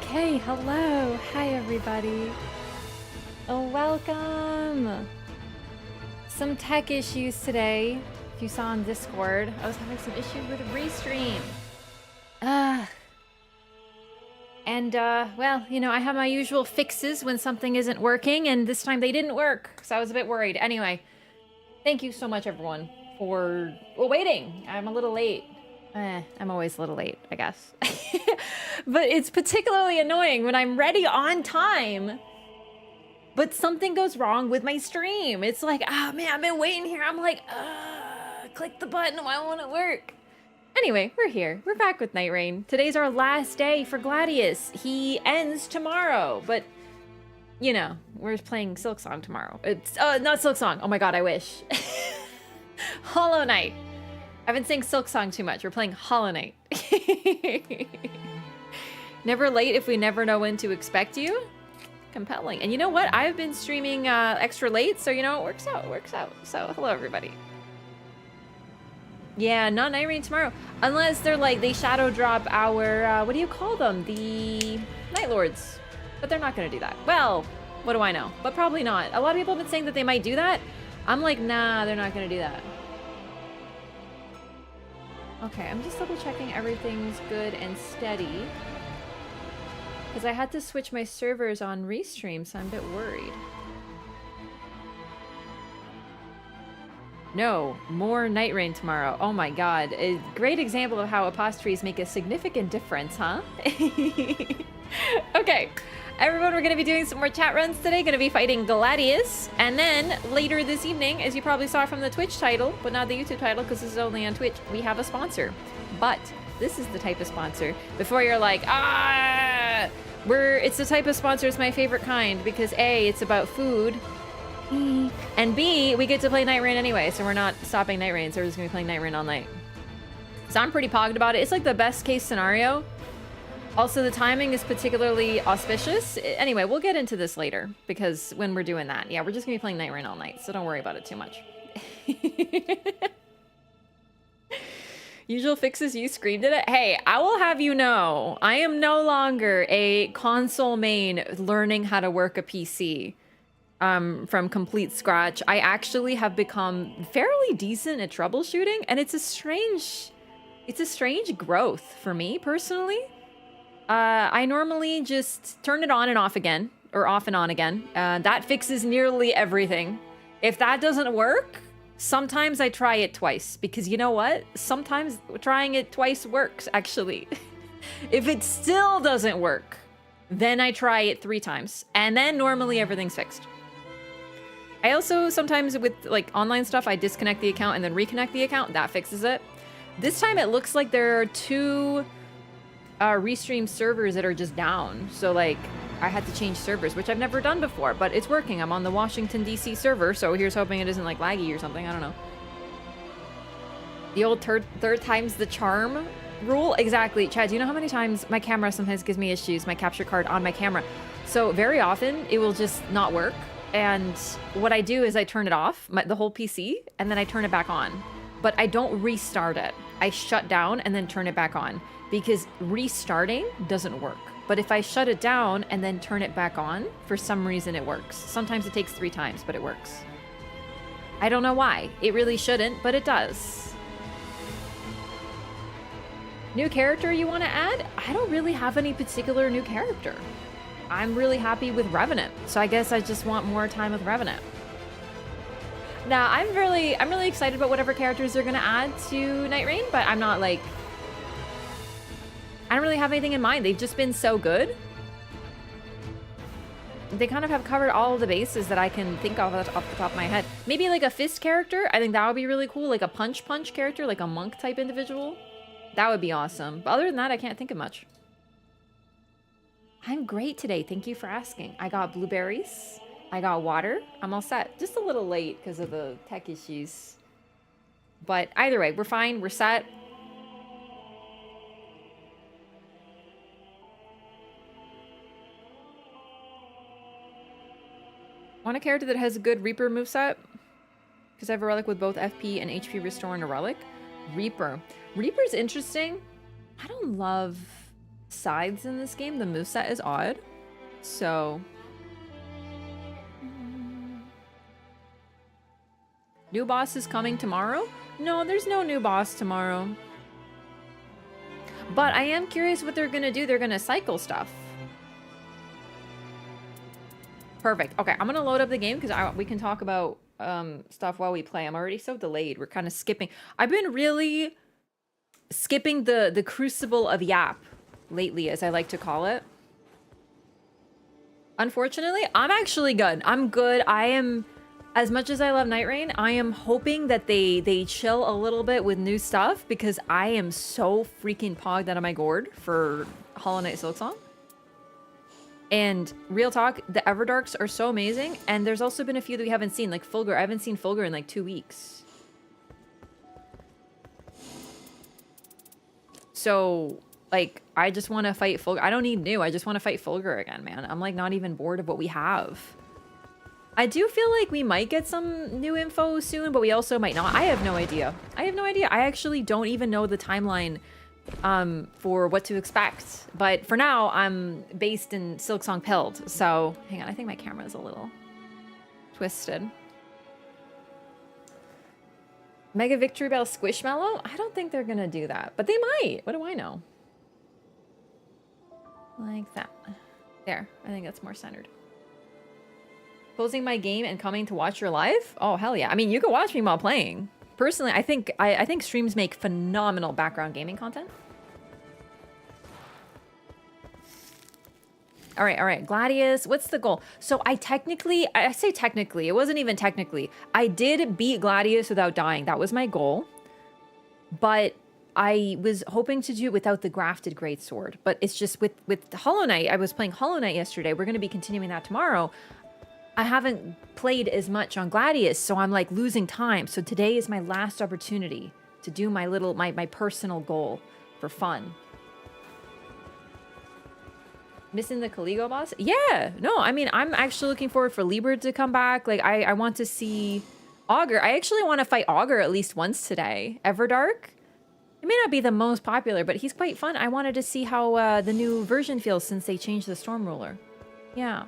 Okay, hello. Hi, everybody. Oh, welcome. Some tech issues today. If you saw on Discord, I was having some issues with Restream. Well, you know, I have my usual fixes when something isn't working, and this time they didn't work, so I was a bit worried. Anyway, thank you so much, everyone, for waiting. I'm a little late. I'm always a little late, I guess. But it's particularly annoying when I'm ready on time, but something goes wrong with my stream. It's like, oh man, I've been waiting here. I'm like, click the button, why won't it work? Anyway, we're here. We're back with Nightreign. Today's our last day for Gladius. He ends tomorrow, but you know, we're playing Silksong tomorrow. It's not Silksong. Oh my god, I wish. Hollow Knight. I've been saying Silksong too much. We're playing Hollow Knight. Never late if we never know when to expect you. Compelling. And you know what? I've been streaming extra late, so you know, it works out. It works out. So, hello everybody. Yeah, not Nightreign tomorrow. Unless they're like, they shadow drop our, what do you call them? The Night Lords. But they're not going to do that. Well, what do I know? But probably not. A lot of people have been saying that they might do that. I'm like, nah, they're not going to do that. Okay, I'm just double checking everything's good and steady. Because I had to switch my servers on Restream, so I'm a bit worried. No, more Nightreign tomorrow. Oh my god. A great example of how apostrophes make a significant difference, huh? Okay, everyone, we're going to be doing some more chat runs today. Going to be fighting Gladius. And then later this evening, as you probably saw from the Twitch title, but not the YouTube title because this is only on Twitch, we have a sponsor. But this is the type of sponsor. Before you're like, it's the type of sponsor, it's my favorite kind, because A, it's about food, and B, we get to play Nightreign anyway, so we're not stopping Nightreign, so we're just gonna be playing Nightreign all night. So I'm pretty pogged about it. It's like the best case scenario. Also, the timing is particularly auspicious. Anyway, we'll get into this later, because when we're doing that, yeah, we're just gonna be playing Nightreign all night, so don't worry about it too much. Usual fixes, you screamed at it. Hey, I will have you know, I am no longer a console main learning how to work a PC from complete scratch. I actually have become fairly decent at troubleshooting, and it's a strange growth for me personally. I normally just turn it on and off again, or off and on again. That fixes nearly everything. If that doesn't work, sometimes I try it twice, because you know what? Sometimes trying it twice works, actually. If it still doesn't work, then I try it 3 times, and then normally everything's fixed. I also sometimes with like online stuff, I disconnect the account and then reconnect the account. That fixes it. This time it looks like there are 2 Restream servers that are just down. So like I had to change servers, which I've never done before, but it's working. I'm on the Washington, D.C. server, so here's hoping it isn't like laggy or something. I don't know. The old third time's the charm rule. Exactly. Chad, do you know how many times my camera sometimes gives me issues, my capture card on my camera? So very often it will just not work. And what I do is I turn it off, the whole PC, and then I turn it back on. But I don't restart it. I shut down and then turn it back on, because restarting doesn't work. But if I shut it down and then turn it back on, for some reason it works. Sometimes it takes 3 times, but it works. I don't know why. It really shouldn't, but it does. New character you want to add? I don't really have any particular new character. I'm really happy with Revenant, so I guess I just want more time with Revenant. Now, I'm really excited about whatever characters they're gonna add to Nightreign, but I'm not like, I don't really have anything in mind. They've just been so good. They kind of have covered all of the bases that I can think of off the top of my head. Maybe like a fist character. I think that would be really cool. Like a punch character, like a monk type individual. That would be awesome. But other than that, I can't think of much. I'm great today. Thank you for asking. I got blueberries. I got water. I'm all set. Just a little late because of the tech issues. But either way, we're fine. We're set. Want a character that has a good Reaper moveset? Because I have a relic with both FP and HP restore and a relic. Reaper. Reaper's interesting. I don't love sides in this game. The moveset is odd. So... New boss is coming tomorrow? No, there's no new boss tomorrow. But I am curious what they're gonna do. They're gonna cycle stuff. Perfect. Okay, I'm gonna load up the game because we can talk about stuff while we play. I'm already so delayed. We're kind of skipping. I've been really skipping the crucible of Yap lately, as I like to call it. Unfortunately, I'm actually good. I'm good. I am... As much as I love Nightreign, I am hoping that they chill a little bit with new stuff because I am so freaking pogged out of my gourd for Hollow Knight Silksong. And real talk, the Everdarks are so amazing, and there's also been a few that we haven't seen, like Fulgur. I haven't seen Fulgur in like 2 weeks. So, like, I just want to fight Fulgur. I don't need new, I just want to fight Fulgur again, man. I'm like not even bored of what we have. I do feel like we might get some new info soon, but we also might not. I have no idea. I have no idea. I actually don't even know the timeline for what to expect. But for now, I'm based in Silksong Pilled. So, hang on. I think my camera is a little twisted. Mega Victory Bell Squishmallow? I don't think they're going to do that. But they might. What do I know? Like that. There. I think that's more centered. Closing my game and coming to watch your live? Oh, hell yeah. I mean, you can watch me while playing. Personally, I think streams make phenomenal background gaming content. All right. Gladius, what's the goal? So I say technically, it wasn't even technically. I did beat Gladius without dying. That was my goal. But I was hoping to do it without the grafted greatsword. But it's just with Hollow Knight. I was playing Hollow Knight yesterday. We're going to be continuing that tomorrow. I haven't played as much on Gladius, so I'm like losing time. So today is my last opportunity to do my personal goal for fun. Missing the Caligo boss? Yeah, no, I mean, I'm actually looking forward for Liber to come back. Like, I want to see Augur. I actually want to fight Augur at least once today. Everdark? It may not be the most popular, but he's quite fun. I wanted to see how the new version feels since they changed the Storm Ruler. Yeah.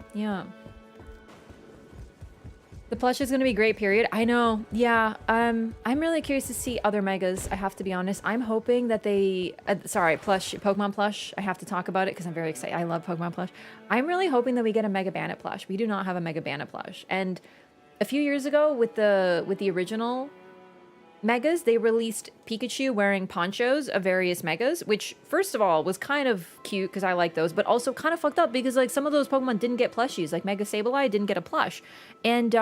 The plush is going to be great, period. I know. Yeah. I'm really curious to see other megas, I have to be honest. I'm hoping that they... sorry, plush. Pokemon plush. I have to talk about it because I'm very excited. I love Pokemon plush. I'm really hoping that we get a Mega Bandit plush. We do not have a Mega Bandit plush. And a few years ago with the original megas, they released Pikachu wearing ponchos of various megas, which first of all was kind of cute because I like those, but also kind of fucked up because like some of those Pokemon didn't get plushies. Like Mega Sableye didn't get a plush, and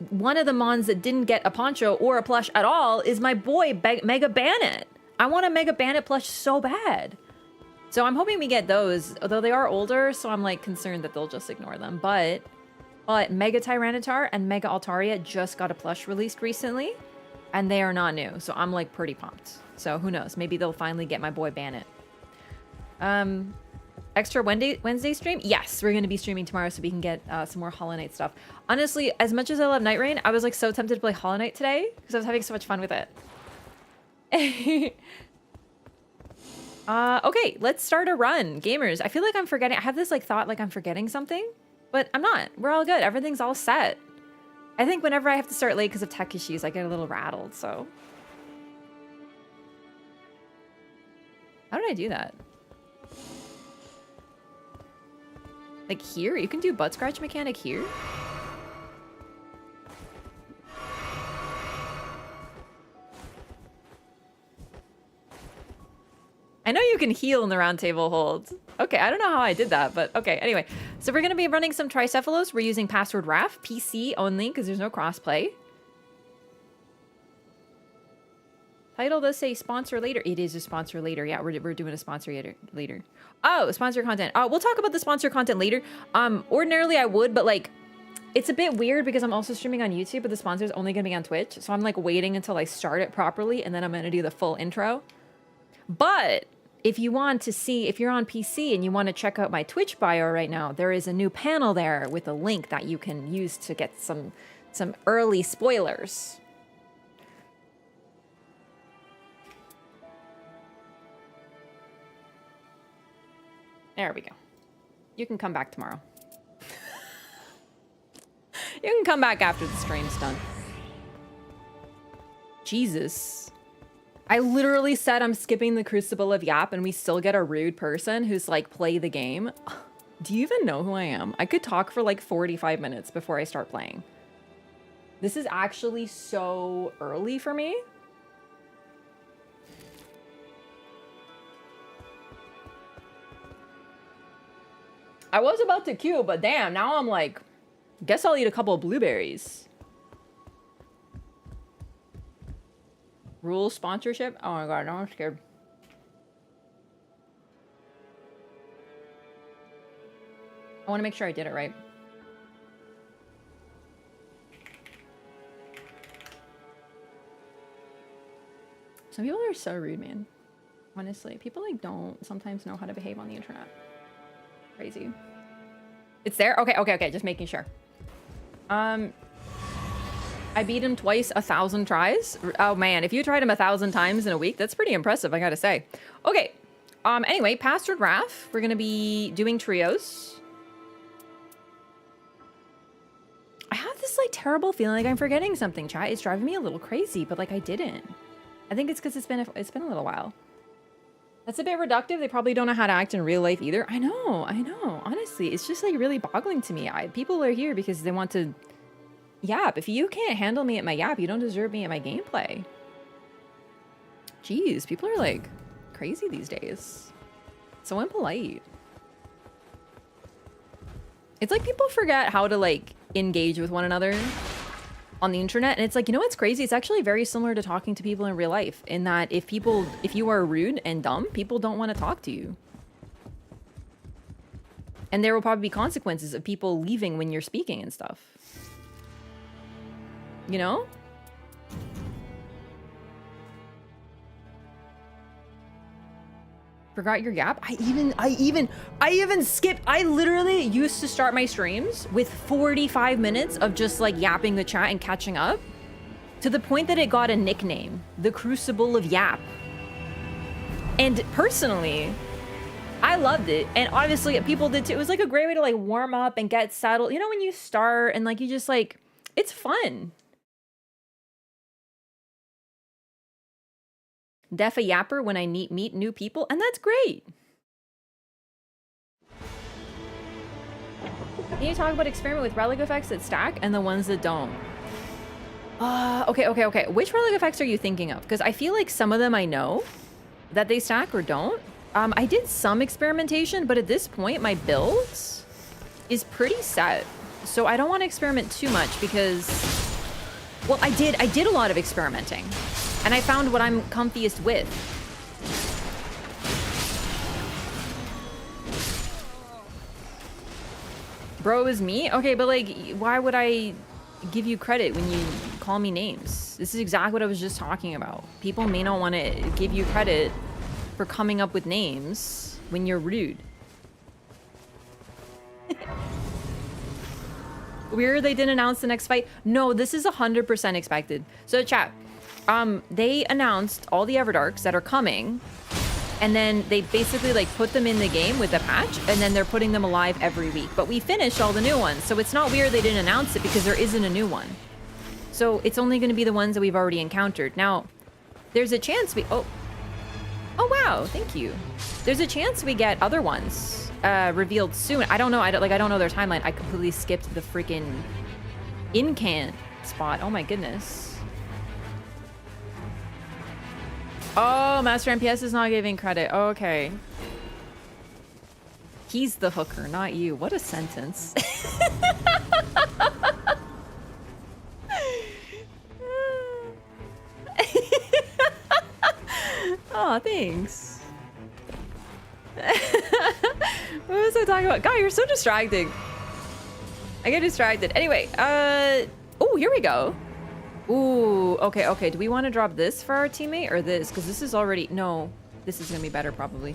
one of the mons that didn't get a poncho or a plush at all is my boy Mega Bandit. I want a Mega Bandit plush so bad, so I'm hoping we get those. Although they are older, so I'm like concerned that they'll just ignore them. But Mega Tyranitar and Mega Altaria just got a plush released recently, and they are not new, so I'm like pretty pumped. So who knows? Maybe they'll finally get my boy Bandit. Extra Wednesday stream? Yes, we're going to be streaming tomorrow so we can get some more Hollow Knight stuff. Honestly, as much as I love Nightreign, I was like so tempted to play Hollow Knight today because I was having so much fun with it. Okay, let's start a run. Gamers, I feel like I'm forgetting. I have this like thought like I'm forgetting something. But I'm not. We're all good. Everything's all set. I think whenever I have to start late because of tech issues, I get a little rattled, so. How did I do that? Like here? You can do butt scratch mechanic here? I know you can heal in the round table holds. Okay, I don't know how I did that, but okay. Anyway, so we're going to be running some Tricephalos. We're using password RAF, PC only, because there's no crossplay. Title does say sponsor later. It is a sponsor later. Yeah, we're doing a sponsor later. Oh, sponsor content. Oh, we'll talk about the sponsor content later. Ordinarily I would, but like, it's a bit weird because I'm also streaming on YouTube, but the sponsor's only going to be on Twitch. So I'm like waiting until I start it properly, and then I'm going to do the full intro. But if you want to see, if you're on PC and you want to check out my Twitch bio right now, there is a new panel there with a link that you can use to get some early spoilers. There we go. You can come back tomorrow. You can come back after the stream's done. Jesus. I literally said I'm skipping the Crucible of Yap and we still get a rude person who's like, play the game. Do you even know who I am? I could talk for like 45 minutes before I start playing. This is actually so early for me. I was about to queue, but damn, now I'm like, guess I'll eat a couple of blueberries. Rules sponsorship? Oh my god, now I'm scared. I want to make sure I did it right. Some people are so rude, man. Honestly, people like don't sometimes know how to behave on the internet. Crazy. It's there? Okay. Just making sure. I beat him twice, 1,000 tries. Oh man, if you tried him 1,000 times in a week, that's pretty impressive, I gotta say. Okay. Anyway, Pastor Raph, we're gonna be doing trios. I have this like terrible feeling like I'm forgetting something, chat. It's driving me a little crazy, but like I didn't. I think it's because it's been a little while. That's a bit reductive. They probably don't know how to act in real life either. I know. Honestly, it's just like really boggling to me. People are here because they want to yap. If you can't handle me at my yap, you don't deserve me at my gameplay. Jeez, people are like crazy these days. So impolite. It's like people forget how to like engage with one another on the internet, and it's like, you know what's crazy? It's actually very similar to talking to people in real life, in that if you are rude and dumb, people don't want to talk to you. And there will probably be consequences of people leaving when you're speaking and stuff. You know? Forgot your yap? I even skipped. I literally used to start my streams with 45 minutes of just like yapping the chat and catching up, to the point that it got a nickname, the Crucible of Yap. And personally, I loved it. And obviously people did too. It was like a great way to like warm up and get settled. You know, when you start and like you just like, it's fun. Def a yapper when I meet new people, and that's great. Can you talk about experiment with relic effects that stack and the ones that don't? Okay. Which relic effects are you thinking of? Because I feel like some of them I know that they stack or don't. I did some experimentation, but at this point my build is pretty set. So I don't want to experiment too much because, well, I did a lot of experimenting. And I found what I'm comfiest with. Bro is me? Okay, but like, why would I give you credit when you call me names? This is exactly what I was just talking about. People may not want to give you credit for coming up with names when you're rude. Weird they didn't announce the next fight. No, this is 100% expected. So chat. They announced all the Everdarks that are coming, and then they basically like put them in the game with a patch, and then they're putting them alive every week. But we finished all the new ones, so it's not weird they didn't announce it because there isn't a new one. So it's only going to be the ones that we've already encountered. Now, there's a chance we... Oh wow, thank you. There's a chance we get other ones revealed soon. I don't know. I don't know their timeline. I completely skipped the freaking incant spot. Oh my goodness. Oh, Master MPS is not giving credit. Okay. He's the hooker, not you. What a sentence. Oh, thanks. What was I talking about? God, you're so distracting. I get distracted. Anyway, oh, here we go. Ooh, okay. Do we want to drop this for our teammate or this? Because this is already... No, this is going to be better probably.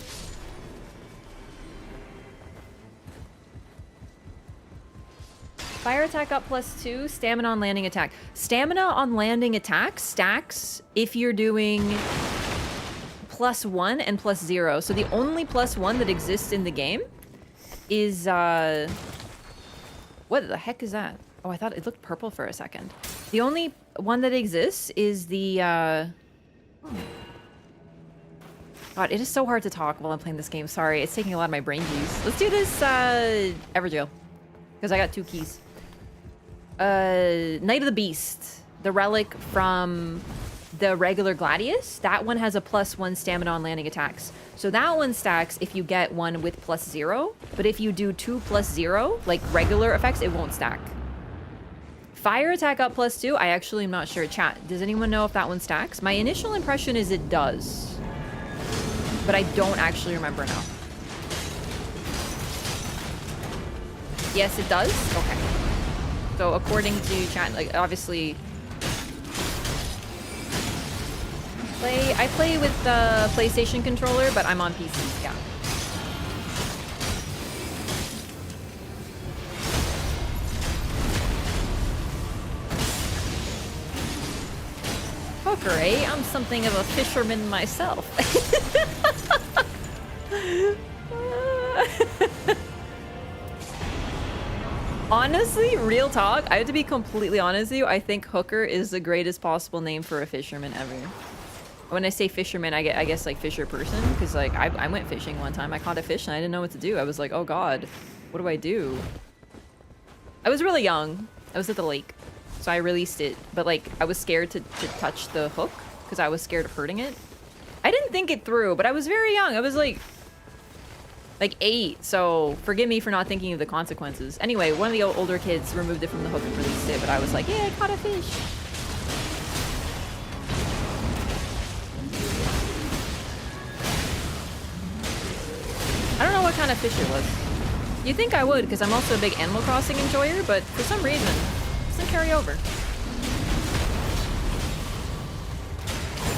Fire attack up +2, stamina on landing attack. Stamina on landing attack stacks if you're doing +1 and +0. So the only +1 that exists in the game is what the heck is that? Oh, I thought it looked purple for a second. The only one that exists is the God, it is so hard to talk while I'm playing this game. Sorry, it's taking a lot of my brain juice. Let's do this Everjail, because I got 2 keys. Knight of the Beast, the relic from the regular Gladius. That one has a +1 stamina on landing attacks. So that one stacks if you get one with +0, but if you do 2 +0, like regular effects, it won't stack. Fire attack up +2, I actually am not sure. Chat, does anyone know if that one stacks? My initial impression is it does, but I don't actually remember now. Yes, it does? Okay. So according to chat, like obviously I play with the PlayStation controller, but I'm on PC, yeah. Hooker, eh? I'm something of a fisherman myself. Honestly, real talk, I have to be completely honest with you, I think Hooker is the greatest possible name for a fisherman ever. When I say fisherman, I guess like fisher person, because like I went fishing one time. I caught a fish and I didn't know what to do. I was like, oh god, what do I do? I was really young. I was at the lake, so I released it, but like I was scared to touch the hook because I was scared of hurting it. I didn't think it through, but I was very young. I was like 8, so forgive me for not thinking of the consequences. Anyway, one of the older kids removed it from the hook and released it, but I was like, yeah, I caught a fish. I don't know what kind of fish it was. You'd think I would, because I'm also a big Animal Crossing enjoyer, but for some reason, it doesn't carry over.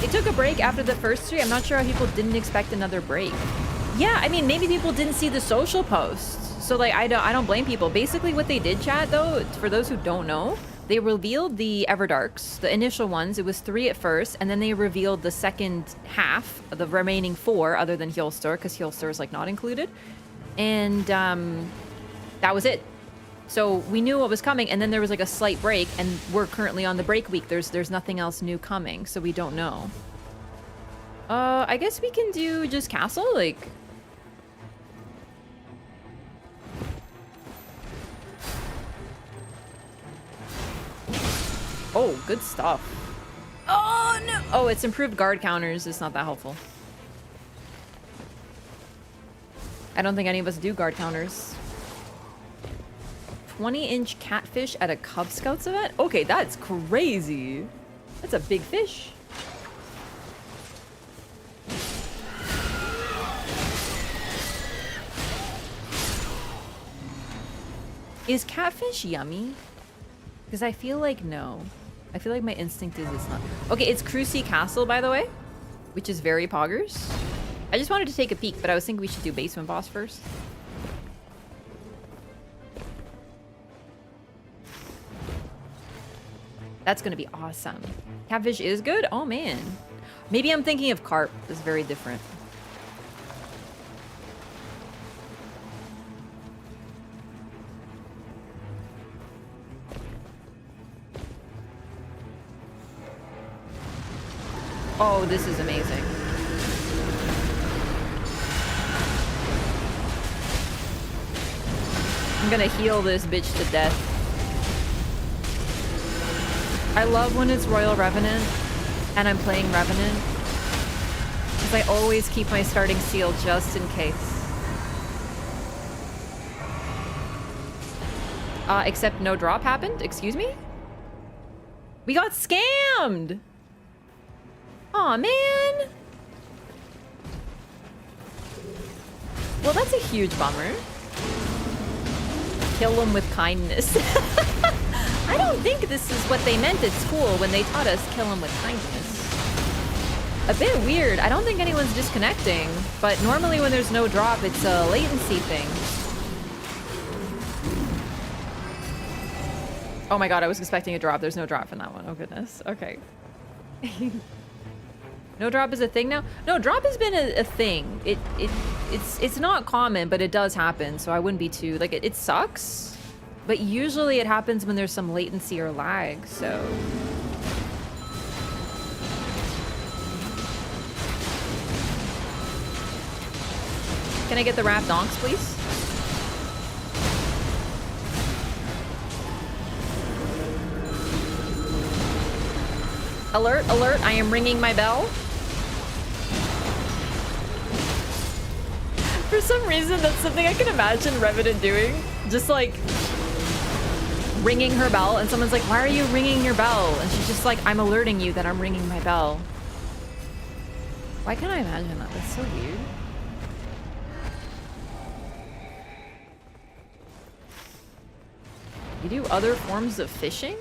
It took a break after the first 3. I'm not sure how people didn't expect another break. Yeah, I mean, maybe people didn't see the social posts. So, like, I don't blame people. Basically, what they did, chat, though, for those who don't know, they revealed the Everdarks, the initial ones. It was 3 at first, and then they revealed the second half, the remaining 4, other than Healstore, because Healstore is, like, not included. And, that was it. So we knew what was coming, and then there was, like, a slight break, and we're currently on the break week. There's nothing else new coming, so we don't know. I guess we can do just Castle, like... Oh, good stuff. Oh, no! Oh, it's improved guard counters. It's not that helpful. I don't think any of us do guard counters. 20-inch catfish at a Cub Scouts event? Okay, that's crazy. That's a big fish. Is catfish yummy? Because I feel like no. I feel like my instinct is it's not. Okay, it's Crucy Castle, by the way, which is very poggers. I just wanted to take a peek, but I was thinking we should do basement boss first. That's gonna be awesome. Catfish is good? Oh man. Maybe I'm thinking of carp. It's very different. Oh, this is amazing. I'm gonna heal this bitch to death. I love when it's Royal Revenant and I'm playing Revenant, because I always keep my starting seal just in case. Except no drop happened? Excuse me? We got scammed! Aw, man! Well, that's a huge bummer. Kill them with kindness. I don't think this is what they meant at school when they taught us kill them with kindness. A bit weird. I don't think anyone's disconnecting, but normally when there's no drop, it's a latency thing. Oh my god, I was expecting a drop. There's no drop from that one. Oh goodness. Okay. No drop is a thing now? No, drop has been a thing. It's not common, but it does happen, so I wouldn't be too... Like, it sucks, but usually it happens when there's some latency or lag, so... Can I get the wrapped donks, please? Alert, alert, I am ringing my bell. For some reason, that's something I can imagine Revenant doing. Just like ringing her bell, and someone's like, why are you ringing your bell? And she's just like, I'm alerting you that I'm ringing my bell. Why can't I imagine that? That's so weird. You do other forms of fishing?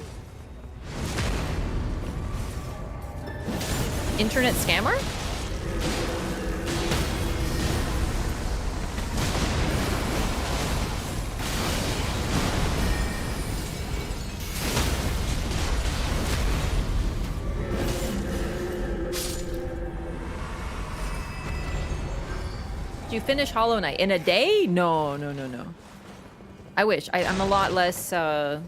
Internet scammer? Did you finish Hollow Knight in a day? No, no, no, no. I wish. I'm a lot less, I'm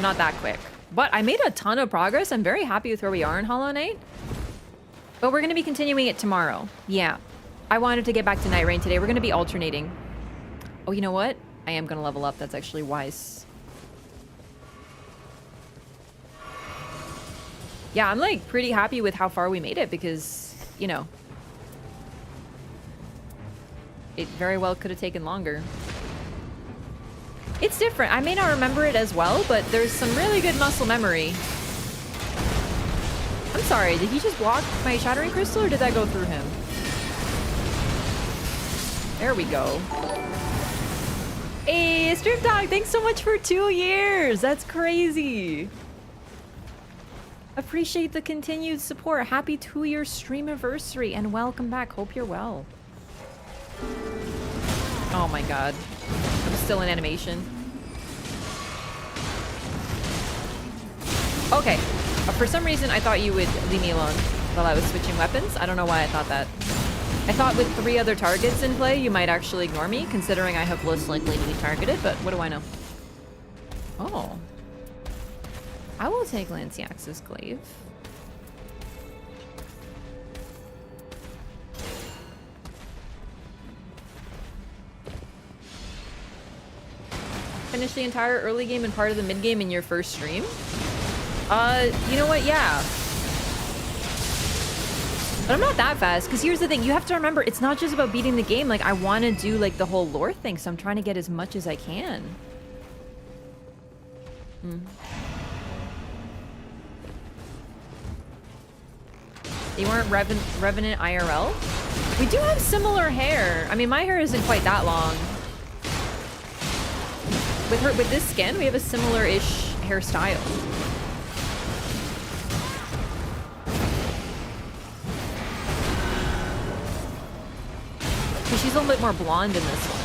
not that quick. But I made a ton of progress. I'm very happy with where we are in Hollow Knight. But we're going to be continuing it tomorrow. Yeah. I wanted to get back to Nightreign today. We're going to be alternating. Oh, you know what? I am going to level up. That's actually wise. Yeah, I'm like pretty happy with how far we made it because, you know, it very well could have taken longer. It's different. I may not remember it as well, but there's some really good muscle memory. I'm sorry, did he just block my Shattering Crystal or did that go through him? There we go. Hey, Strip Dog, thanks so much for 2 years. That's crazy. Appreciate the continued support. Happy 2-year stream anniversary and welcome back. Hope you're well. Oh my god. I'm still in animation. Okay. For some reason, I thought you would leave me alone while I was switching weapons. I don't know why I thought that. I thought with 3 other targets in play, you might actually ignore me, considering I have less likely to be targeted, but what do I know? Oh. I will take Lanciax's Glaive. Finish the entire early game and part of the mid game in your first stream? You know what? Yeah. But I'm not that fast, because here's the thing. You have to remember, it's not just about beating the game. Like, I want to do, like, the whole lore thing, so I'm trying to get as much as I can. You weren't Revenant IRL? We do have similar hair. I mean, my hair isn't quite that long. With this skin, we have a similar-ish hairstyle. She's a little bit more blonde in this one.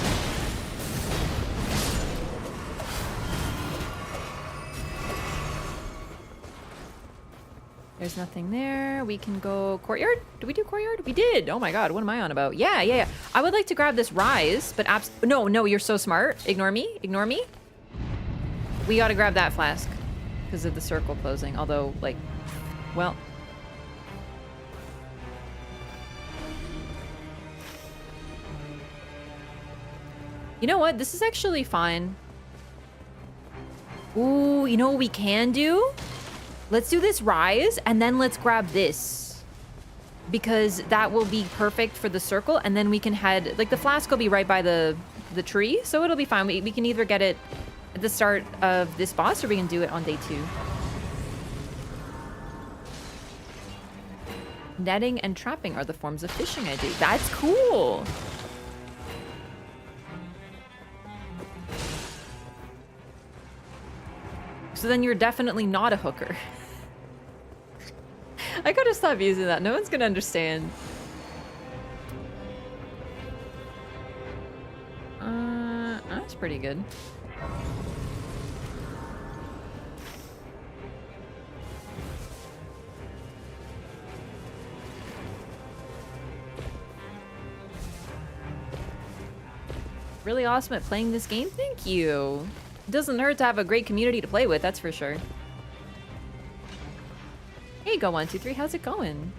There's nothing there. We can go courtyard. Did we do courtyard? We did. Oh my god, what am I on about? Yeah, yeah, yeah. I would like to grab this rise, but no, you're so smart. Ignore me. Ignore me. We gotta grab that flask because of the circle closing. Although, like, well. You know what? This is actually fine. Ooh, you know what we can do? Let's do this rise, and then let's grab this. Because that will be perfect for the circle, and then we can head... Like, the flask will be right by the tree, so it'll be fine. We can either get it at the start of this boss, or we can do it on day 2. Netting and trapping are the forms of fishing I do. That's cool! So then you're definitely not a hooker. I gotta stop using that. No one's gonna understand. That's pretty good. really awesome at playing this game. Thank you. It doesn't hurt to have a great community to play with, that's for sure. Hey, Go123, how's it going?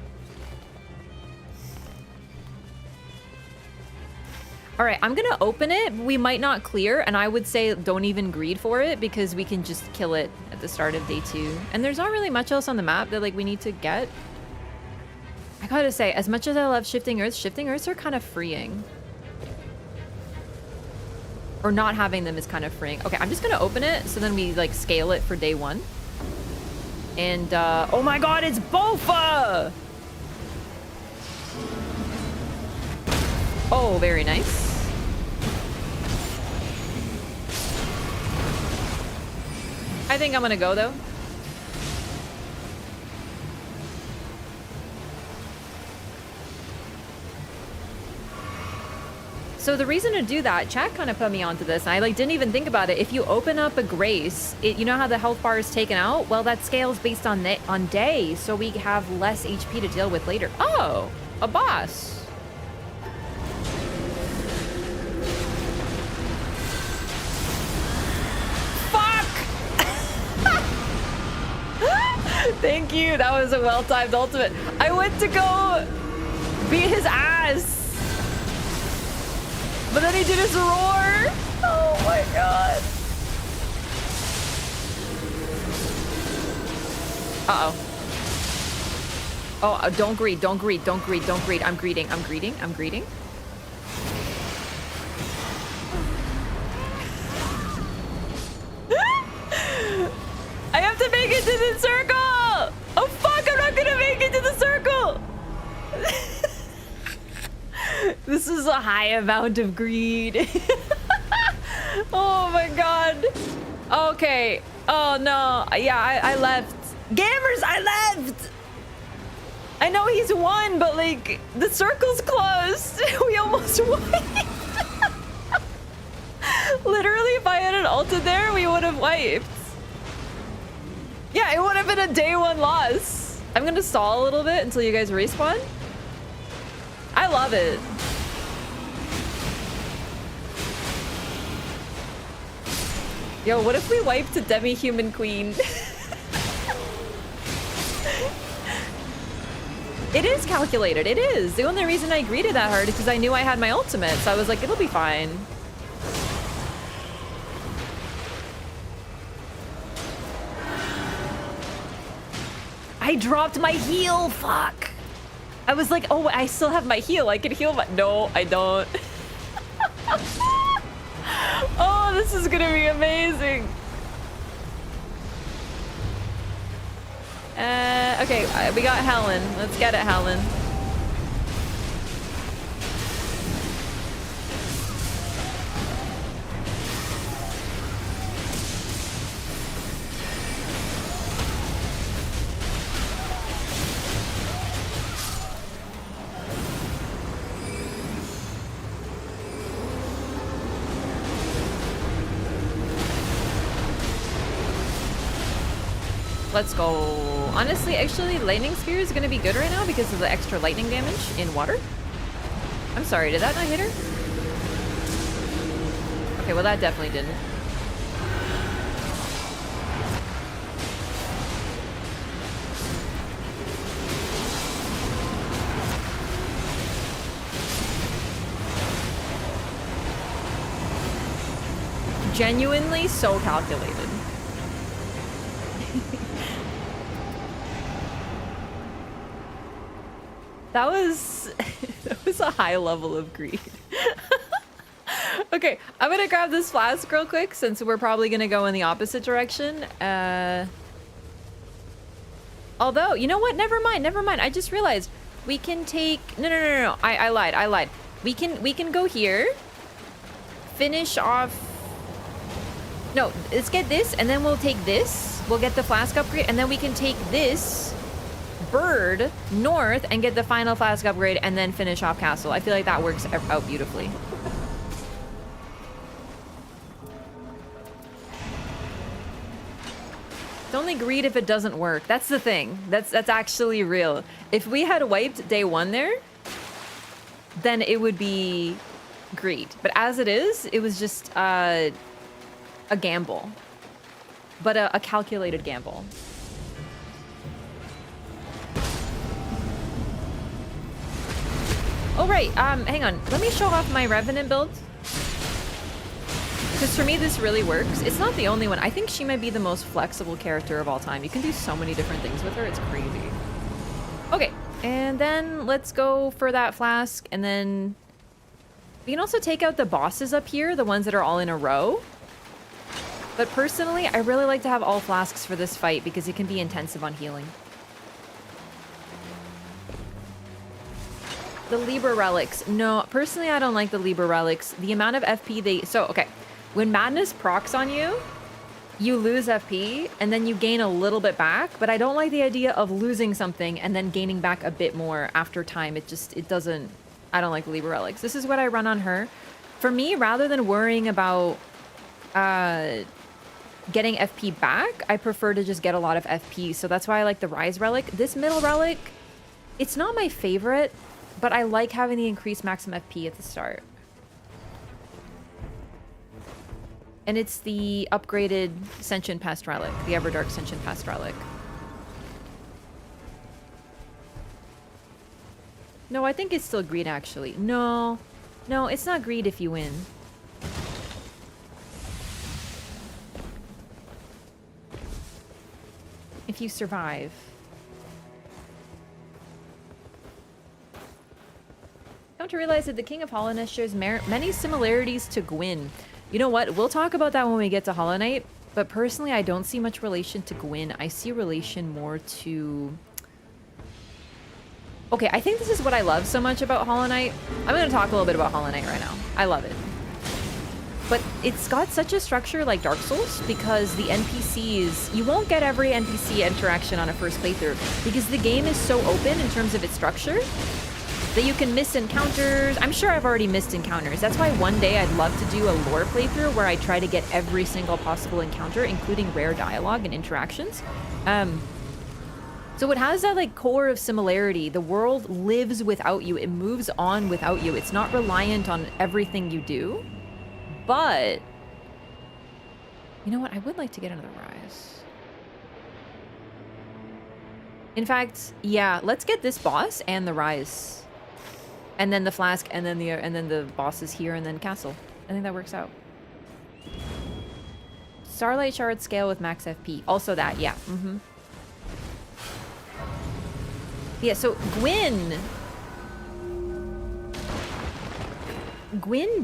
All right, I'm gonna open it. We might not clear, and I would say don't even greed for it because we can just kill it at the start of day 2. And there's not really much else on the map that like we need to get. I gotta say, as much as I love shifting earths are kind of freeing. Or not having them is kind of freeing. Okay, I'm just gonna open it so then we like scale it for day 1. And oh my god, it's Bofa! Oh, very nice. I think I'm gonna go though. So the reason to do that, chat kind of put me onto this, and I like didn't even think about it. If you open up a grace, you know how the health bar is taken out? Well, that scales based on day, so we have less HP to deal with later. Oh, a boss. Thank you. That was a well-timed ultimate. I went to go beat his ass. But then he did his roar. Oh my god. Uh-oh. Oh, don't greed. Don't greed. Don't greed. Don't greed. I'm greeting. I'm greeting. I'm greeting. I have to make it to the circle! Oh fuck, I'm not gonna make it to the circle! This is a high amount of greed. Oh my god. Okay. Oh no. Yeah, I left. Gamers, I left! I know he's won, but like, the circle's closed. We almost won. Literally, if I had an ulted there, we would have wiped. Yeah, it would have been a day 1 loss. I'm gonna stall a little bit until you guys respawn. I love it. Yo, what if we wiped a demi-human queen? It is calculated, it is. The only reason I greeted that hard is because I knew I had my ultimate, so I was like, it'll be fine. I dropped my heal, fuck. I was like, oh, I still have my heal. I can heal my... No, I don't. Oh, this is gonna be amazing. Okay, we got Helen. Let's get it, Helen. Let's go. Honestly, actually, lightning spear is gonna be good right now because of the extra lightning damage in water. I'm sorry, did that not hit her? Okay, well that definitely didn't. Genuinely so calculated. That was a high level of greed. Okay, I'm gonna grab this flask real quick since we're probably gonna go in the opposite direction. Although, you know what? Never mind. I just realized we can take... No. I lied. We can go here. Finish off... No, let's get this and then we'll take this. We'll get the flask upgrade and then we can take this bird north and get the final flask upgrade and then finish off castle. I feel like that works out beautifully. It's only greed if it doesn't work. That's the thing. That's actually real. If we had wiped day 1 there, then it would be great. But as it is, it was just a gamble. But a calculated gamble. Oh, right. Hang on. Let me show off my Revenant build. Because for me, this really works. It's not the only one. I think she might be the most flexible character of all time. You can do so many different things with her. It's crazy. Okay. And then let's go for that flask. And then we can also take out the bosses up here, the ones that are all in a row. But personally, I really like to have all flasks for this fight because it can be intensive on healing. The Libra relics. No, personally, I don't like the Libra relics. The amount of FP they... So, okay. When Madness procs on you, you lose FP, and then you gain a little bit back, but I don't like the idea of losing something and then gaining back a bit more after time. It doesn't... I don't like the Libra relics. This is what I run on her. For me, rather than worrying about getting FP back, I prefer to just get a lot of FP, so that's why I like the Rise relic. This middle relic, it's not my favorite, but I like having the increased maximum FP at the start. And it's the upgraded Sentient Pest relic, the Everdark Sentient Pest relic. No, I think it's still greed, actually. No, it's not greed if you win. If you survive. Come to realize that the King of Hollowness shares many similarities to Gwyn. You know what? We'll talk about that when we get to Hollow Knight. But personally, I don't see much relation to Gwyn. I see relation more to... Okay, I think this is what I love so much about Hollow Knight. I'm going to talk a little bit about Hollow Knight right now. I love it. But it's got such a structure like Dark Souls because the NPCs... You won't get every NPC interaction on a first playthrough because the game is so open in terms of its structure that you can miss encounters. I'm sure I've already missed encounters. That's why one day I'd love to do a lore playthrough where I try to get every single possible encounter, including rare dialogue and interactions. So it has that like core of similarity. The world lives without you. It moves on without you. It's not reliant on everything you do. But you know what? I would like to get another Rise. In fact, yeah, let's get this boss and the Rise. And then the flask, and then the bosses here, and then castle. I think that works out. Starlight Shard scale with max FP. Also that, yeah. Yeah, so Gwyn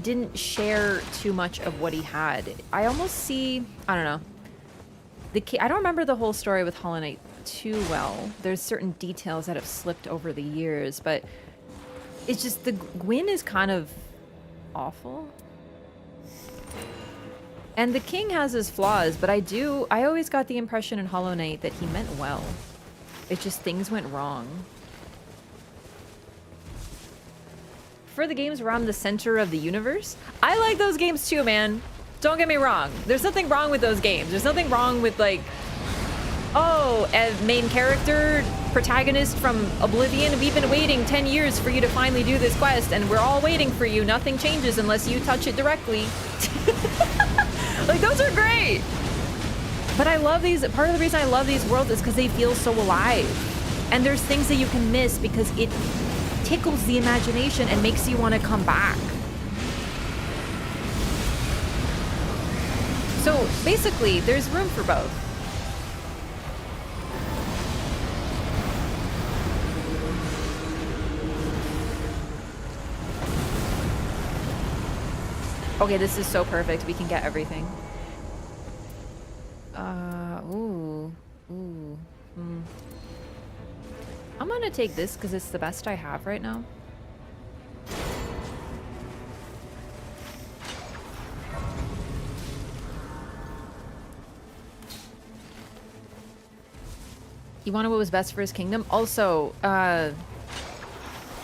didn't share too much of what he had. I almost see, I don't know. I don't remember the whole story with Hollow Knight too well. There's certain details that have slipped over the years, but it's just the Gwyn is kind of awful. And the king has his flaws, but I always got the impression in Hollow Knight that he meant well. It's just things went wrong. For the games around the center of the universe, I like those games too, man. Don't get me wrong. There's nothing wrong with those games. There's nothing wrong with like, oh, a main character, protagonist from Oblivion, we've been waiting 10 years for you to finally do this quest, and we're all waiting for you. Nothing changes unless you touch it directly. Like, those are great. But I love these. Part of the reason I love these worlds is because they feel so alive. And there's things that you can miss because it tickles the imagination and makes you want to come back. So basically, there's room for both. Okay, this is so perfect. We can get everything. I'm gonna take this because it's the best I have right now. He wanted what was best for his kingdom. Also,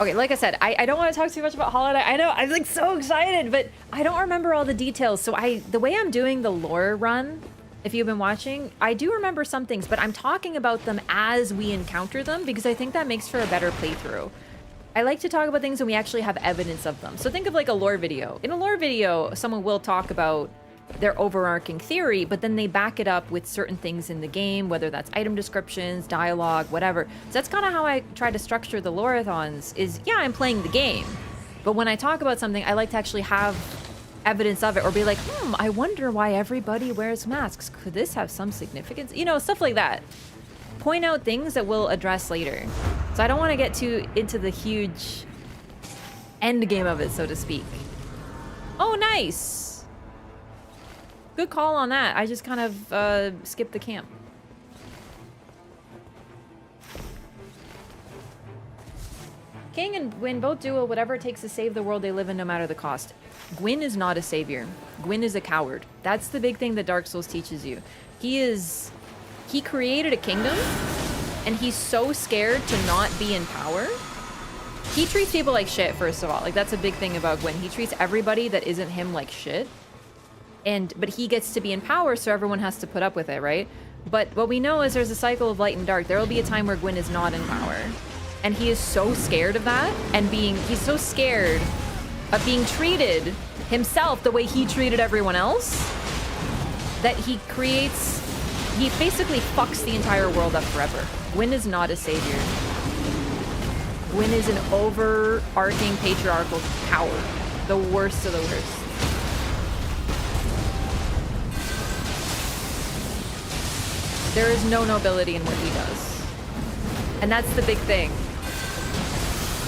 okay, like I said, I don't want to talk too much about Hollow Knight. I know, I'm like so excited, but I don't remember all the details. So the way I'm doing the lore run, if you've been watching, I do remember some things, but I'm talking about them as we encounter them because I think that makes for a better playthrough. I like to talk about things when we actually have evidence of them. So think of like a lore video. In a lore video, someone will talk about their overarching theory, but then they back it up with certain things in the game, whether that's item descriptions, dialogue, whatever. So that's kind of how I try to structure the Loreathons is, yeah, I'm playing the game. But when I talk about something, I like to actually have evidence of it or be like, I wonder why everybody wears masks. Could this have some significance? You know, stuff like that. Point out things that we'll address later. So I don't want to get too into the huge end game of it, so to speak. Oh, nice. Good call on that. I just kind of skipped the camp. King and Gwyn both do whatever it takes to save the world they live in, no matter the cost. Gwyn is not a savior. Gwyn is a coward. That's the big thing that Dark Souls teaches you. He created a kingdom, and he's so scared to not be in power. He treats people like shit, first of all. Like, that's a big thing about Gwyn. He treats everybody that isn't him like shit. But he gets to be in power, so everyone has to put up with it, right? But what we know is there's a cycle of light and dark. There will be a time where Gwyn is not in power. And he is so scared of that, and he's so scared of being treated himself the way he treated everyone else, that he basically fucks the entire world up forever. Gwyn is not a savior. Gwyn is an overarching patriarchal coward. The worst of the worst. There is no nobility in what he does. And that's the big thing.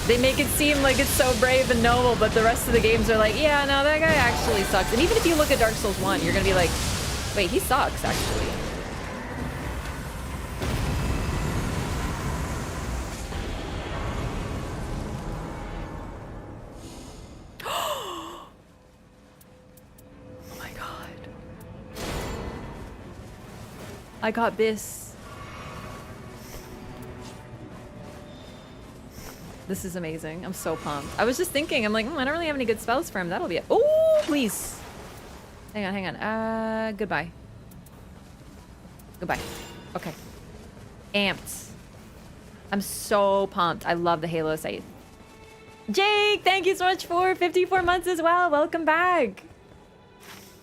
They make it seem like it's so brave and noble, but the rest of the games are like, yeah, no, that guy actually sucks. And even if you look at Dark Souls 1, you're gonna be like, wait, he sucks, actually. Oh my god. I got this. This is amazing. I'm so pumped. I was just thinking, I'm like, I don't really have any good spells for him. That'll be it. Oh, please. Hang on. Goodbye. Goodbye. Okay. Amped. I'm so pumped. I love the Halo site. Jake, thank you so much for 54 months as well. Welcome back.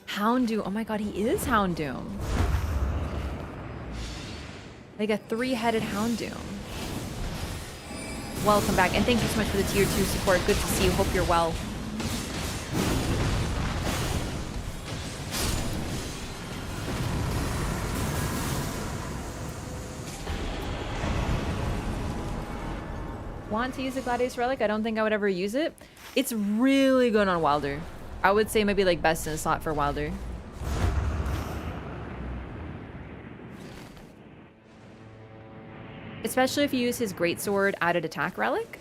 Houndoom. Oh my god, he is Houndoom. Like a 3-headed Houndoom. Welcome back, and thank you so much for the tier 2 support. Good to see you. Hope you're well. Want to use a Gladius relic? I don't think I would ever use it. It's really good on Wilder. I would say maybe like best in a slot for Wilder. Especially if you use his greatsword added attack relic.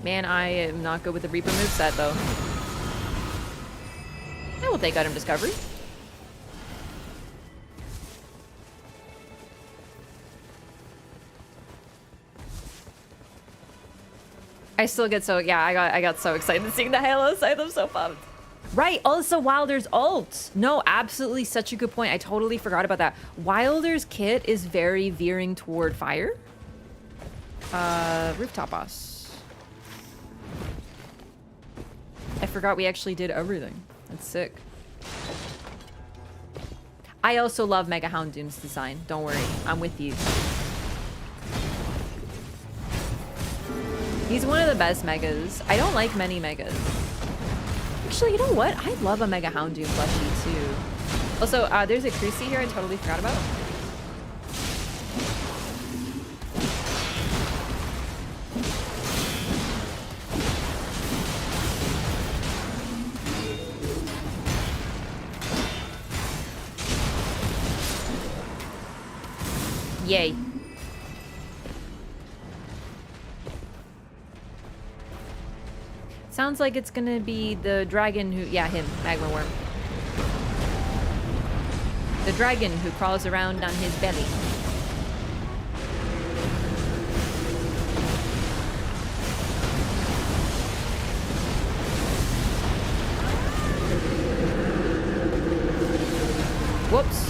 Man, I am not good with the Reaper moveset though. I will take item discovery. I still get so, yeah, I got so excited seeing the Halo site. I'm so pumped. Right, also Wilder's ult. No, absolutely such a good point. I totally forgot about that. Wilder's kit is very veering toward fire. Rooftop boss. I forgot we actually did everything. That's sick. I also love Mega Houndoom's design. Don't worry, I'm with you. He's one of the best megas. I don't like many megas. Actually, you know what? I love a Mega Houndoom plushie too. Also, there's a Cruci here I totally forgot about. Yay. Sounds like it's gonna be the dragon who, yeah, him, Magma Worm. The dragon who crawls around on his belly. Whoops.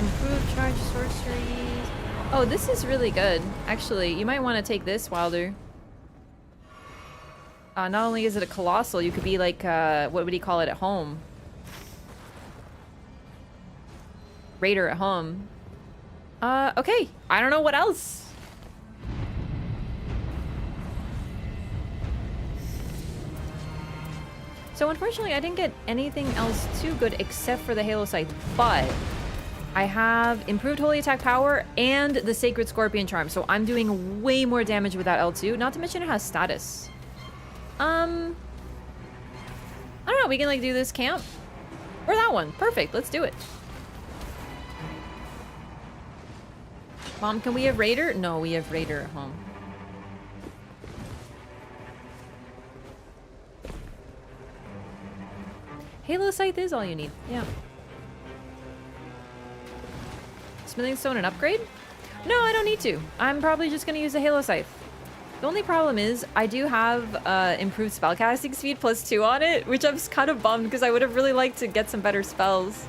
Improve charge sorceries. Oh, this is really good. Actually, you might want to take this, Wilder. Not only is it a colossal, you could be like, what would he call it at home? Raider at home. Okay. I don't know what else. So unfortunately, I didn't get anything else too good except for the Halo Scythe, but I have improved holy attack power and the Sacred Scorpion Charm, so I'm doing way more damage with that L2, not to mention it has status. I don't know, we can like do this camp? Or that one, perfect, let's do it. Mom, can we have Raider? No, we have Raider at home. Halo Scythe is all you need, yeah. Smithing Stone an upgrade? No, I don't need to. I'm probably just gonna use the Halo Scythe. The only problem is, I do have improved spellcasting speed +2 on it, which I'm kind of bummed because I would have really liked to get some better spells.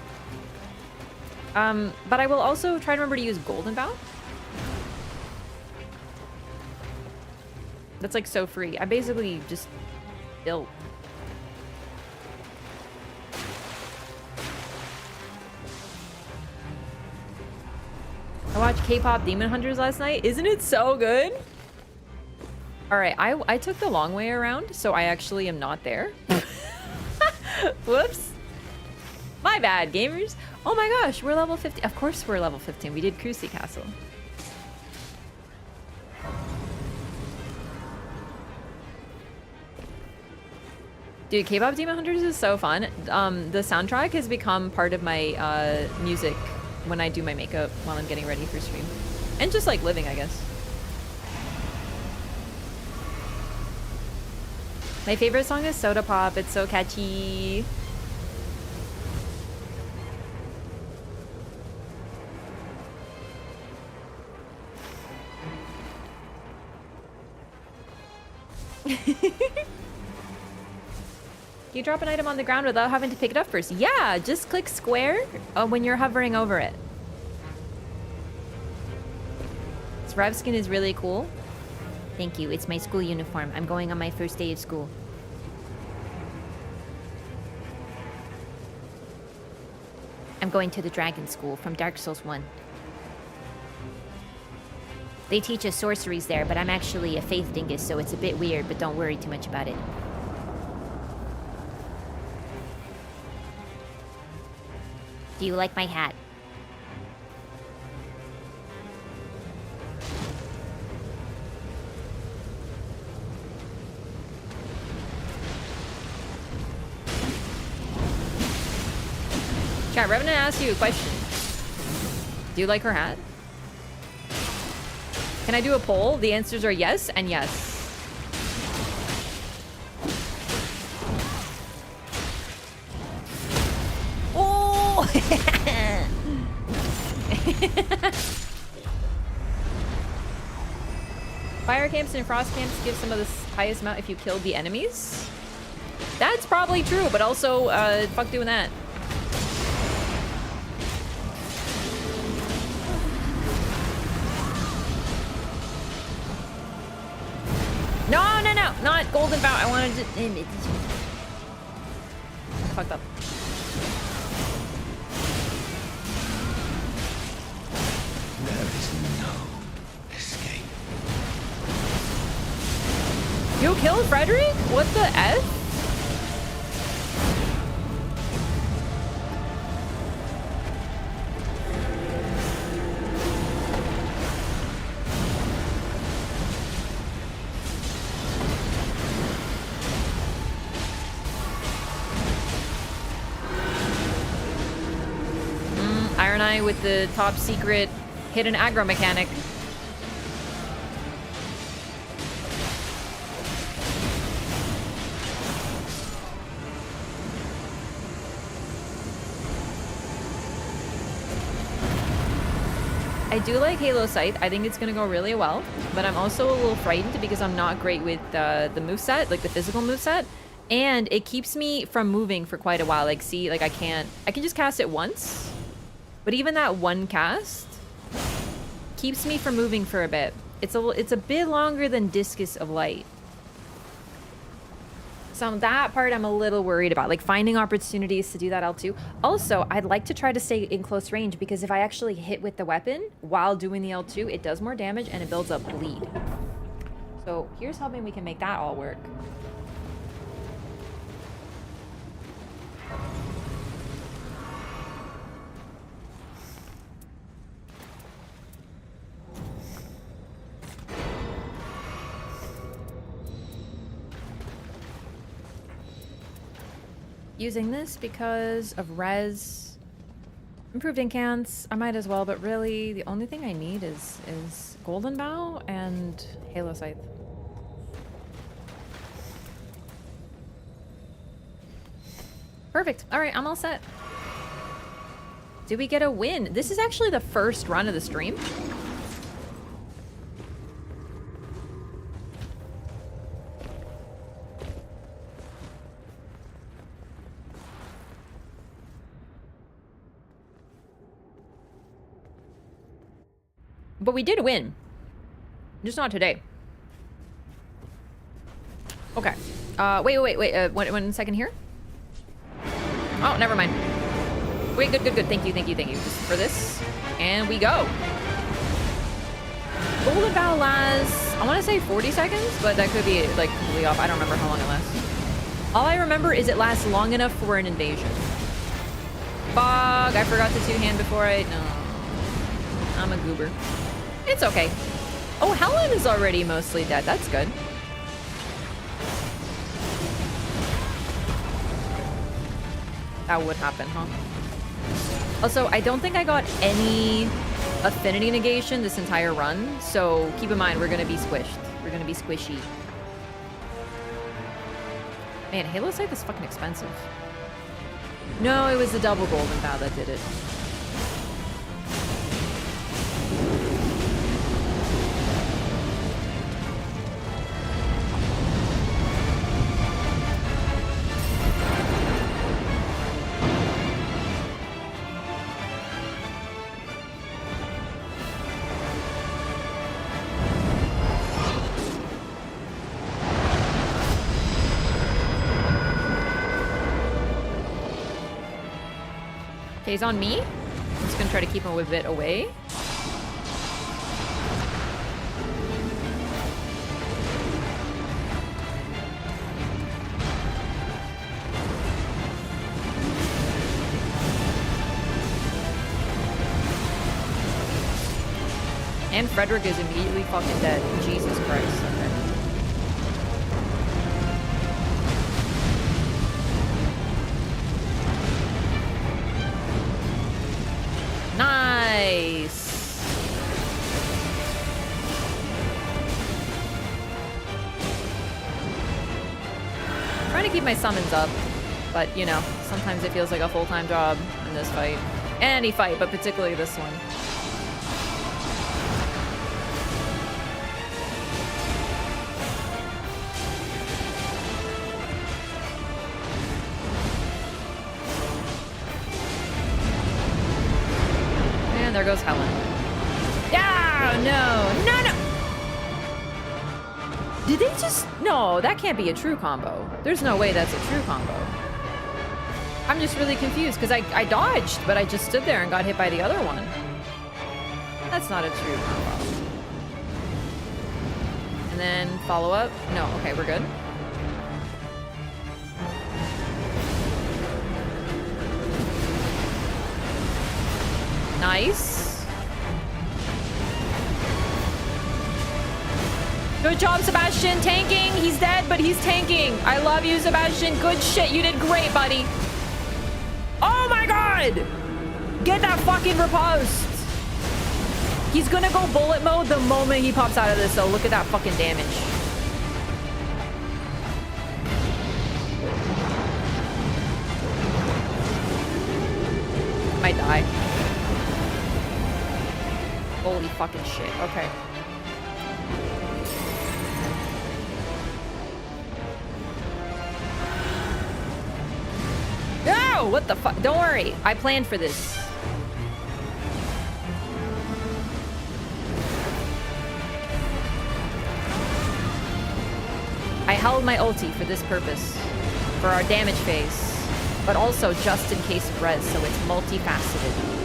But I will also try to remember to use Golden Bow. That's like so free. I basically just built. I watched K-pop Demon Hunters last night. Isn't it so good? Alright, I took the long way around, so I actually am not there. Whoops. My bad, gamers. Oh my gosh, we're level 15. Of course we're level 15. We did Cruci Castle. Dude, K-pop Demon Hunters is so fun. The soundtrack has become part of my music when I do my makeup while I'm getting ready for stream. And just like living, I guess. My favorite song is Soda Pop. It's so catchy. You drop an item on the ground without having to pick it up first. Yeah, just click square when you're hovering over it. This Rev skin is really cool. Thank you. It's my school uniform. I'm going on my first day of school. I'm going to the Dragon School from Dark Souls 1. They teach us sorceries there, but I'm actually a faith dingus, so it's a bit weird, but don't worry too much about it. Do you like my hat? Chat, Revenant asked you a question. Do you like her hat? Can I do a poll? The answers are yes and yes. Oh! Fire camps and frost camps give some of the highest amount if you killed the enemies. That's probably true, but also, fuck doing that. No, no, no, not Golden Bow. I wanted to... Fucked up. There is no escape. You killed Frederick? What the F? Iron Eye with the top secret hidden aggro mechanic. I do like Halo Scythe. I think it's gonna go really well, but I'm also a little frightened because I'm not great with the moveset, like the physical moveset, and it keeps me from moving for quite a while. Like, see, like I can just cast it once, but even that one cast keeps me from moving for a bit. It's a bit longer than Discus of Light. So that part I'm a little worried about, like finding opportunities to do that L2. Also, I'd like to try to stay in close range because if I actually hit with the weapon while doing the L2, it does more damage and it builds up bleed. So here's hoping we can make that all work. Using this because of res, improved incants. I might as well, but really the only thing I need is Golden Bow and Halo Scythe. Perfect. All right, I'm all set. Did we get a win? This is actually the first run of the stream. But we did win. Just not today. Okay. Wait. One second here. Oh, never mind. Wait, good. Thank you. Just for this. And we go. Golden Bow lasts, I want to say 40 seconds, but that could be like completely off. I don't remember how long it lasts. All I remember is it lasts long enough for an invasion. Bog, I forgot to two-hand before no. I'm a goober. It's okay. Oh, Helen is already mostly dead. That's good. That would happen, huh? Also, I don't think I got any affinity negation this entire run, so keep in mind we're gonna be squished. We're gonna be squishy. Man, Halo Scythe is fucking expensive. No, it was the double Golden Bow that did it. He's on me. I'm just gonna try to keep him a bit away. And Frederick is immediately fucking dead. Jesus Christ. Okay. Nice. I'm trying to keep my summons up, but you know, sometimes it feels like a full-time job in this fight. Any fight, but particularly this one. There goes Helen. Yeah, no. Did they just... No, that can't be a true combo. There's no way that's a true combo. I'm just really confused because I dodged, but I just stood there and got hit by the other one. That's not a true combo. And then follow up. No, okay, we're good. Nice. Good job, Sebastian. Tanking. He's dead, but he's tanking. I love you, Sebastian. Good shit. You did great, buddy. Oh my god! Get that fucking riposte. He's gonna go bullet mode the moment he pops out of this, so look at that fucking damage. Might die. Holy fucking shit. Okay. No! What the fuck? Don't worry. I planned for this. I held my ulti for this purpose. For our damage phase. But also just in case of res, so it's multifaceted.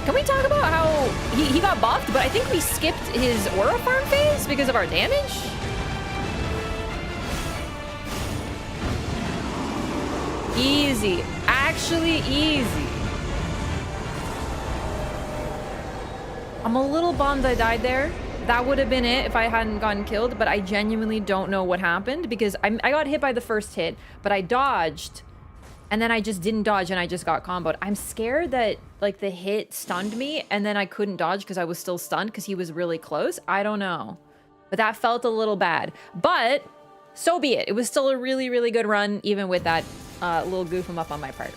Can we talk about how he got buffed, but I think we skipped his aura farm phase because of our damage? Easy. Actually easy. I'm a little bummed I died there. That would have been it if I hadn't gotten killed, but I genuinely don't know what happened because I got hit by the first hit, but I dodged, and then I just didn't dodge and I just got comboed. I'm scared that, like, the hit stunned me and then I couldn't dodge because I was still stunned because he was really close. I don't know. But that felt a little bad. But so be it. It was still a really, really good run, even with that little goof 'em up on my part.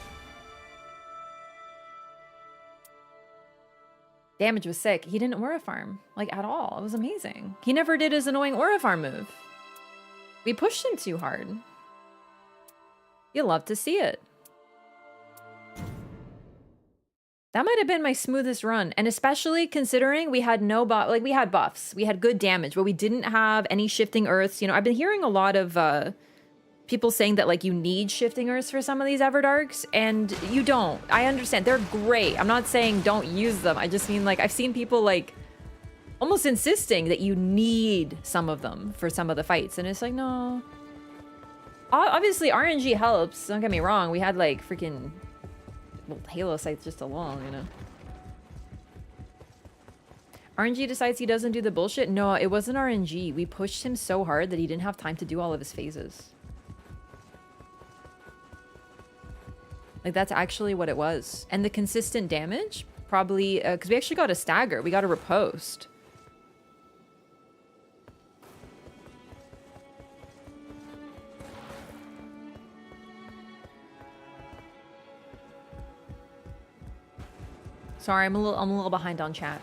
Damage was sick. He didn't aura farm, like, at all. It was amazing. He never did his annoying aura farm move. We pushed him too hard. You'll love to see it. That might have been my smoothest run, and especially considering we had no buff, like, we had buffs. We had good damage, but we didn't have any shifting earths. You know, I've been hearing a lot of people saying that, like, you need shifting earths for some of these Everdarks, and you don't. I understand. They're great. I'm not saying don't use them. I just mean, like, I've seen people, like, almost insisting that you need some of them for some of the fights, and it's like, no. Obviously, RNG helps. Don't get me wrong. We had, like, freaking... well, Halo sites just alone, you know. RNG decides he doesn't do the bullshit? No, it wasn't RNG. We pushed him so hard that he didn't have time to do all of his phases. Like, that's actually what it was. And the consistent damage, probably... because we actually got a stagger. We got a riposte. Sorry, I'm a little behind on chat.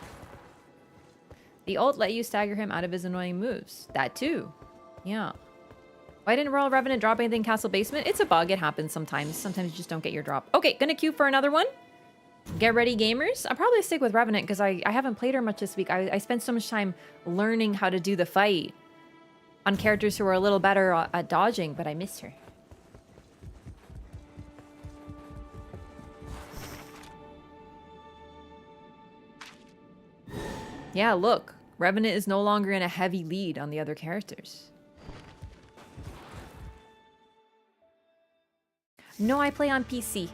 The ult let you stagger him out of his annoying moves. That too. Yeah. Why didn't Royal Revenant drop anything in Castle Basement? It's a bug. It happens sometimes. Sometimes you just don't get your drop. Okay, gonna queue for another one. Get ready, gamers. I'll probably stick with Revenant because I haven't played her much this week. I spent so much time learning how to do the fight on characters who are a little better at dodging, but I miss her. Yeah, look. Revenant is no longer in a heavy lead on the other characters. No, I play on PC.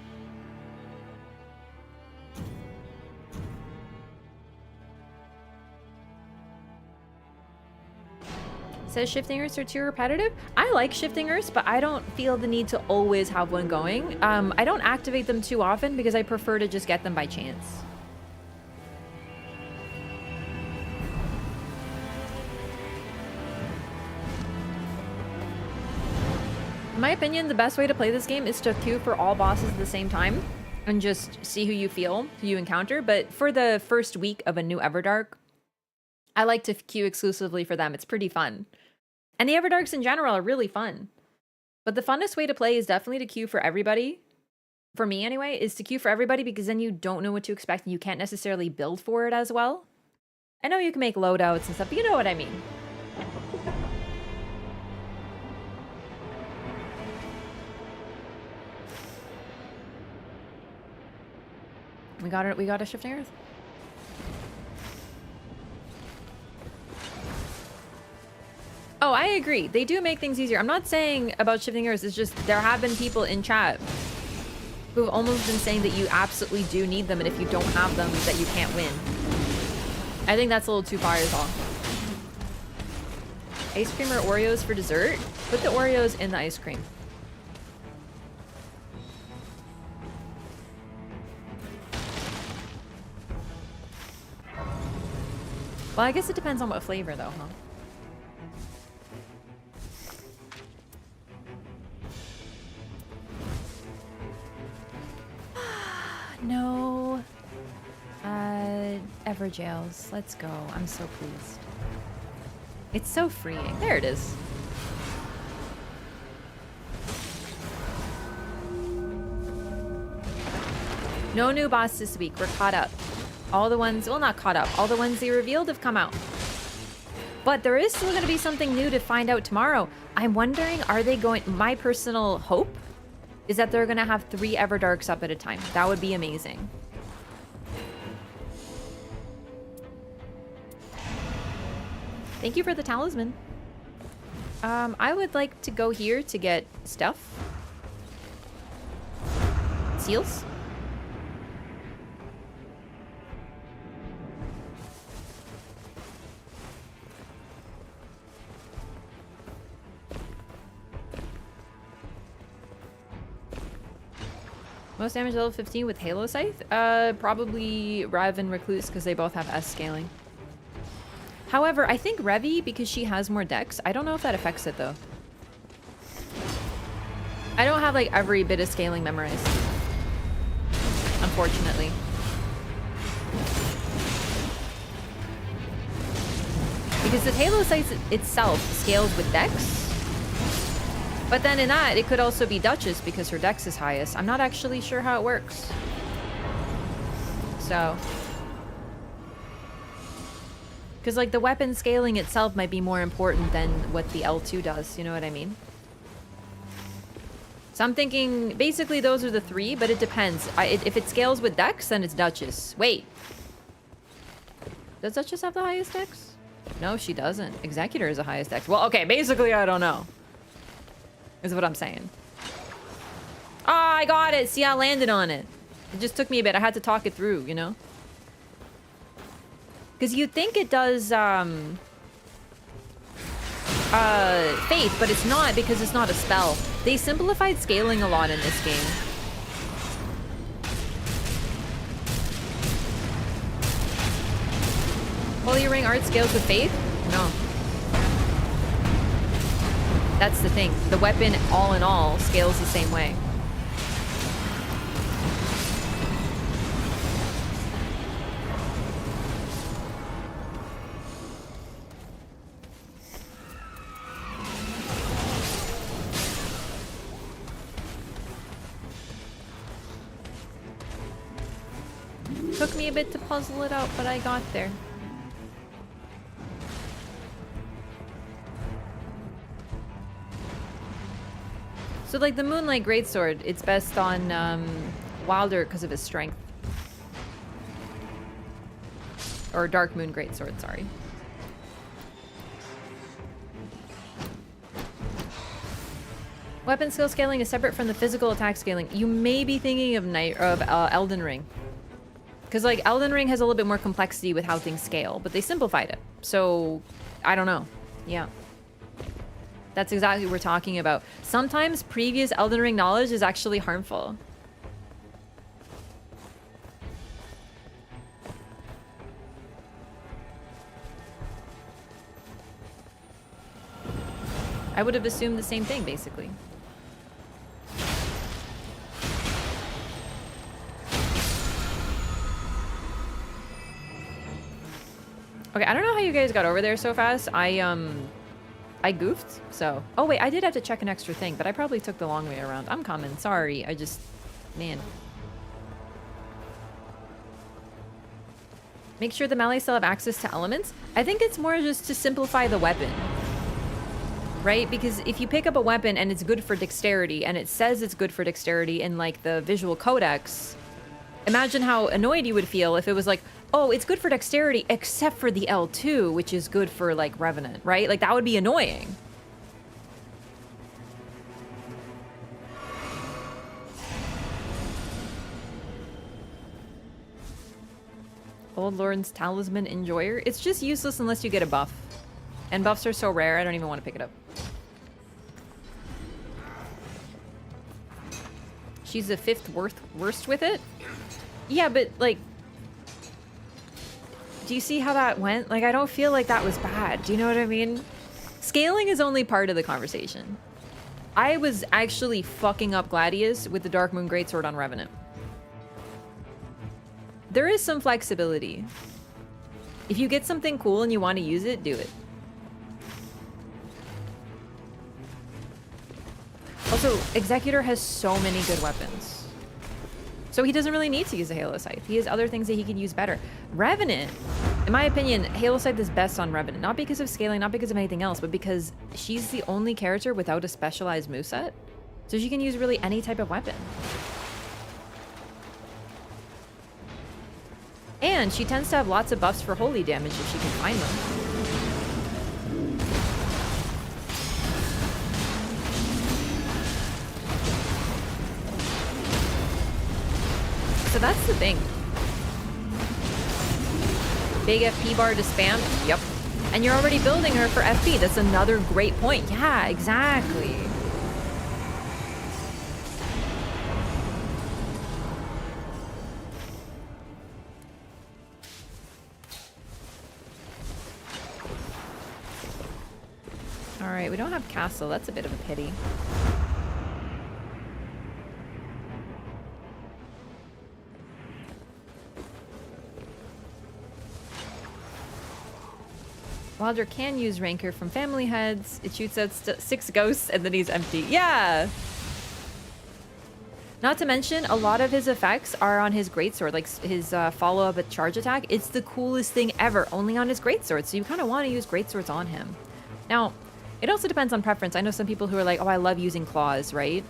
Says shifting earths are too repetitive. I like shifting earths, but I don't feel the need to always have one going. I don't activate them too often because I prefer to just get them by chance. In my opinion, the best way to play this game is to queue for all bosses at the same time and just see who you feel, who you encounter. But for the first week of a new Everdark, I like to queue exclusively for them. It's pretty fun. And the Everdarks in general are really fun. But the funnest way to play is definitely to queue for everybody. For me anyway, is to queue for everybody because then you don't know what to expect and you can't necessarily build for it as well. I know you can make loadouts and stuff, but you know what I mean. We got a shifting earth. Oh, I agree. They do make things easier. I'm not saying about shifting earths. It's just there have been people in chat who've almost been saying that you absolutely do need them, and if you don't have them, that you can't win. I think that's a little too far as well. Ice cream or Oreos for dessert? Put the Oreos in the ice cream. Well, I guess it depends on what flavor, though, huh? No. Ever jails. Let's go. I'm so pleased. It's so freeing. There it is. No new boss this week. We're caught up. All the ones, well, not caught up. All the ones they revealed have come out. But there is still going to be something new to find out tomorrow. I'm wondering, are they going... My personal hope is that they're going to have 3 Everdarks up at a time. That would be amazing. Thank you for the talisman. I would like to go here to get stuff. Seals. Most damage level 15 with Halo Scythe? Probably Rev and Recluse because they both have S scaling. However, I think Revy, because she has more dex, I don't know if that affects it though. I don't have like every bit of scaling memorized. Unfortunately. Because the Halo Scythe itself scales with dex. But then in that, it could also be Duchess because her dex is highest. I'm not actually sure how it works. So. Because like the weapon scaling itself might be more important than what the L2 does. You know what I mean? So I'm thinking basically those are the 3, but it depends. If it scales with dex, then it's Duchess. Wait. Does Duchess have the highest dex? No, she doesn't. Executor is the highest dex. Well, okay, basically I don't know. Is what I'm saying. Oh, I got it. See, I landed on it. It just took me a bit. I had to talk it through, you know? Because you'd think it does, Faith, but it's not because it's not a spell. They simplified scaling a lot in this game. Holy Ring art scales with Faith? No. That's the thing. The weapon, all in all, scales the same way. Took me a bit to puzzle it out, but I got there. So like the Moonlight Greatsword, it's best on Wilder because of his strength. Or Dark Moon Greatsword, sorry. Weapon skill scaling is separate from the physical attack scaling. You may be thinking of Elden Ring. Because like Elden Ring has a little bit more complexity with how things scale, but they simplified it. So I don't know. Yeah. That's exactly what we're talking about. Sometimes previous Elden Ring knowledge is actually harmful. I would have assumed the same thing, basically. Okay, I don't know how you guys got over there so fast. I goofed, so... Oh, wait, I did have to check an extra thing, but I probably took the long way around. I'm coming. Sorry. I just... Man. Make sure the melee still have access to elements? I think it's more just to simplify the weapon. Right? Because if you pick up a weapon and it's good for dexterity, and it says it's good for dexterity in, like, the visual codex, imagine how annoyed you would feel if it was like, oh, it's good for dexterity except for the L2, which is good for, like, Revenant, right? Like, that would be annoying. Old Lord's Talisman Enjoyer? It's just useless unless you get a buff. And buffs are so rare, I don't even want to pick it up. She's the 5th worst with it? Yeah, but, like... Do you see how that went? Like, I don't feel like that was bad. Do you know what I mean? Scaling is only part of the conversation. I was actually fucking up Gladius with the Dark Moon Greatsword on Revenant. There is some flexibility. If you get something cool and you want to use it, do it. Also, Executor has so many good weapons. So he doesn't really need to use a Halo Scythe. He has other things that he can use better. Revenant, in my opinion, Halo Scythe is best on Revenant. Not because of scaling, not because of anything else, but because she's the only character without a specialized moveset. So she can use really any type of weapon. And she tends to have lots of buffs for holy damage if she can find them. So that's the thing. Big FP bar to spam? Yep. And you're already building her for FP. That's another great point. Yeah, exactly. Alright, we don't have castle. That's a bit of a pity. Wilder can use Rancor from family heads. It shoots out 6 ghosts and then he's empty. Yeah! Not to mention, a lot of his effects are on his greatsword, like his follow-up at charge attack. It's the coolest thing ever, only on his greatsword, so you kind of want to use greatswords on him. Now, it also depends on preference. I know some people who are like, oh, I love using claws, right?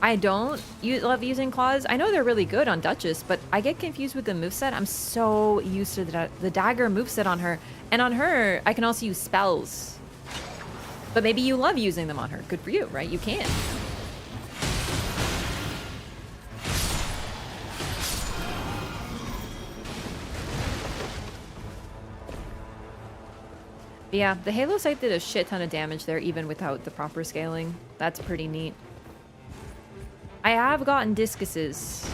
I don't love using claws. I know they're really good on Duchess, but I get confused with the moveset. I'm so used to the dagger moveset on her. And on her, I can also use spells. But maybe you love using them on her. Good for you, right? You can. But yeah, the Halo Scythe did a shit ton of damage there, even without the proper scaling. That's pretty neat. I have gotten discuses.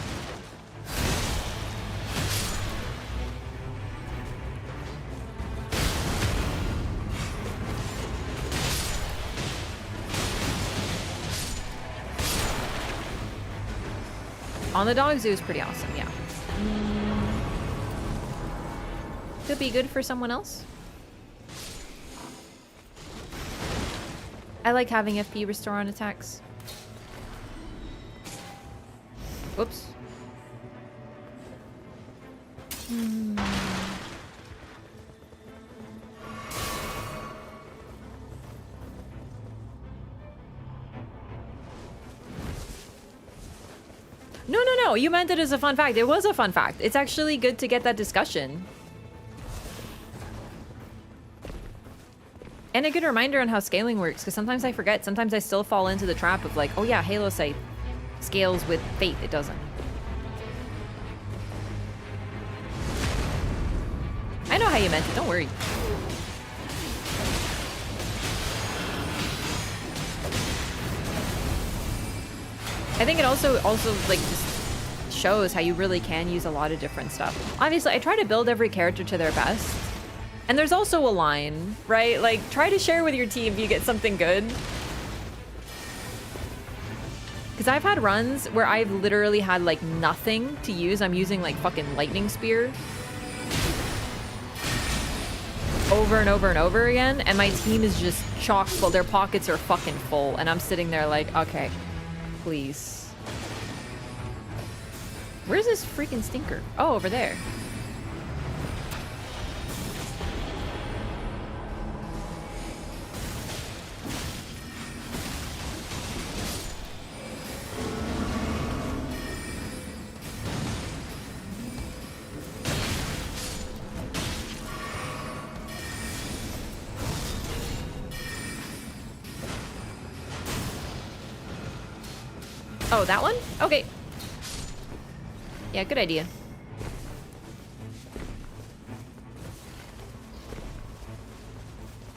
On the Dog Zoo is pretty awesome, yeah. Could be good for someone else. I like having FP restore on attacks. Whoops. No, you meant it as a fun fact. It was a fun fact. It's actually good to get that discussion. And a good reminder on how scaling works, because sometimes I forget. Sometimes I still fall into the trap of like, oh yeah, Halo Scythe scales with Fate. It doesn't. I know how you meant it. Don't worry. I think it also like just shows how you really can use a lot of different stuff. Obviously, I try to build every character to their best. And there's also a line, right? Like, try to share with your team if you get something good. Because I've had runs where I've literally had, like, nothing to use. I'm using, like, fucking lightning spear. Over and over and over again. And my team is just chock full. Their pockets are fucking full. And I'm sitting there like, okay, please. Where's this freaking stinker? Oh, over there. Oh, that one? Okay. Yeah, good idea.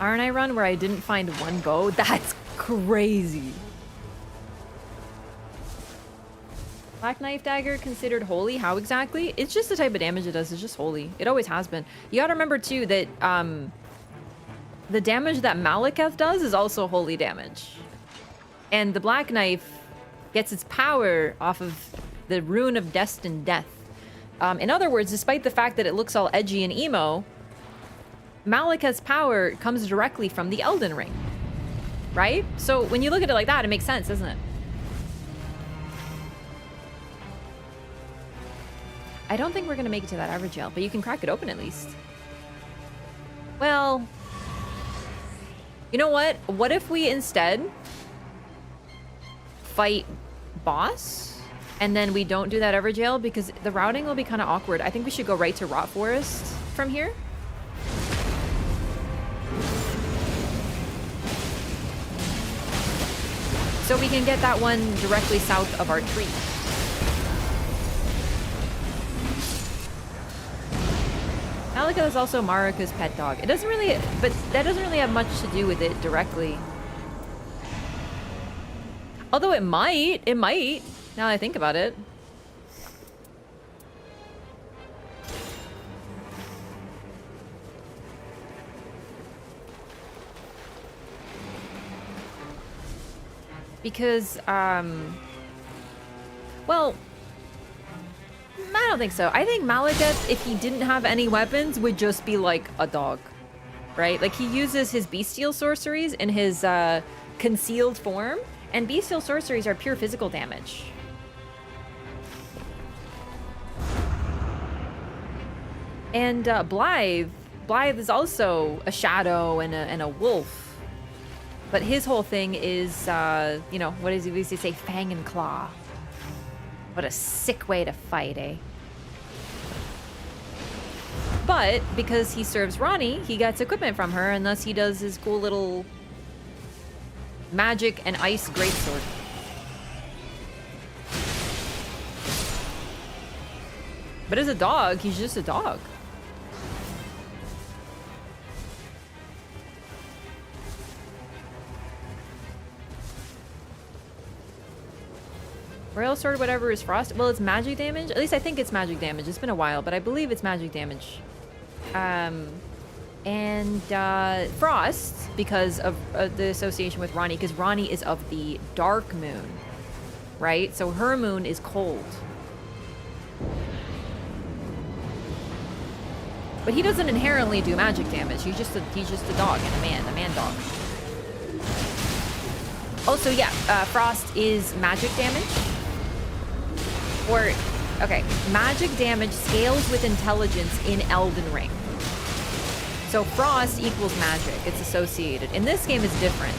Aren't I run where I didn't find one bow? That's crazy. Black Knife Dagger considered holy? How exactly? It's just the type of damage it does. It's just holy. It always has been. You gotta remember too that the damage that Malekith does is also holy damage. And the Black Knife gets its power off of the Rune of Destined Death. In other words, despite the fact that it looks all edgy and emo, Malekith's power comes directly from the Elden Ring, right? So when you look at it like that, it makes sense, doesn't it? I don't think we're gonna make it to that average jail, but you can crack it open at least. Well, you know what? What if we instead fight boss and then we don't do that ever jail, because the routing will be kind of awkward. I think we should go right to Rot Forest from here. So we can get that one directly south of our tree. Malika is also Marika's pet dog. It doesn't really, but that doesn't really have much to do with it directly. Although it might, now that I think about it. Because, well, I don't think so. I think Malekith, if he didn't have any weapons, would just be like a dog, right? Like, he uses his bestial sorceries in his concealed form, and bestial sorceries are pure physical damage. And Blythe is also a shadow and a wolf. But his whole thing is, you know, what does he say? Fang and claw. What a sick way to fight, eh? But because he serves Ranni, he gets equipment from her, and thus he does his cool little magic and ice greatsword. But as a dog, he's just a dog. Rail sword, whatever is frost. Well, it's magic damage. At least I think it's magic damage. It's been a while, but I believe it's magic damage. Frost, because of the association with Ranni, because Ranni is of the dark moon, right? So her moon is cold. But he doesn't inherently do magic damage. He's just a dog and a man dog. Also, yeah, frost is magic damage. Or, okay, magic damage scales with intelligence in Elden Ring. So frost equals magic. It's associated. In this game, it's different.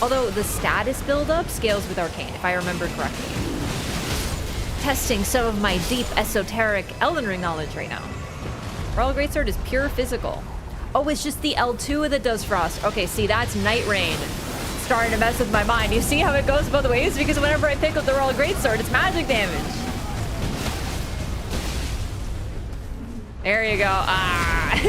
Although the status buildup scales with arcane, if I remember correctly. Testing some of my deep esoteric Elden Ring knowledge right now. Royal Greatsword is pure physical. Oh, it's just the L2 that does frost. Okay, see, that's Nightreign starting to mess with my mind. You see how it goes both ways? Because whenever I pick up the Royal Greatsword, it's magic damage. There you go. Ah.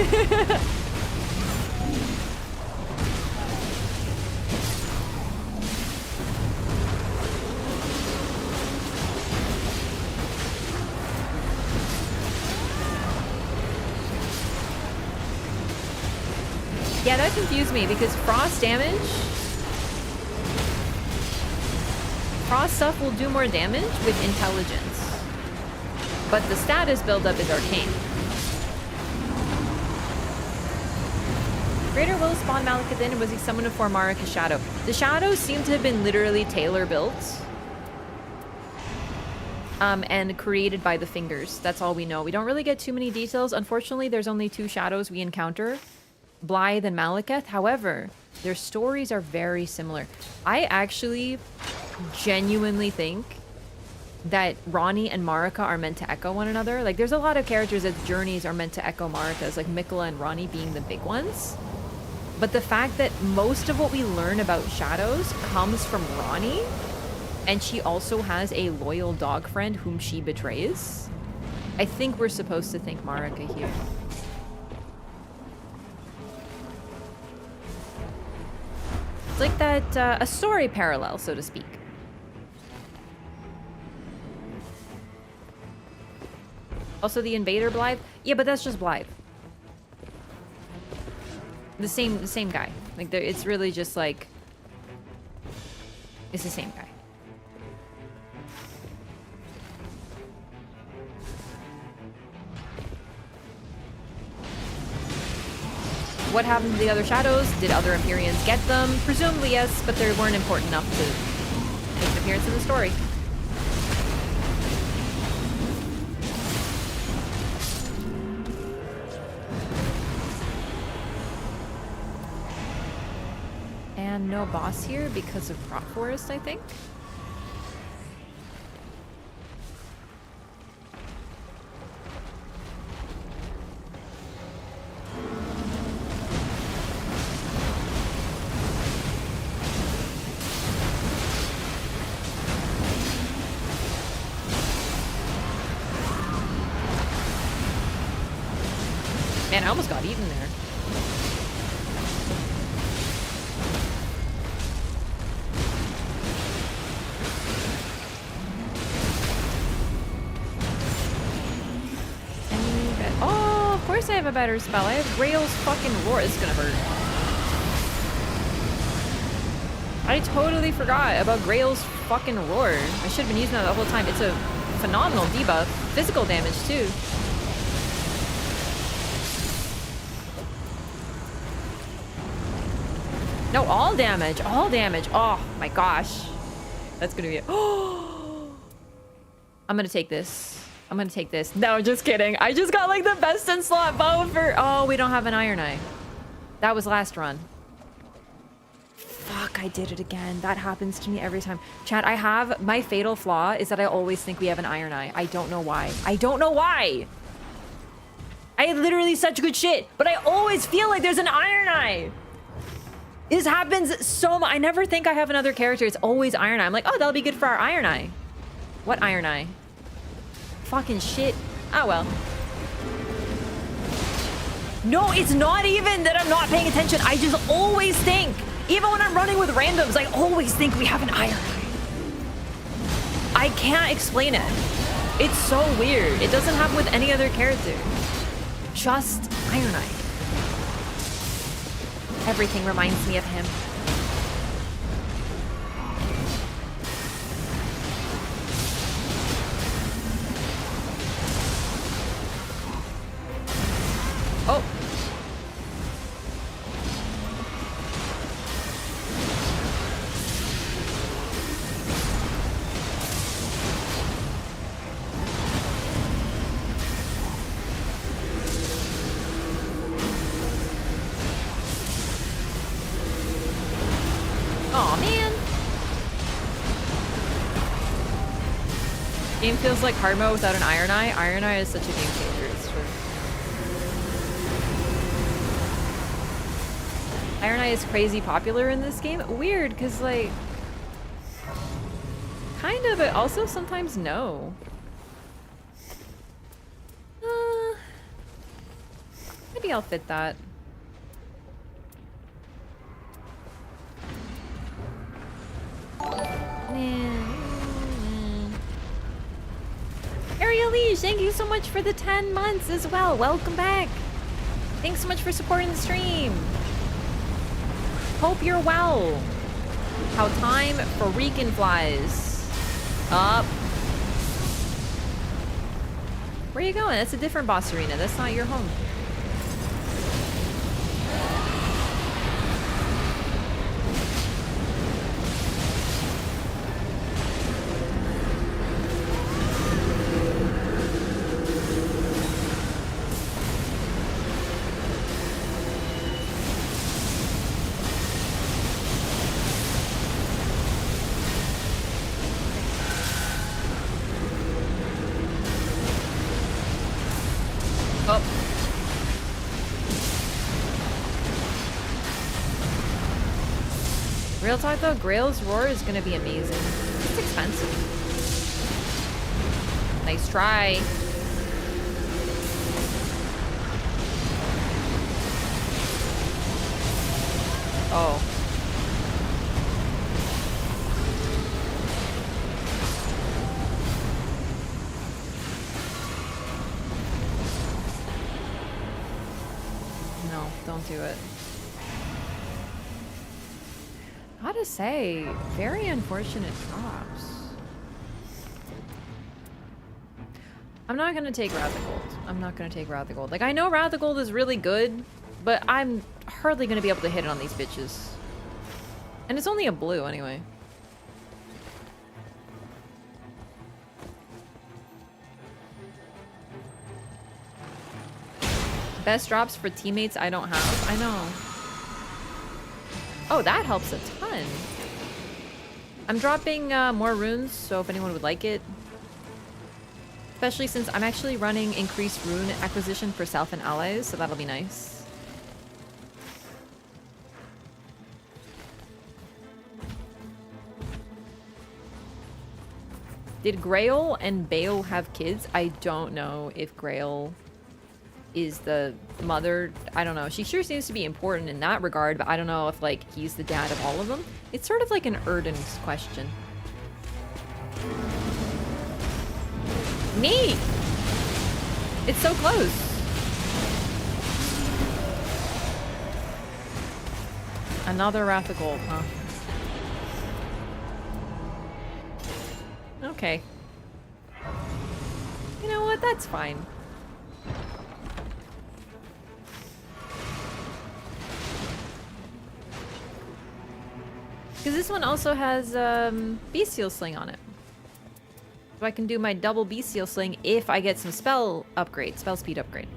Yeah, that confused me because frost damage... Frost stuff will do more damage with intelligence. But the status buildup is arcane. Greater Will spawned Malekith in, and was he summoned for Marika's shadow? The shadows seem to have been literally tailor-built. And created by the fingers. That's all we know. We don't really get too many details. Unfortunately, there's only 2 shadows we encounter. Blythe and Malekith. However, their stories are very similar. I actually genuinely think that Ranni and Marika are meant to echo one another. Like, there's a lot of characters that journeys are meant to echo Marika's, like Mikola and Ranni being the big ones. But the fact that most of what we learn about shadows comes from Ranni, and she also has a loyal dog friend whom she betrays, I think we're supposed to think Marika here. It's like that, a story parallel, so to speak. Also, the Invader Blythe? Yeah, but that's just Blythe. The same guy. Like, it's really just like... It's the same guy. What happened to the other shadows? Did other Empyreans get them? Presumably yes, but they weren't important enough to make an appearance in the story. And no boss here because of Crop Forest, I think. Man, I almost got eaten there. Oh, of course I have a better spell. I have Grail's fucking Roar. It's gonna hurt. I totally forgot about Grail's fucking Roar. I should have been using that the whole time. It's a phenomenal debuff. Physical damage, too. No, all damage. All damage. Oh, my gosh. That's gonna be it. Oh! I'm gonna take this. I'm gonna take this. No, just kidding. I just got like the best in slot bow for... Oh, we don't have an Iron Eye. That was last run. Fuck, I did it again. That happens to me every time. Chat, I have... My fatal flaw is that I always think we have an Iron Eye. I don't know why. I don't know why. I literally such good shit, but I always feel like there's an Iron Eye. This happens so much. I never think I have another character. It's always Iron Eye. I'm like, oh, that'll be good for our Iron Eye. What Iron Eye? Fucking shit. Oh, well. No, it's not even that I'm not paying attention. I just always think, even when I'm running with randoms, I always think we have an Iron Eye. I can't explain it. It's so weird. It doesn't happen with any other character. Just Iron Eye. Everything reminds me of him. Oh. Aw, man. Game feels like hard mode without an Iron Eye. Iron Eye is such a game changer, it's true. Iron Eye is crazy popular in this game. Weird, because like... Kind of, but also sometimes no. Maybe I'll fit that. Ariel Liege, thank you so much for the 10 months as well. Welcome back. Thanks so much for supporting the stream. Hope you're well. How time for Rican flies. Up. Where are you going? That's a different boss arena. That's not your home. Real talk though, Grail's Roar is gonna be amazing. It's expensive. Nice try. Oh. No, don't do it. Gotta say, very unfortunate drops. I'm not gonna take Wrath of Gold. I'm not gonna take Wrath of Gold. Like, I know Wrath of Gold is really good, But I'm hardly gonna be able to hit it on these bitches. And it's only a blue anyway. Best drops for teammates I don't have. I know. Oh, that helps a ton. I'm dropping more runes, so if anyone would like it. Especially since I'm actually running increased rune acquisition for self and allies, so that'll be nice. Did Grail and Bale have kids? I don't know if Grail is the mother. I don't know. She sure seems to be important in that regard, but I don't know if, like, he's the dad of all of them. It's sort of like an Erden's question. Neat! It's so close. Another Wrath of Gold, huh? Okay. You know what? That's fine. Because this one also has Bestial Sling on it. So I can do my double Bestial Sling if I get some spell upgrade, spell speed upgrade.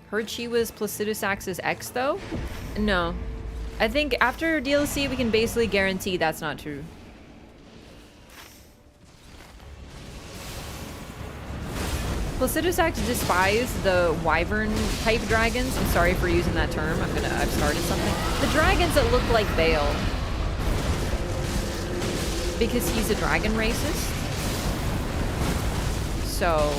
Heard she was Placidus Axe's ex though? No. I think after DLC we can basically guarantee that's not true. Placidus Axe despised the wyvern type dragons. I'm sorry for using that term. I've started something. The dragons that look like Bale. Because he's a dragon racist. So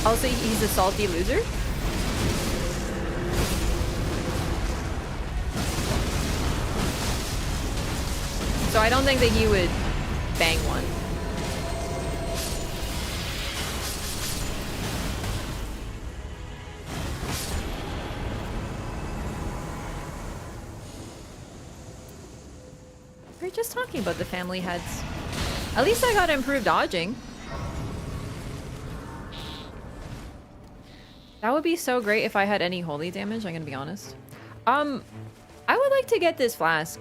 also he's a salty loser. So I don't think that he would bang one. We were just talking about the family heads. At least I got improved dodging. That would be so great if I had any holy damage, I'm gonna be honest. I would like to get this flask.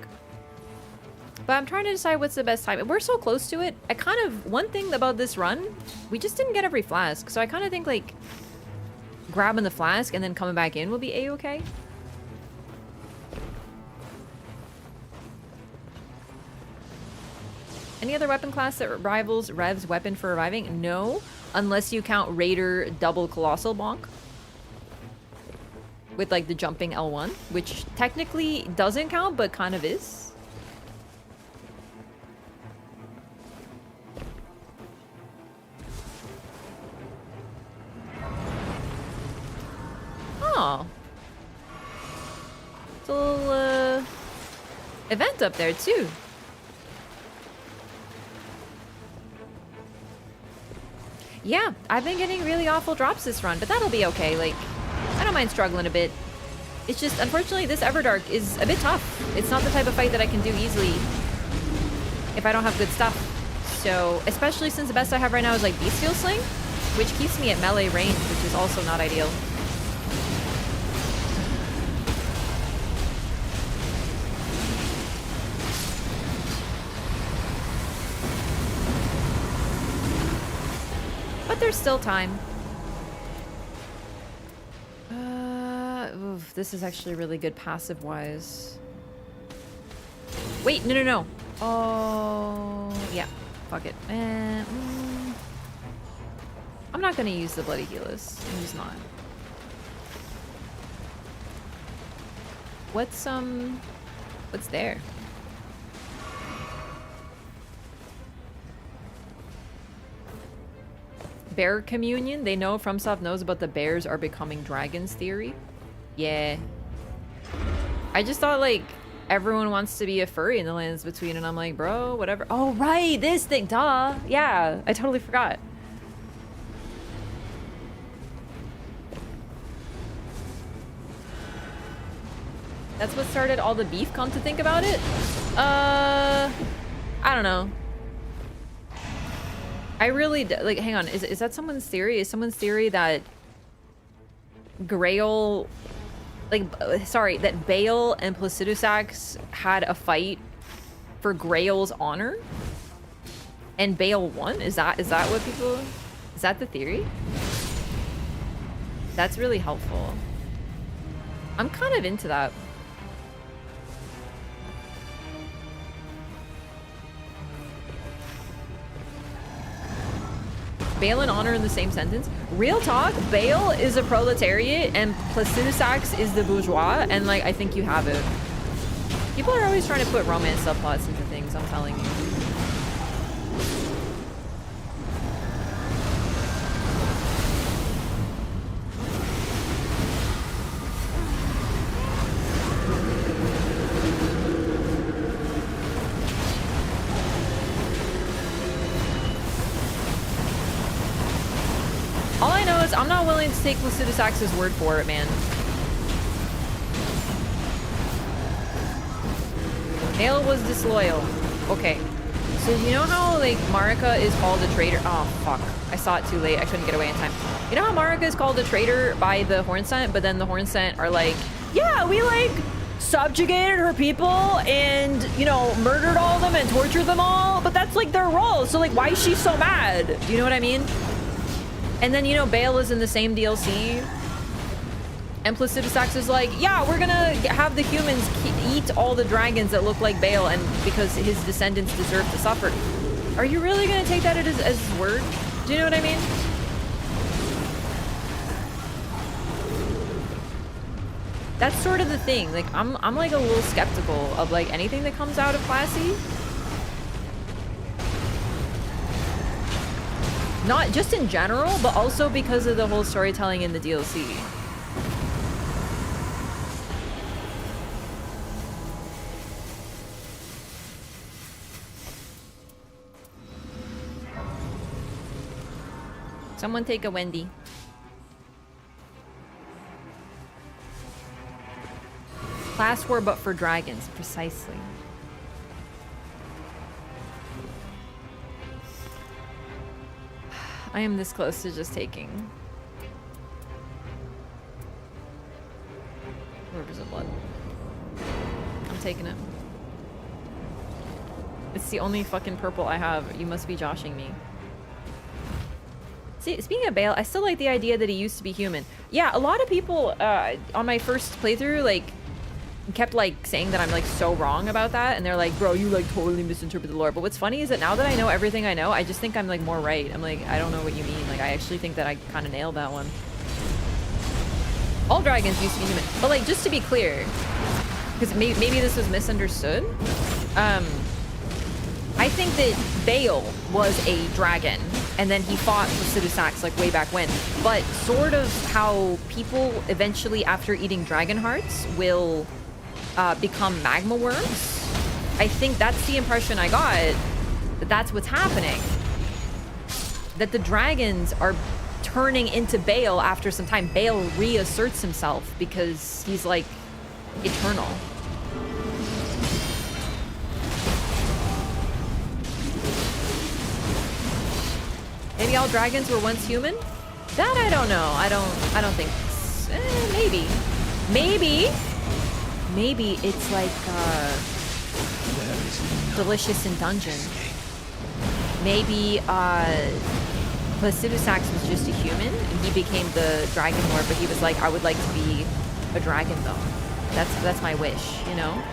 But I'm trying to decide what's the best time. We're so close to it. I kind of... One thing about this run, we just didn't get every flask. So I kind of think, like, grabbing the flask and then coming back in will be a-okay. Any other weapon class that rivals Rev's weapon for reviving? No. Unless you count Raider double Colossal Bonk. With, like, the jumping L1. Which technically doesn't count, but kind of is. Oh. It's a little, event up there, too. Yeah, I've been getting really awful drops this run, but that'll be okay. Like, I don't mind struggling a bit. It's just, unfortunately, this Everdark is a bit tough. It's not the type of fight that I can do easily if I don't have good stuff. So, especially since the best I have right now is, like, Bestial Sling, which keeps me at melee range, which is also not ideal. But there's still time. Oof, this is actually really good passive-wise. Wait, no. Oh, yeah. Fuck it. I'm not gonna use the Bloody Healers. I'm just not. What's there? Bear communion? They know FromSoft knows about the bears are becoming dragons theory. Yeah. I just thought, like, everyone wants to be a furry in the lands between, and I'm like, bro, whatever. Oh, right, this thing, duh. Yeah, I totally forgot. That's what started all the beef, come to think about it. I don't know. I really, like, hang on, is that someone's theory? Is someone's theory that Grail, like, sorry, that Bale and Placidusax had a fight for Grail's honor? And Bale won? Is that what people, is that the theory? That's really helpful. I'm kind of into that. Bale and honor in the same sentence? Real talk, Bale is a proletariat and Placidusax is the bourgeois, and like, I think you have it. People are always trying to put romance subplots into things, I'm telling you. All I know is I'm not willing to take Placidusax's word for it, man. Bale was disloyal. Okay. So you know how, like, Marika is called a traitor? Oh, fuck. I saw it too late. I couldn't get away in time. You know how Marika is called a traitor by the Hornsent, but then the Hornsent are like, yeah, we, like, subjugated her people and, you know, murdered all of them and tortured them all, but that's, like, their role. So, like, why is she so mad? Do you know what I mean? And then, you know, Bale is in the same DLC. And Placidusax is like, yeah, we're gonna have the humans eat all the dragons that look like Bale, and because his descendants deserve to suffer. Are you really gonna take that as his word? Do you know what I mean? That's sort of the thing. Like, I'm like a little skeptical of like anything that comes out of Classy. Not just in general, but also because of the whole storytelling in the DLC. Someone take a Wendy. Class war, but for dragons, precisely. I am this close to just taking Rivers of Blood. I'm taking it. It's the only fucking purple I have. You must be joshing me. See, speaking of Bale, I still like the idea that he used to be human. Yeah, a lot of people on my first playthrough, like, kept like saying that I'm like so wrong about that, and they're like, bro, you like totally misinterpret the lore. But what's funny is that now that I know everything I know, I just think I'm like more right. I'm like, I don't know what you mean. Like, I actually think that I kind of nailed that one. All dragons used to be human, but like, just to be clear, because maybe this was misunderstood, I think that Bale was a dragon, and then he fought Placidusax like way back when. But sort of how people eventually, after eating dragon hearts, will become magma worms. I think that's the impression I got, that that's what's happening. That the dragons are turning into Bale after some time. Bale reasserts himself because he's like eternal. Maybe all dragons were once human? That I don't know. I don't think. Maybe it's like Delicious in Dungeon. Maybe Placidusax was just a human and he became the Dragon Lord, but he was like, I would like to be a dragon though. That's my wish, you know?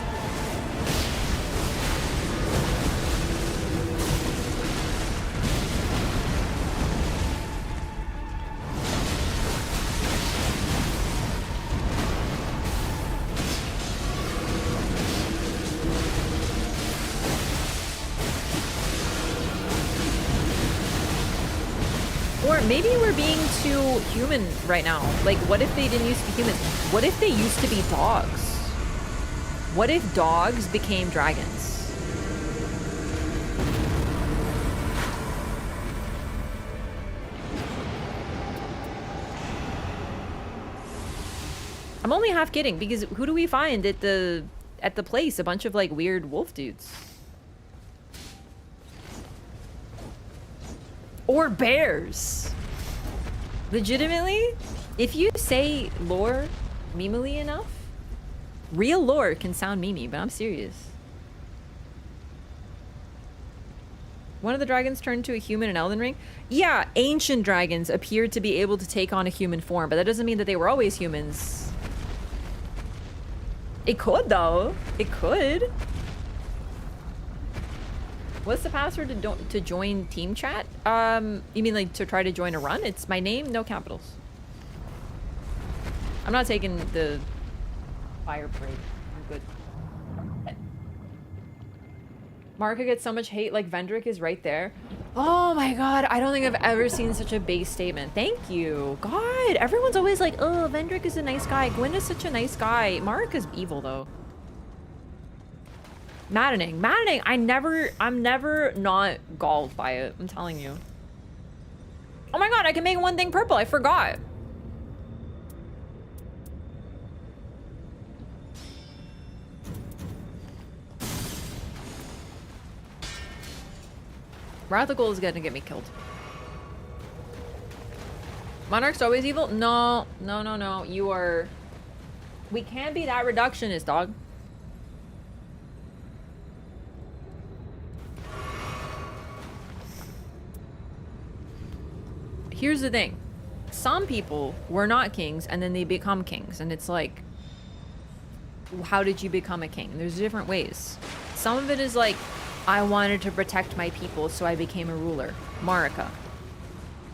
Or maybe we're being too human right now. Like, what if they didn't used to be humans? What if they used to be dogs? What if dogs became dragons? I'm only half kidding, because who do we find at the place? A bunch of like weird wolf dudes. Or bears. Legitimately, if you say lore memely enough, real lore can sound memey, but I'm serious. One of the dragons turned to a human in Elden Ring? Yeah, ancient dragons appeared to be able to take on a human form, but that doesn't mean that they were always humans. It could, though. It could. What's the password to join team chat? You mean like to try to join a run? It's my name, no capitals. I'm not taking the fire parade. I'm good. Marika gets so much hate, like Vendrick is right there. Oh my god, I don't think I've ever seen such a base statement. Thank you. God, everyone's always like, oh, Vendrick is a nice guy. Gwyn is such a nice guy. Marika's evil though. Maddening. Maddening. I'm never not galled by it. I'm telling you. Oh my god, I can make one thing purple. I forgot. Wrathical is gonna get me killed. Monarch's always evil? No. No, no, no. You are... We can't be that reductionist, dog. Here's the thing. Some people were not kings and then they become kings. And it's like, how did you become a king? There's different ways. Some of it is like, I wanted to protect my people, so I became a ruler. Marika.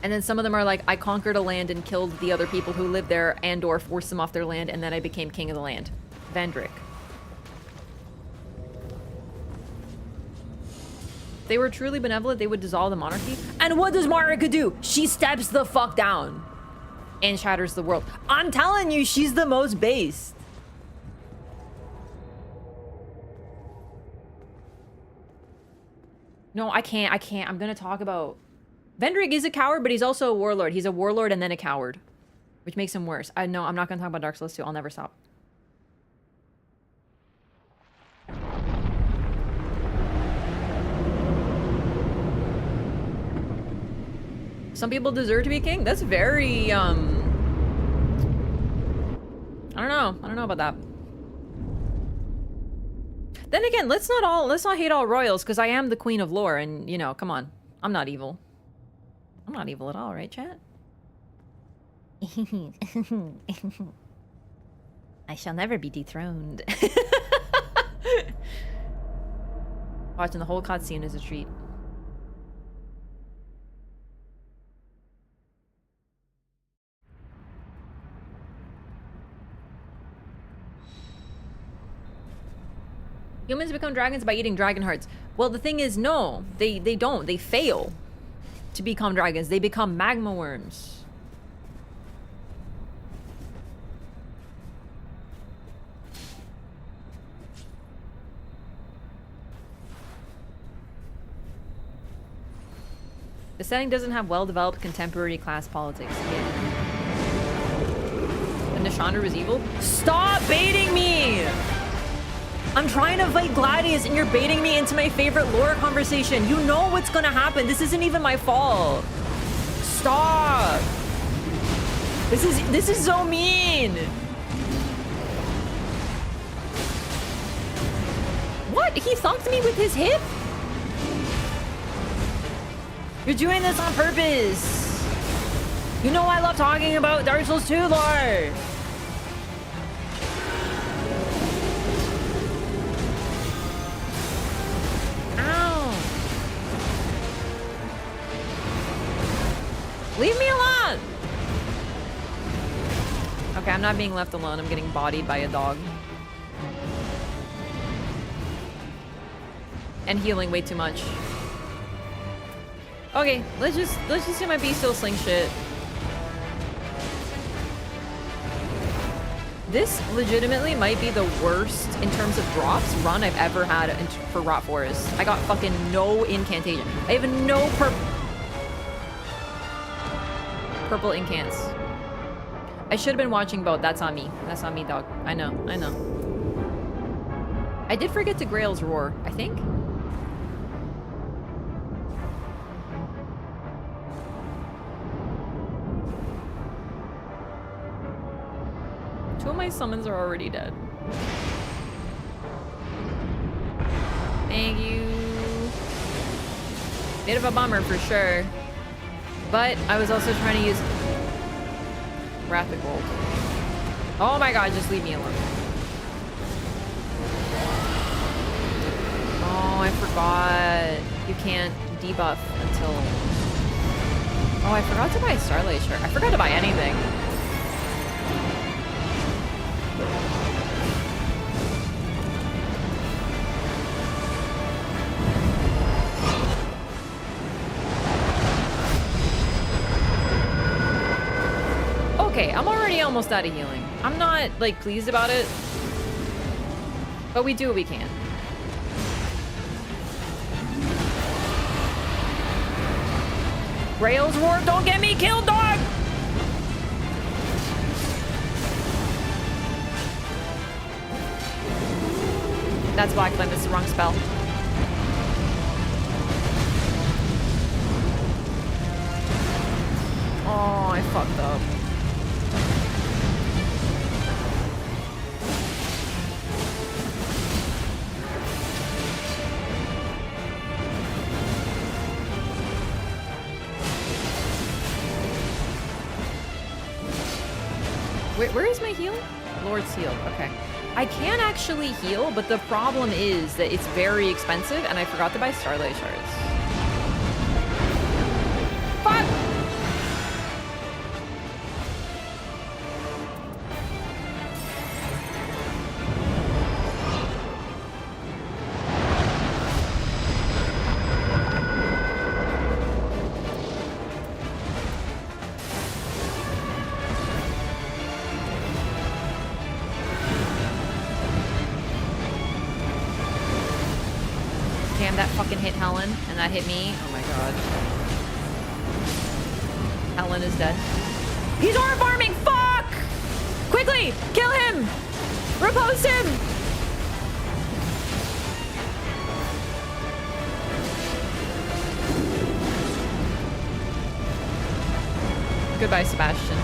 And then some of them are like, I conquered a land and killed the other people who lived there and or forced them off their land, and then I became king of the land. Vendrick. If they were truly benevolent, they would dissolve the monarchy. And what does Marika do? She steps the fuck down and shatters the world. I'm telling you, she's the most based. No, I can't. I'm gonna talk about... Vendrick is a coward, but he's also a warlord. He's a warlord and then a coward, which makes him worse. I know, I'm not gonna talk about Dark Souls 2. I'll never stop. Some people deserve to be king? That's very, I don't know about that. Then again, let's not hate all royals, because I am the queen of lore, and, you know, come on. I'm not evil. I'm not evil at all, right, chat? I shall never be dethroned. Watching the whole cutscene is a treat. Humans become dragons by eating dragon hearts. Well, the thing is, no, they don't. They fail to become dragons. They become magma worms. The setting doesn't have well-developed contemporary class politics. Yeah. And Nishandra was evil? Stop baiting me! I'm trying to fight Gladius and you're baiting me into my favorite lore conversation. You know what's gonna happen. This isn't even my fault. Stop. This is so mean. What? He thumped me with his hip? You're doing this on purpose. You know I love talking about Dark Souls 2 lore. Leave me alone! Okay, I'm not being left alone. I'm getting bodied by a dog. And healing way too much. Okay, let's just do my bestial sling shit. This legitimately might be the worst in terms of drops run I've ever had for Rot Forest. I got fucking no incantation. I have no purple incants. I should have been watching both. That's on me. That's on me, dog. I know. I know. I did forget to Grail's Roar, I think. Two of my summons are already dead. Thank you. Bit of a bummer for sure. But I was also trying to use Wrath of Gold. Oh my god, just leave me alone. Oh, I forgot. You can't debuff until... Oh, I forgot to buy Starlight Shard. I forgot to buy anything. Okay, I'm already almost out of healing. I'm not, like, pleased about it. But we do what we can. Grail's Roar, don't get me killed, dog! That's Black Flame, this is the wrong spell. Oh, I fucked up. Where is my heal? Lord's heal. Okay. I can actually heal, but the problem is that it's very expensive, and I forgot to buy Starlight Shards. Fuck! That fucking hit Helen, and that hit me. Oh my god. Helen is dead. He's orb farming! Fuck! Quickly! Kill him! Repose him! Goodbye, Sebastian.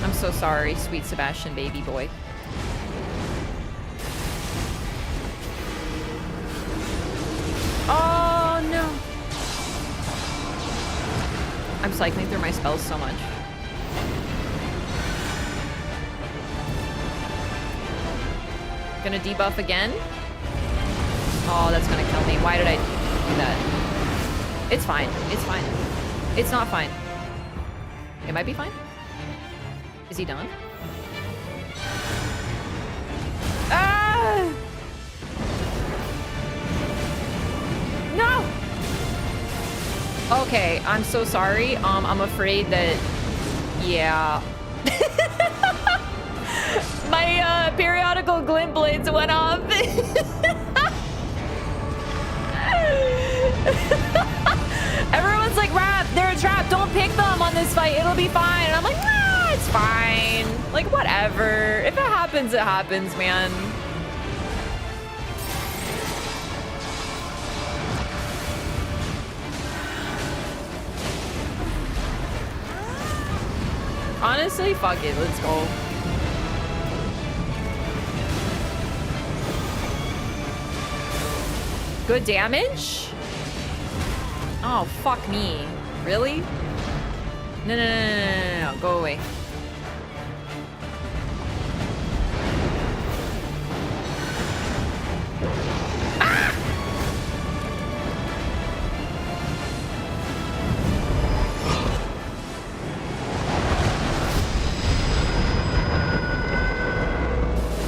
I'm so sorry, sweet Sebastian baby boy. Oh no! I'm cycling through my spells so much. Gonna debuff again? Oh, that's gonna kill me. Why did I do that? It's fine. It's fine. It's not fine. It might be fine. Is he done? Ah! No! Okay, I'm so sorry. I'm afraid that... Yeah. My periodical glint blades went off. Everyone's like, Rap, they're a trap. Don't pick them on this fight. It'll be fine. And I'm like, nah, it's fine. Like, whatever. If it happens, it happens, man. Honestly, fuck it. Let's go. Good damage? Oh, fuck me. Really? No, no, no, no, no, no, no. Go away. Ah!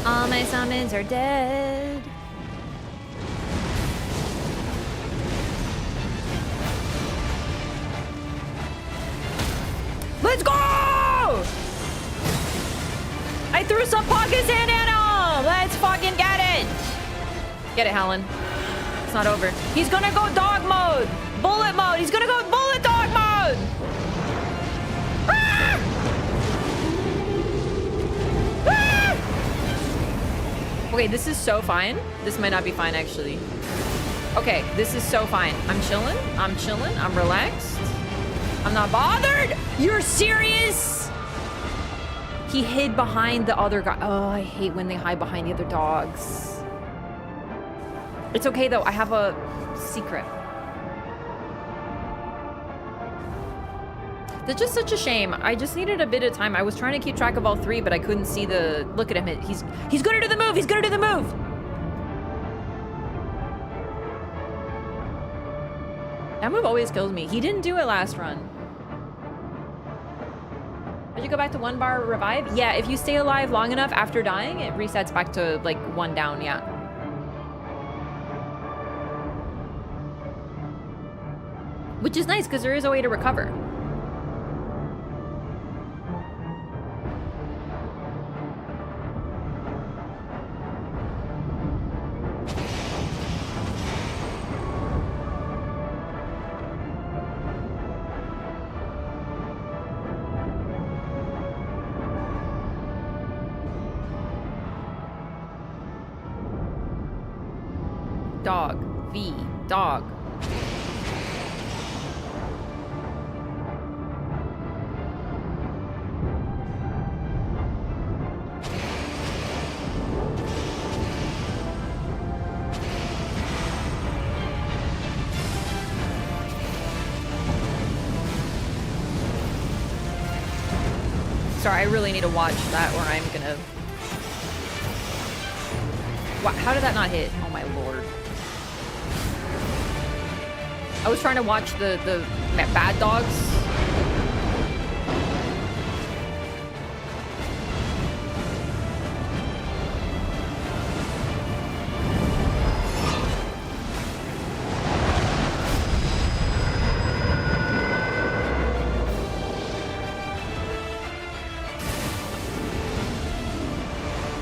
All my summons are dead. Let's go! I threw some pocket sand at him! Let's fucking get it! Get it, Helen. It's not over. He's gonna go dog mode! Bullet mode! He's gonna go bullet dog mode! Ah! Okay, this is so fine. This might not be fine, actually. Okay, this is so fine. I'm chilling. I'm chilling. I'm relaxed. I'm not bothered. You're serious? He hid behind the other guy. Oh, I hate when they hide behind the other dogs. It's okay, though. I have a secret. That's just such a shame. I just needed a bit of time. I was trying to keep track of all three, but I couldn't see the... Look at him. He's gonna do the move. He's gonna do the move. That move always kills me. He didn't do it last run. Did you go back to 1 bar revive? Yeah, if you stay alive long enough after dying, it resets back to like 1 down, yeah. Which is nice because there is a way to recover. Dog. V. Dog. Sorry, I really need to watch that or I'm gonna... Wow, how did that not hit? Oh my lord. I was trying to watch the bad dogs.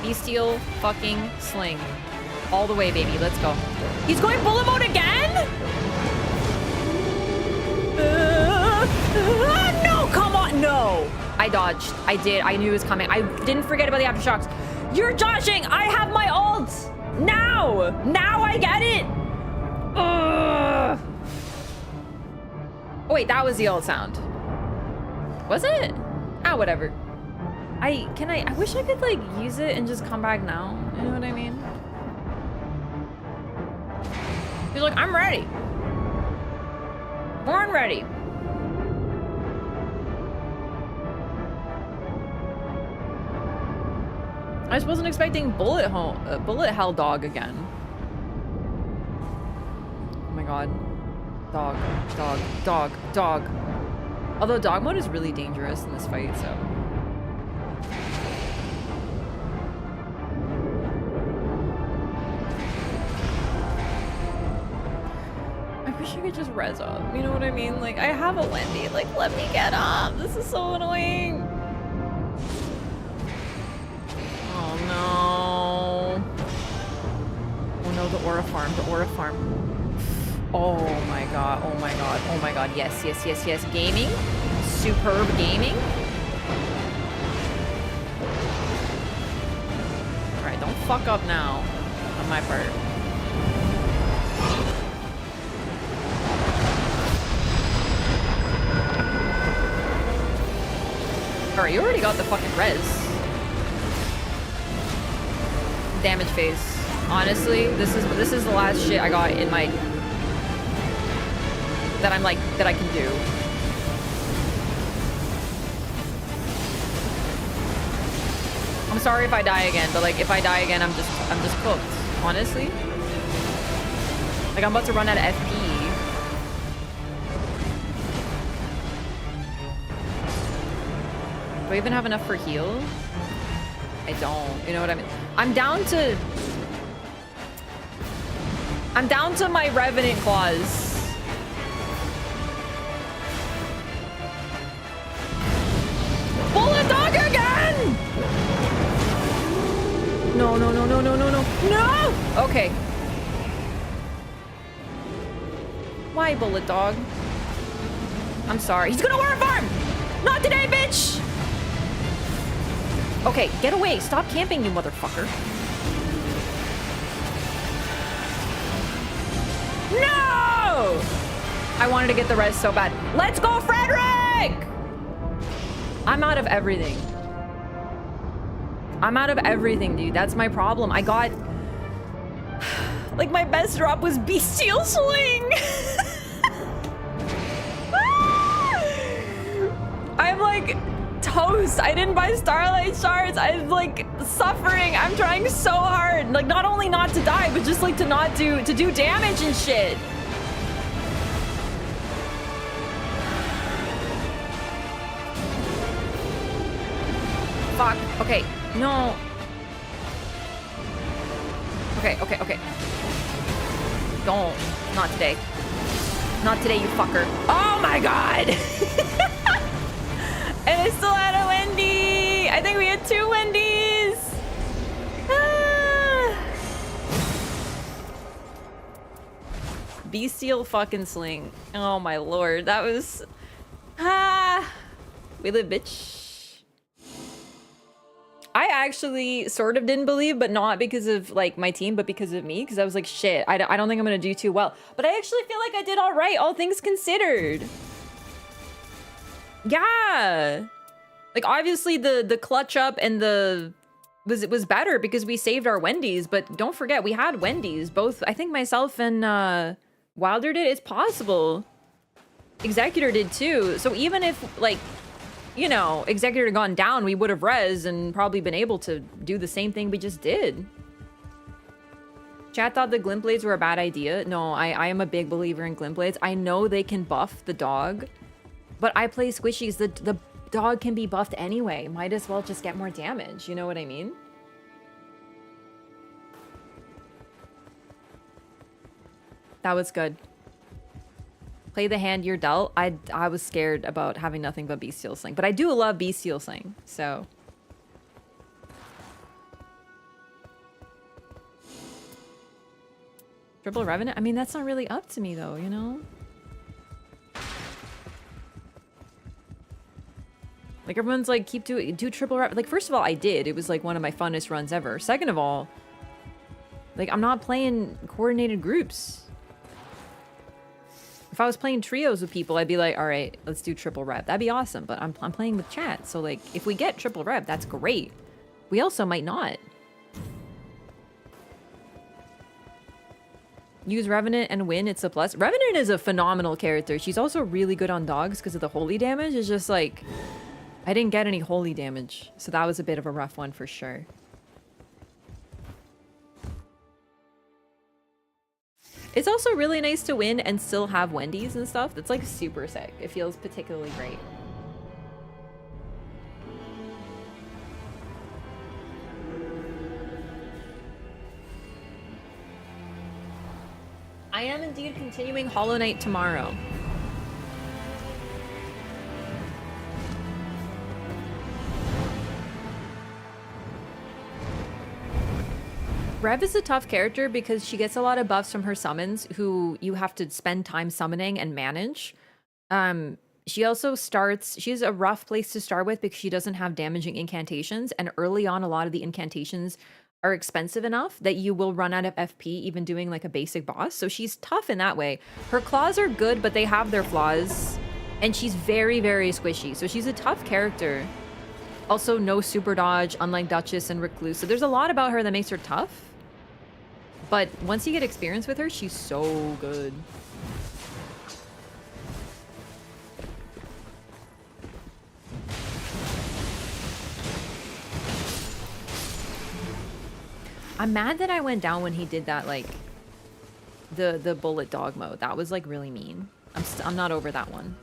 Bestial fucking sling. All the way, baby. Let's go. He's going bullet mode again? No, come on, no. I dodged. I did. I knew it was coming. I didn't forget about the aftershocks. You're dodging. I have my ult. Now. Now I get it. Ugh. Oh, wait, that was the ult sound. Was it? Ah, whatever. I wish I could, like, use it and just come back now. You know what I mean? He's like, I'm ready. Born ready. I just wasn't expecting bullet hell dog again. Oh my god. Dog, dog, dog, dog. Although dog mode is really dangerous in this fight, so. I wish I could just res up. You know what I mean? Like, I have a Wendy. Like, let me get up. This is so annoying. Oh no. Oh no, the aura farm, the aura farm. Oh my god, oh my god, oh my god. Yes, yes, yes, yes. Gaming. Superb gaming. Alright, don't fuck up now. On my part. Alright, you already got the fucking res. Damage phase. Honestly, this is the last shit I got in my that I can do. I'm sorry if I die again, but like if I die again, I'm just cooked. Honestly, like I'm about to run out of FP. Do I even have enough for heal? I don't. You know what I mean? I'm down to my Revenant claws. Bullet dog again! No, no, no, no, no, no, no. No! Okay. Why, bullet dog? I'm sorry. He's gonna wear a farm! Not today, bitch! Okay, get away. Stop camping, you motherfucker. I wanted to get the res so bad. Let's go, Frederick! I'm out of everything. I'm out of everything, dude. That's my problem. I got... Like, my best drop was Bestial Sling! I'm like... toast. I didn't buy Starlight Shards. I'm like suffering. I'm trying so hard. Like, not only not to die, but just like to not do damage and shit. Fuck. Okay. No. Okay. Don't. Not today. Not today, you fucker. Oh my god! And I still had a Wendy! I think we had 2 Wendy's! Ah. Bestial fucking Sling. Oh my lord, that was... Ah! We live, bitch. I actually sort of didn't believe, but not because of like my team, but because of me, because I was like, shit, I don't think I'm gonna do too well. But I actually feel like I did all right, all things considered. Yeah, like obviously the clutch up and it was better because we saved our Wendy's, but don't forget we had Wendy's. Both, I think myself and Wilder did. It's possible Executor did too. So even if like, you know, Executor had gone down, we would have res and probably been able to do the same thing we just did. Chat thought the glint blades were a bad idea. No, I am a big believer in glint blades. I know they can buff the dog, but I play squishies. The dog can be buffed anyway. Might as well just get more damage. You know what I mean? That was good. Play the hand you're dealt. I was scared about having nothing but Bestial Sling, but I do love Bestial Sling, so. Triple Revenant? I mean, that's not really up to me though, you know? Like everyone's like, do triple Revenant. Like first of all, I did. It was like one of my funnest runs ever. Second of all, like I'm not playing coordinated groups. If I was playing trios with people, I'd be like, all right, let's do triple rep. That'd be awesome, but I'm playing with chat. So like, if we get triple rep, that's great. We also might not. Use Revenant and win, it's a plus. Revenant is a phenomenal character. She's also really good on dogs because of the holy damage. It's just like, I didn't get any holy damage. So that was a bit of a rough one for sure. It's also really nice to win and still have Wendy's and stuff. That's like super sick. It feels particularly great. I am indeed continuing Hollow Knight tomorrow. Rev is a tough character because she gets a lot of buffs from her summons who you have to spend time summoning and manage. She also she's a rough place to start with because she doesn't have damaging incantations, and early on a lot of the incantations are expensive enough that you will run out of FP even doing like a basic boss. So she's tough in that way. Her claws are good, but they have their flaws, and she's very, very squishy. So she's a tough character. Also no super dodge, unlike Duchess and Recluse. So there's a lot about her that makes her tough. But once you get experience with her, she's so good. I'm mad that I went down when he did that, like, the bullet dog mode. That was, like, really mean. I'm not over that one.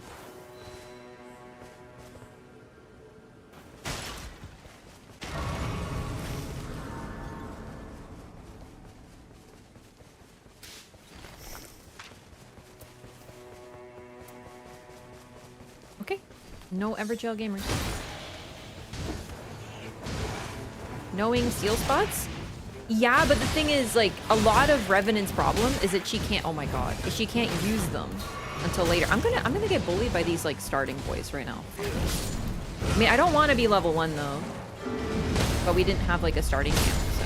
Okay. No Everjail gamers. Knowing seal spots? Yeah, but the thing is, like, a lot of Revenant's problem is that she can't, oh my god, she can't use them until later. I'm gonna get bullied by these, like, starting boys right now. I mean, I don't want to be level 1, though. But we didn't have, like, a starting camp, so.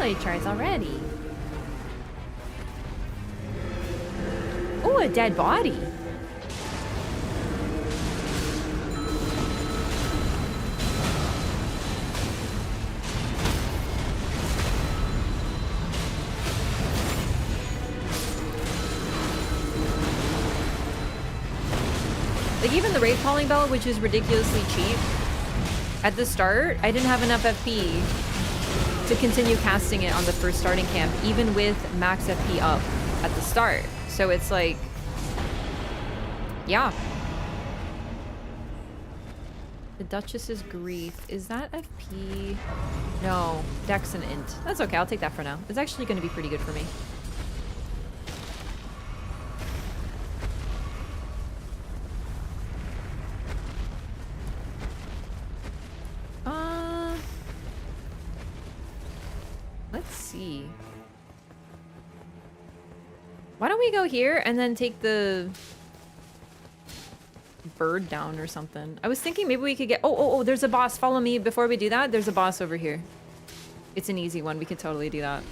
ability charts already. Oh, a dead body. Like, even the Wraith Calling Bell, which is ridiculously cheap, at the start, I didn't have enough FP to continue casting it on the first starting camp, even with max FP up at the start. So it's like, yeah. The Duchess's Grief. Is that FP? No, Dex and Int. That's okay, I'll take that for now. It's actually going to be pretty good for me. Let's see. Why don't we go here and then take the bird down or something? I was thinking maybe we could get... Oh, there's a boss. Follow me. Before we do that, there's a boss over here. It's an easy one. We could totally do that.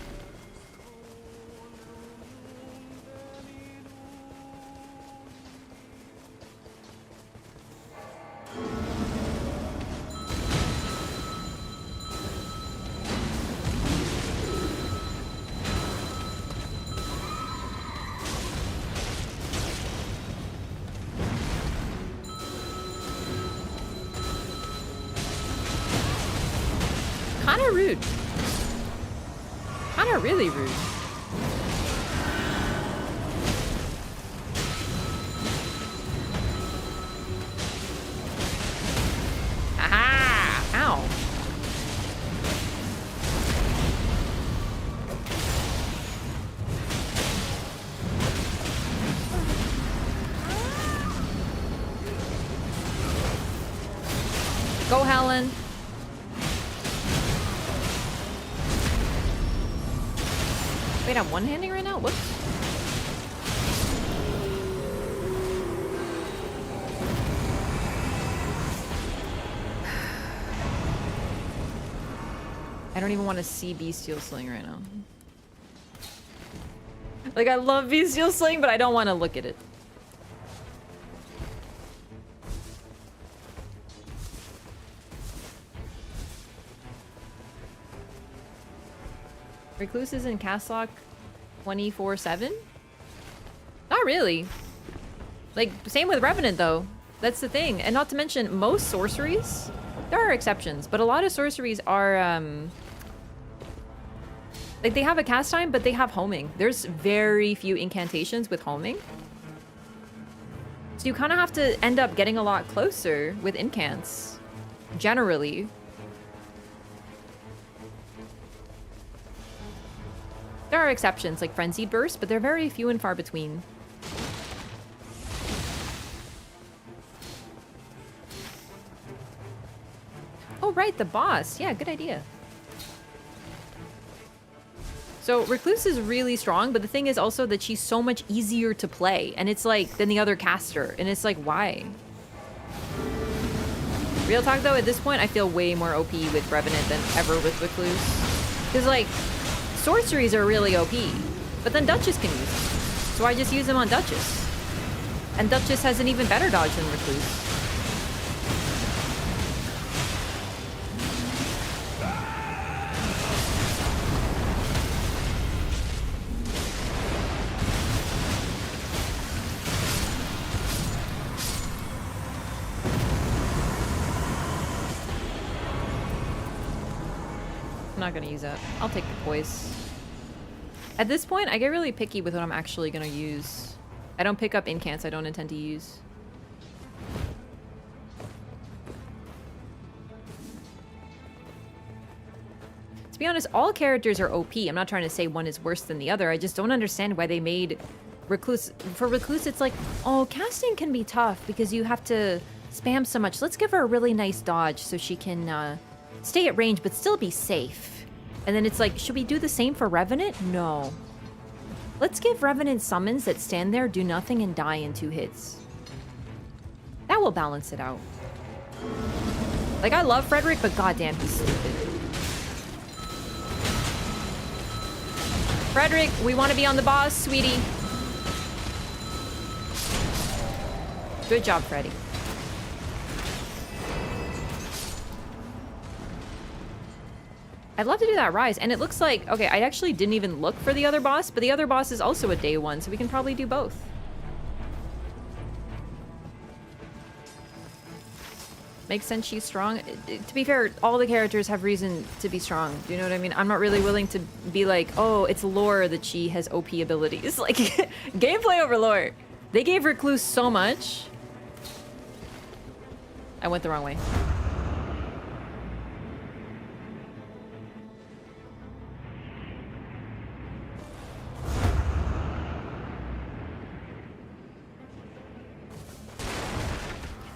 Kinda rude. Kinda really rude. Aha! Ow. Go, Helen. Wait, I'm one-handing right now? Whoops. I don't even want to see Bestial Sling right now. Like, I love Bestial Sling, but I don't want to look at it. Recluses in cast lock 24/7? Not really. Like, same with Revenant, though. That's the thing. And not to mention, most sorceries, there are exceptions, but a lot of sorceries are, like, they have a cast time, but they have homing. There's very few incantations with homing. So you kind of have to end up getting a lot closer with incants, generally. There are exceptions, like Frenzied Burst, but they're very few and far between. Oh, right, the boss. Yeah, good idea. So Recluse is really strong, but the thing is also that she's so much easier to play, and it's like, than the other caster, and it's like, why? Real talk though, at this point, I feel way more OP with Revenant than ever with Recluse. Because, like, sorceries are really OP, but then Duchess can use them. So I just use them on Duchess. And Duchess has an even better dodge than Recluse. I'm not gonna use that. I'll take the poise. At this point, I get really picky with what I'm actually gonna use. I don't pick up incants I don't intend to use. To be honest, all characters are OP. I'm not trying to say one is worse than the other. I just don't understand why they made Recluse... For Recluse, it's like, oh, casting can be tough because you have to spam so much. Let's give her a really nice dodge so she can stay at range but still be safe. And then it's like, should we do the same for Revenant? No. Let's give Revenant summons that stand there, do nothing, and die in 2 hits. That will balance it out. Like, I love Frederick, but goddamn, he's stupid. Frederick, we want to be on the boss, sweetie. Good job, Freddy. I'd love to do that rise, and it looks like, okay, I actually didn't even look for the other boss, but the other boss is also a day one, so we can probably do both. Makes sense she's strong. To be fair, all the characters have reason to be strong. Do you know what I mean? I'm not really willing to be like, oh, it's lore that she has OP abilities. Like, gameplay over lore. They gave Recluse so much. I went the wrong way.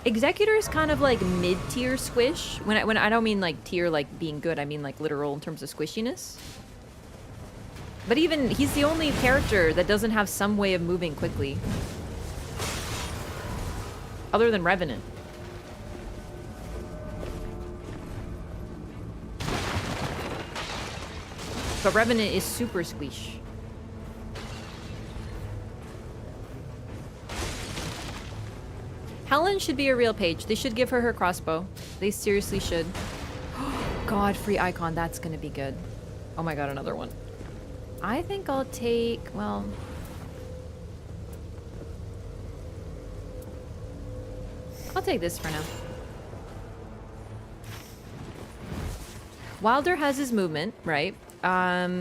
Executor is kind of like mid-tier squish. When I don't mean like tier like being good, I mean like literal in terms of squishiness. But even he's the only character that doesn't have some way of moving quickly. Other than Revenant. But Revenant is super squish. Helen should be a real page. They should give her her crossbow. They seriously should. God, free icon. That's gonna be good. Oh my god, another one. I think I'll take, well... I'll take this for now. Wilder has his movement, right? I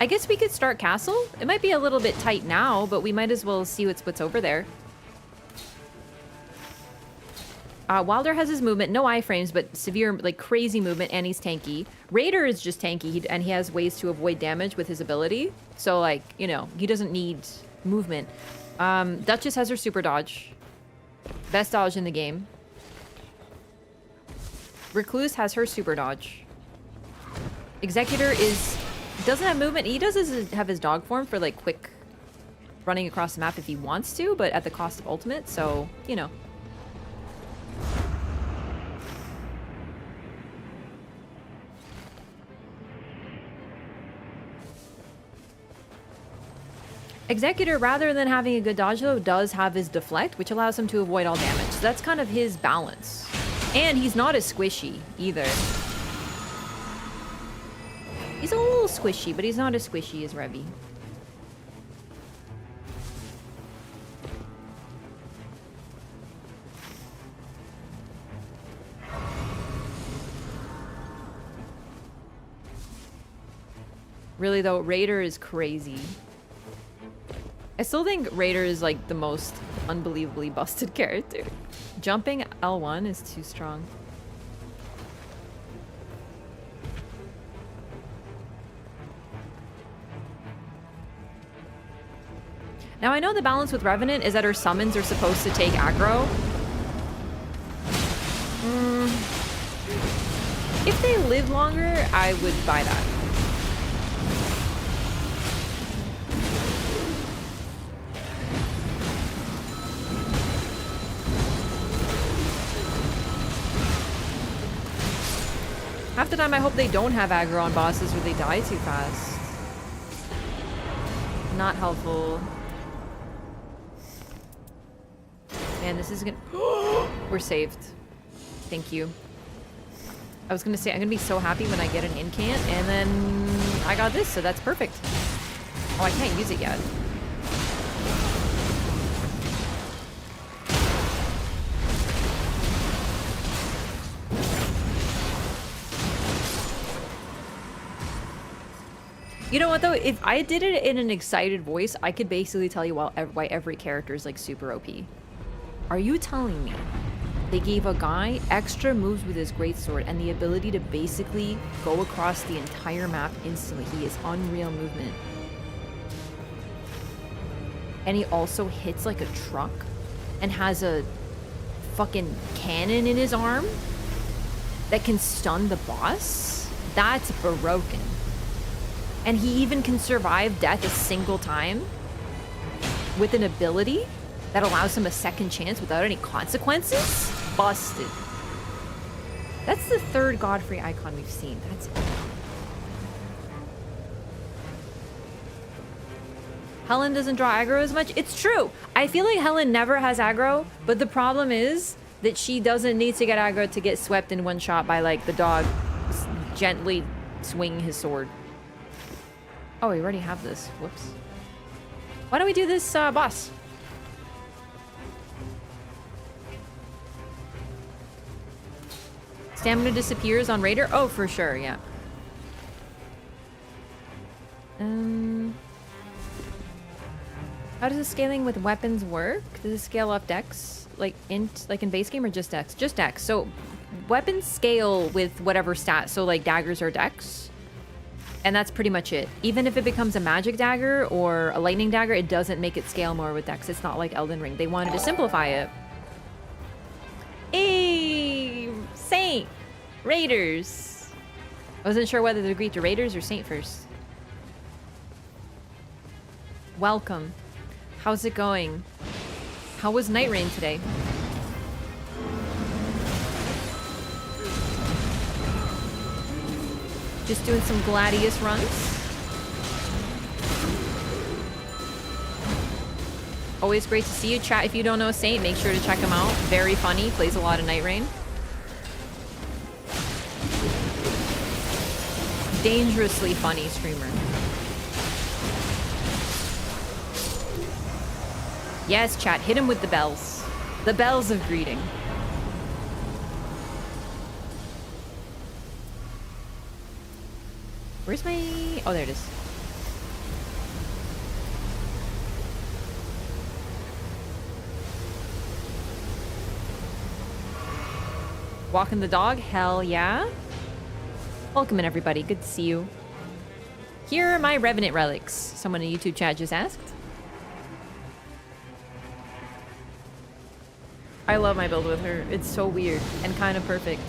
guess we could start castle. It might be a little bit tight now, but we might as well see what's over there. Wilder has his movement, no iframes, but severe, like, crazy movement, and he's tanky. Raider is just tanky, and he has ways to avoid damage with his ability. So, like, you know, he doesn't need movement. Duchess has her super dodge. Best dodge in the game. Recluse has her super dodge. Executor doesn't have movement. He does have his dog form for, like, quick running across the map if he wants to, but at the cost of ultimate, so, you know. Executor, rather than having a good dodge, though, does have his deflect, which allows him to avoid all damage. So that's kind of his balance. And he's not as squishy, either. He's a little squishy, but he's not as squishy as Revy. Really, though, Raider is crazy. I still think Raider is like the most unbelievably busted character. Jumping L1 is too strong. Now I know the balance with Revenant is that her summons are supposed to take aggro. If they live longer, I would buy that. Half the time I hope they don't have aggro on bosses or they die too fast. Not helpful. Man, this is gonna... We're saved. Thank you. I was gonna say, I'm gonna be so happy when I get an incant, and then I got this, so that's perfect. Oh, I can't use it yet. You know what, though? If I did it in an excited voice, I could basically tell you why every character is, like, super OP. Are you telling me they gave a guy extra moves with his greatsword and the ability to basically go across the entire map instantly? He has unreal movement. And he also hits like a truck and has a fucking cannon in his arm that can stun the boss? That's broken. And he even can survive death a single time with an ability that allows him a second chance without any consequences? Busted. That's the third Godfrey icon we've seen. That's it. Helen doesn't draw aggro as much. It's true. I feel like Helen never has aggro, but the problem is that she doesn't need to get aggro to get swept in one shot by like the dog gently swinging his sword. Oh, we already have this. Whoops. Why don't we do this boss? Stamina disappears on Raider? Oh, for sure, yeah. How does the scaling with weapons work? Does it scale up dex? Like in base game or just dex? Just dex. So weapons scale with whatever stat. So like daggers are dex. And that's pretty much it. Even if it becomes a magic dagger or a lightning dagger, it doesn't make it scale more with dex. It's not like Elden Ring. They wanted to simplify it. Hey, Saint! Raiders! I wasn't sure whether to greet the Raiders or Saint first. Welcome. How's it going? How was Nightreign today? Just doing some Gladius runs. Always great to see you. Chat, if you don't know Saint, make sure to check him out. Very funny. Plays a lot of Nightreign. Dangerously funny streamer. Yes, chat. Hit him with the bells. The bells of greeting. Where's my... Oh, there it is. Walking the dog? Hell yeah. Welcome in, everybody. Good to see you. Here are my Revenant relics. Someone in YouTube chat just asked. I love my build with her. It's so weird and kind of perfect.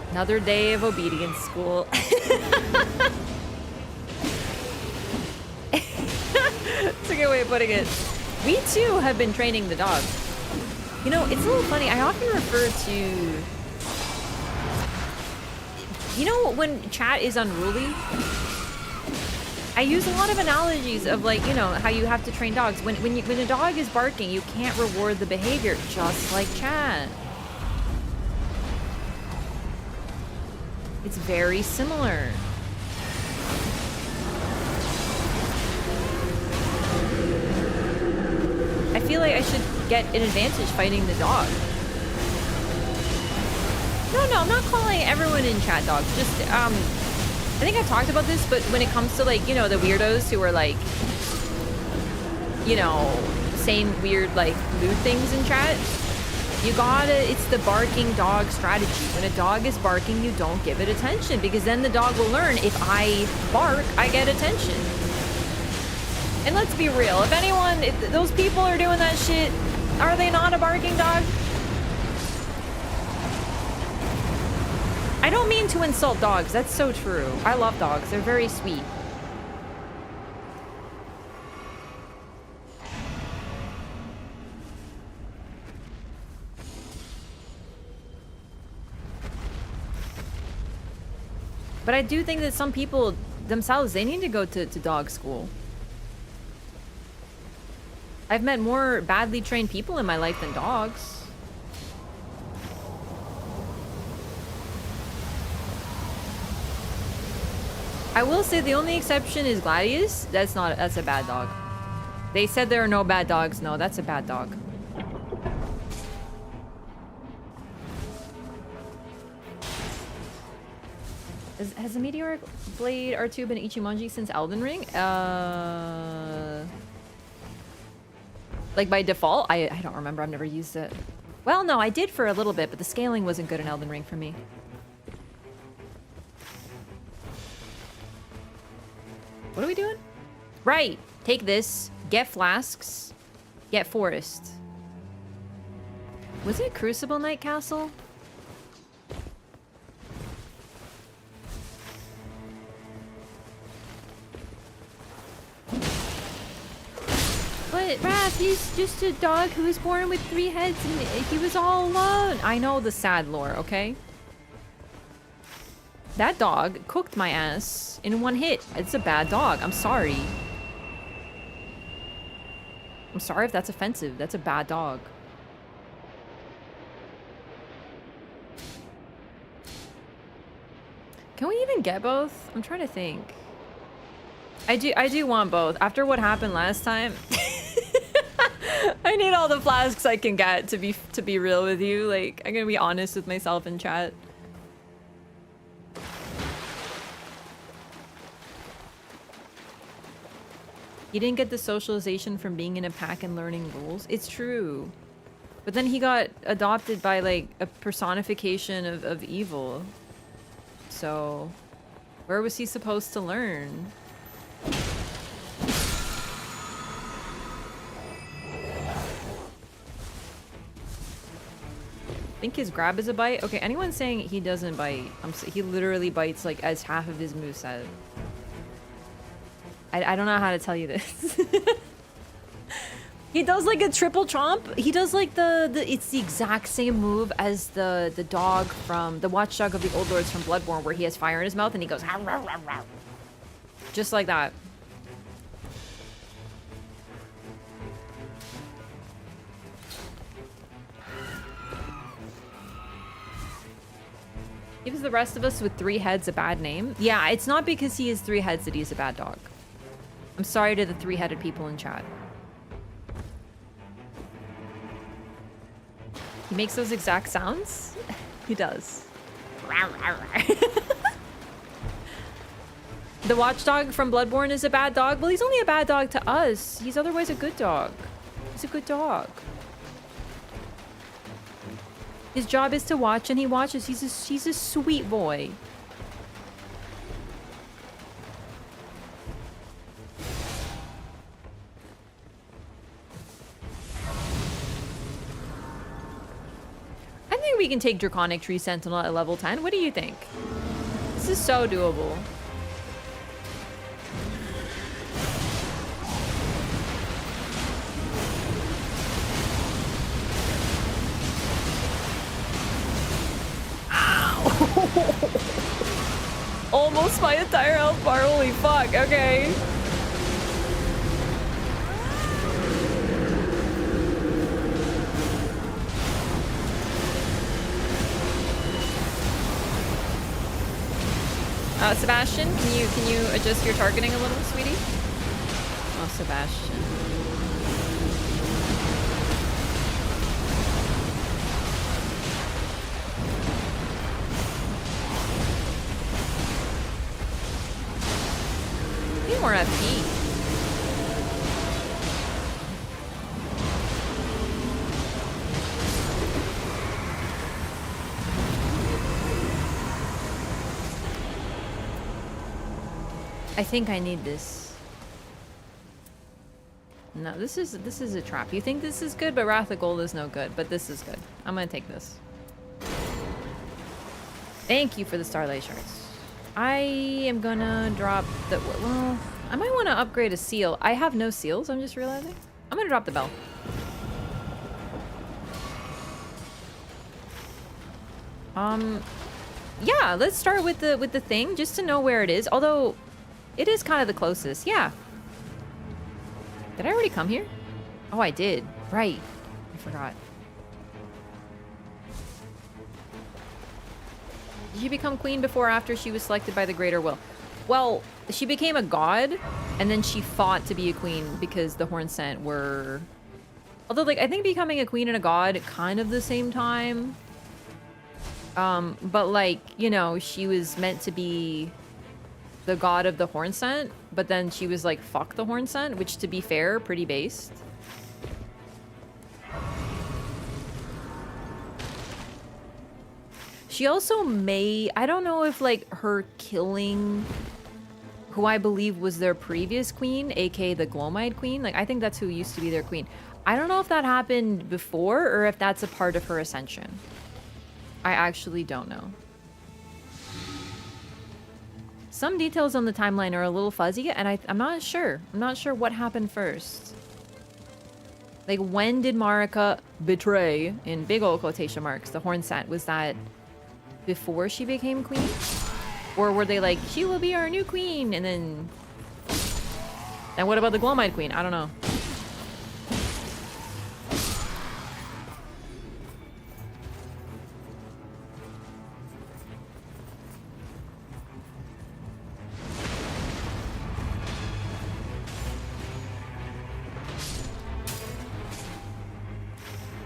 Another day of obedience school. That's a good way of putting it. We too have been training the dog. You know, it's a little funny. I often refer to... You know when chat is unruly? I use a lot of analogies of like, you know, how you have to train dogs. When a dog is barking, you can't reward the behavior, just like chat. It's very similar. I feel like I should get an advantage fighting the dog. No, I'm not calling everyone in chat dogs. Just, I think I've talked about this, but when it comes to like, you know, the weirdos who are like, you know, saying weird like mood things in chat, you gotta, it's the barking dog strategy. When a dog is barking, you don't give it attention because then the dog will learn if I bark, I get attention. And let's be real, if anyone, if those people are doing that shit, are they not a barking dog? I don't mean to insult dogs, that's so true. I love dogs, they're very sweet. But I do think that some people themselves, they need to go to dog school. I've met more badly trained people in my life than dogs. I will say the only exception is Gladius. That's a bad dog. They said there are no bad dogs. No, that's a bad dog. Has the Meteoric Blade R2 been Ichimonji since Elden Ring? Like by default? I don't remember. I've never used it. Well, no, I did for a little bit, but the scaling wasn't good in Elden Ring for me. What are we doing? Right. Take this. Get flasks. Get forest. Was it Crucible Night Castle? But Raph, he's just a dog who was born with 3 heads and he was all alone. I know the sad lore, okay? That dog cooked my ass in one hit. It's a bad dog. I'm sorry. I'm sorry if that's offensive. That's a bad dog. Can we even get both? I'm trying to think. I do want both. After what happened last time, I need all the flasks I can get to be real with you. Like, I'm gonna be honest with myself in chat. He didn't get the socialization from being in a pack and learning rules. It's true. But then he got adopted by, like, a personification of evil. So, where was he supposed to learn? I think his grab is a bite. Okay, anyone saying he doesn't bite? He literally bites, like, as half of his moveset. I don't know how to tell you this. He does like a triple chomp. He does like it's the exact same move as the dog from the watchdog of the old lords from Bloodborne, where he has fire in his mouth and he goes "Row, row, row, row." Just like that. Gives the rest of us with 3 heads a bad name. Yeah, it's not because he has 3 heads that he's a bad dog. I'm sorry to the 3-headed people in chat. He makes those exact sounds? He does. The watchdog from Bloodborne is a bad dog? Well, he's only a bad dog to us. He's otherwise a good dog. He's a good dog. His job is to watch, and he watches. He's a sweet boy. I think we can take Draconic Tree Sentinel at level 10. What do you think? This is so doable. Ow! Almost my entire health bar. Holy fuck. Okay. Sebastian, can you adjust your targeting a little, sweetie? Oh, Sebastian. Need more FP. I think I need this. No, this is a trap. You think this is good, but Wrath of Gold is no good. But this is good. I'm gonna take this. Thank you for the Starlight Shards. I am gonna drop the... Well, I might want to upgrade a seal. I have no seals, I'm just realizing. I'm gonna drop the bell. Yeah, let's start with the thing, just to know where it is. Although... it is kind of the closest, yeah. Did I already come here? Oh, I did. Right. I forgot. Did she become queen before or after she was selected by the Greater Will? Well, she became a god, and then she fought to be a queen because the Hornsent were... Although, like, I think becoming a queen and a god kind of the same time. But, like, you know, she was meant to be... the god of the Hornsent, but then she was like, fuck the Hornsent, which, to be fair, pretty based. She also may... I don't know if, like, her killing who I believe was their previous queen, aka the Glomide Queen. Like, I think that's who used to be their queen. I don't know if that happened before or if that's a part of her ascension. I actually don't know. Some details on the timeline are a little fuzzy, and I'm not sure. I'm not sure what happened first. Like, when did Marika betray, in big old quotation marks, the Hornsent? Was that before she became queen? Or were they like, she will be our new queen, and then... And what about the Glomite queen? I don't know.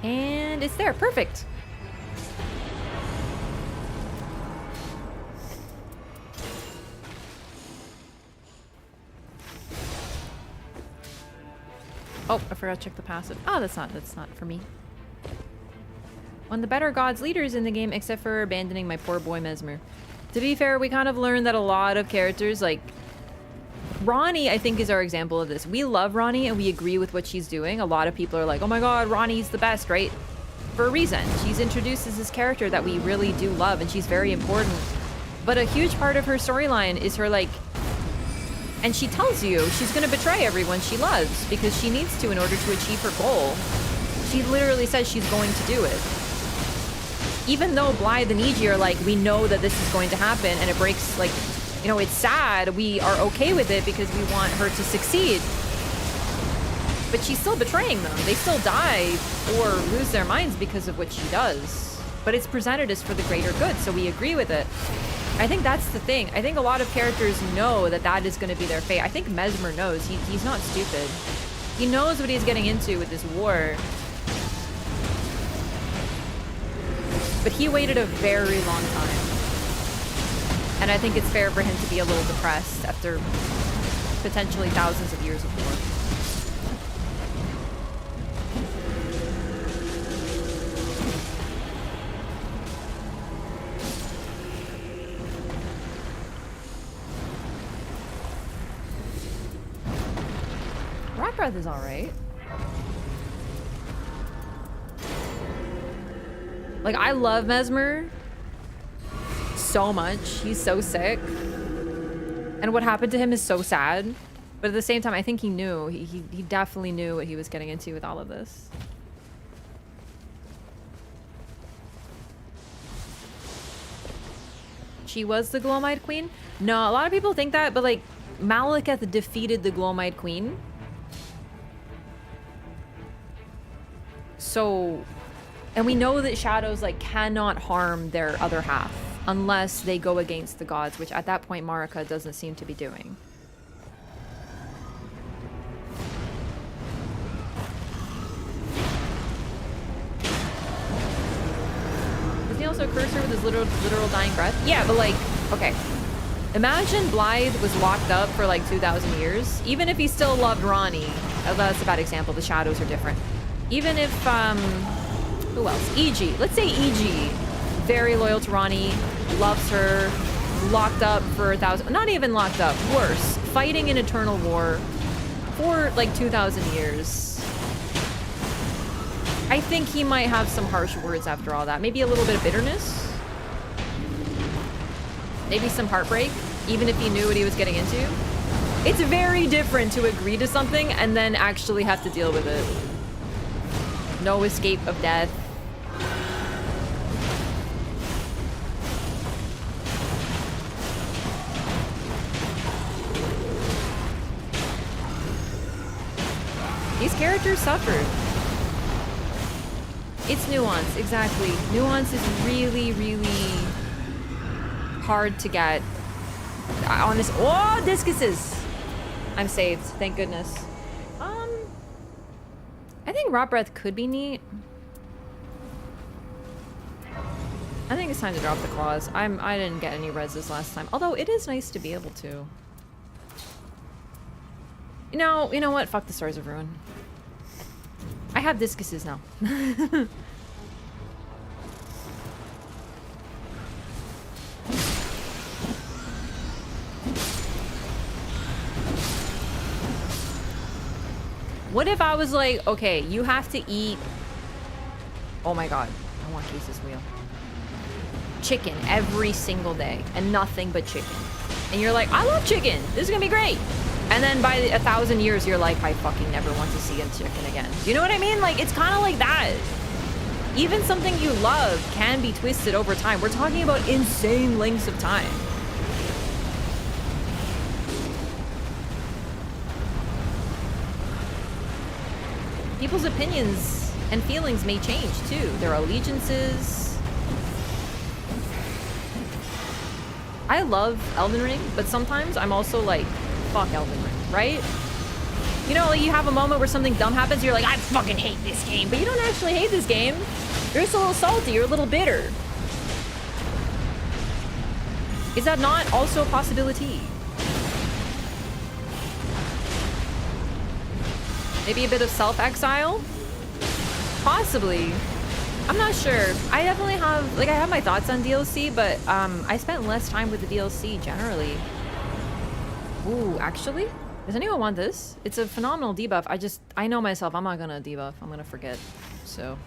And it's there. Perfect. Oh, I forgot to check the passive. Oh, that's not for me. One of the better gods leaders in the game, except for abandoning my poor boy Mesmer. To be fair, we kind of learned that a lot of characters, like Ronnie, I think, is our example of this. We love Ronnie and we agree with what she's doing. A lot of people are like, oh my god, Ronnie's the best, right? For a reason. She's introduced as this character that we really do love, and she's very important. But a huge part of her storyline is her, like, and she tells you she's gonna betray everyone she loves because she needs to in order to achieve her goal. She literally says she's going to do it. Even though Blythe and Iji are like, we know that this is going to happen, and it breaks, like, you know, it's sad, we are okay with it because we want her to succeed. But she's still betraying them. They still die or lose their minds because of what she does. But it's presented as for the greater good, so we agree with it. I think that's the thing. I think a lot of characters know that that is going to be their fate. I think Mesmer knows. He's not stupid. He knows what he's getting into with this war. But he waited a very long time. And I think it's fair for him to be a little depressed after potentially thousands of years of war. Rock Breath is alright. Like, I love Mesmer so much. He's so sick. And what happened to him is so sad. But at the same time, I think he knew. He definitely knew what he was getting into with all of this. She was the Glomite Queen? No, a lot of people think that, but like, Malekith defeated the Glomite Queen. So, and we know that shadows like cannot harm their other half unless they go against the gods, which at that point Marika doesn't seem to be doing. Does he also curse her with his literal dying breath? Yeah, but like, okay. Imagine Blythe was locked up for like 2,000 years. Even if he still loved Ronnie, that's a bad example, the shadows are different. Even if, who else? Iji. Let's say Iji, very loyal to Ronnie, loves her, locked up for 1,000, not even locked up, worse, fighting an eternal war for like 2,000 years. I think he might have some harsh words after all that. Maybe a little bit of bitterness. Maybe some heartbreak, even if he knew what he was getting into. It's very different to agree to something and then actually have to deal with it. No escape of death. These characters suffered. It's nuance, exactly. Nuance is really, really hard to get. Honest. Oh, discuses! I'm saved, thank goodness. I think Rot Breath could be neat. I think it's time to drop the claws. I didn't get any reses last time. Although it is nice to be able to. You know what? Fuck the Stars of Ruin. I have discuses now. What if I was like, okay, you have to eat... Oh my god. I want Case's wheel. Chicken every single day. And nothing but chicken. And you're like, I love chicken. This is gonna be great. And then by 1,000 years, you're like, I fucking never want to see a chicken again. You know what I mean? Like, it's kind of like that. Even something you love can be twisted over time. We're talking about insane lengths of time. people's opinions and feelings may change too. Their allegiances. I love Elden Ring, but sometimes I'm also like, fuck Elden Ring, right? You know, like you have a moment where something dumb happens, you're like, I fucking hate this game, but you don't actually hate this game. You're just a little salty, you're a little bitter. Is that not also a possibility? Maybe a bit of self-exile? Possibly. I'm not sure. I definitely have, like, I have my thoughts on DLC, but I spent less time with the DLC generally. Ooh, actually? Does anyone want this? It's a phenomenal debuff. I know myself, I'm not gonna debuff. I'm gonna forget, so.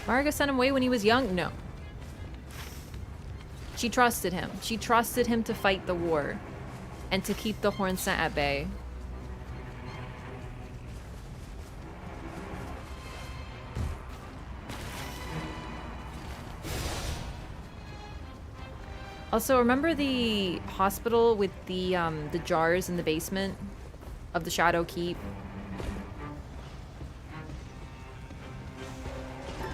Marika sent him away when he was young? No. She trusted him. She trusted him to fight the war and to keep the Hornsent at bay. Also, remember the hospital with the jars in the basement of the Shadow Keep?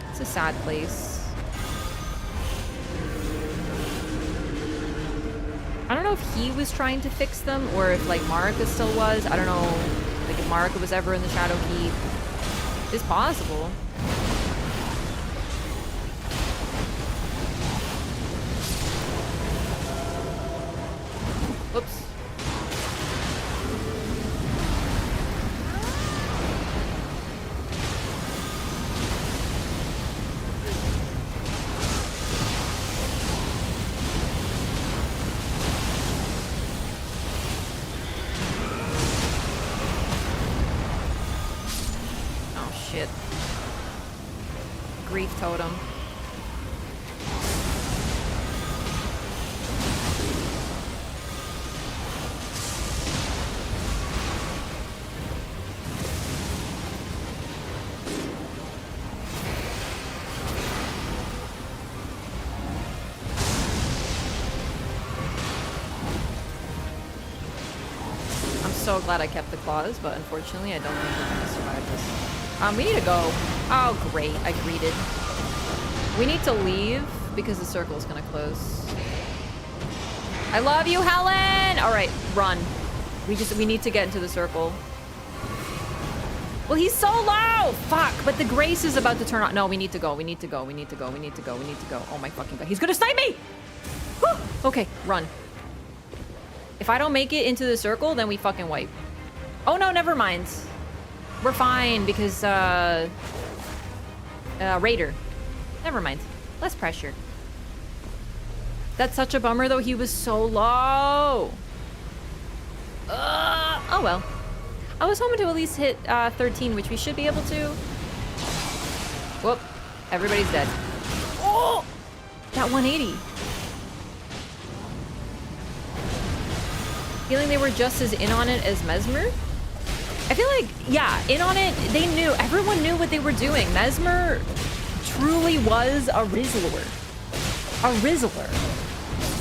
It's a sad place. I don't know if he was trying to fix them or if like Marika still was. I don't know like if Marika was ever in the Shadow Keep. It's possible. Whoops. Grief totem. I'm so glad I kept the claws, but unfortunately I don't think we're gonna survive this. We need to go. Oh, great. I greeted. We need to leave because the circle is going to close. I love you, Helen! All right, run. We need to get into the circle. Well, he's so low! Fuck, but the grace is about to turn on. No, we need to go. We need to go. We need to go. We need to go. We need to go. Oh my fucking god. He's going to snipe me! Whew. Okay, run. If I don't make it into the circle, then we fucking wipe. Oh no, never mind. We're fine because, Raider. Never mind. Less pressure. That's such a bummer, though. He was so low. Oh, well. I was hoping to at least hit 13, which we should be able to. Whoop. Everybody's dead. Oh! That 180. Feeling they were just as in on it as Mesmer? I feel like, yeah, in on it, they knew. Everyone knew what they were doing. Mesmer truly was a Rizzler. A Rizzler,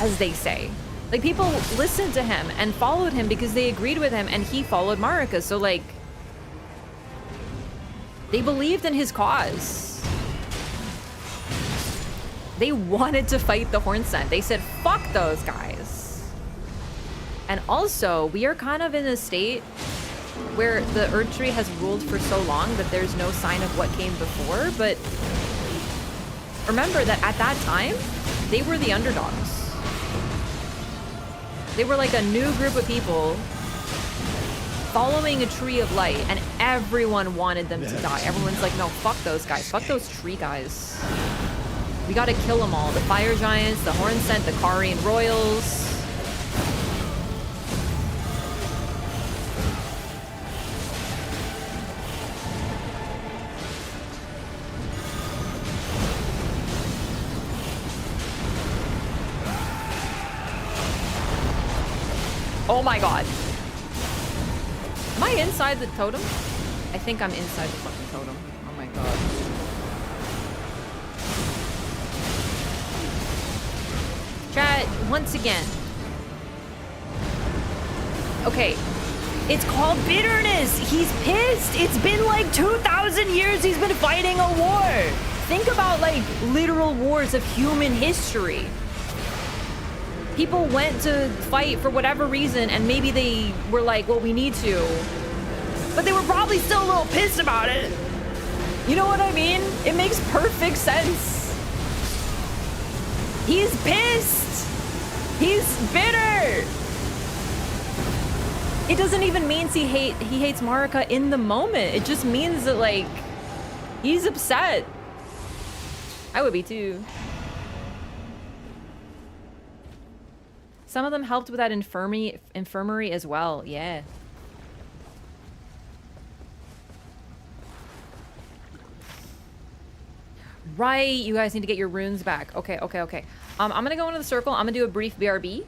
as they say. Like, people listened to him and followed him because they agreed with him, and he followed Marika. So, like, they believed in his cause. They wanted to fight the Hornsent. They said, fuck those guys. And also, we are kind of in a state where the Erdtree has ruled for so long that there's no sign of what came before, but remember that at that time, they were the underdogs. They were like a new group of people following a tree of light, and everyone wanted them to die. Everyone's like, no, fuck those guys. Fuck those tree guys. We gotta kill them all. The Fire Giants, the Hornsent, the Karian Royals. Oh my god. Am I inside the totem? I think I'm inside the fucking totem. Oh my god. Chat, once again. Okay. It's called bitterness. He's pissed. It's been like 2,000 years he's been fighting a war. Think about like literal wars of human history. People went to fight for whatever reason and maybe they were like, well, we need to. But they were probably still a little pissed about it. You know what I mean? It makes perfect sense. He's pissed. He's bitter. It doesn't even mean he hates Marika in the moment. It just means that like he's upset. I would be too. Some of them helped with that infirmary as well. Yeah. Right, you guys need to get your runes back. Okay. I'm gonna go into the circle. I'm gonna do a brief BRB.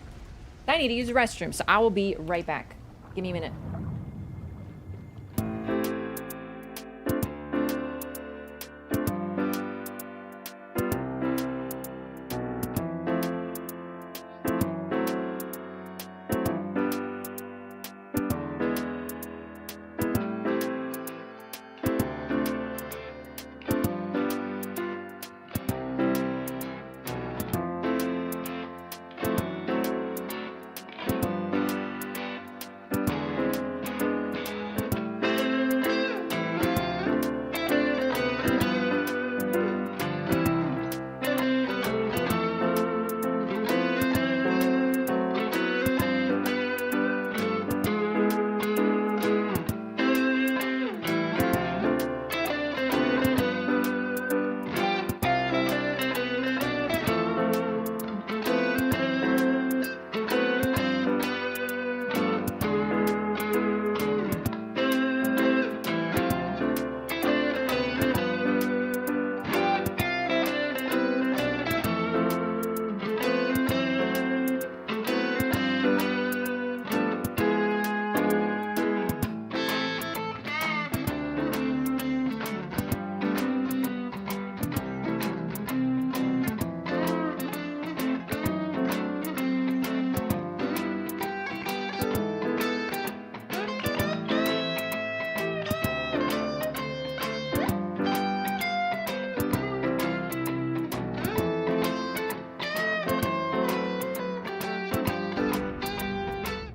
I need to use the restroom, so I will be right back. Give me a minute.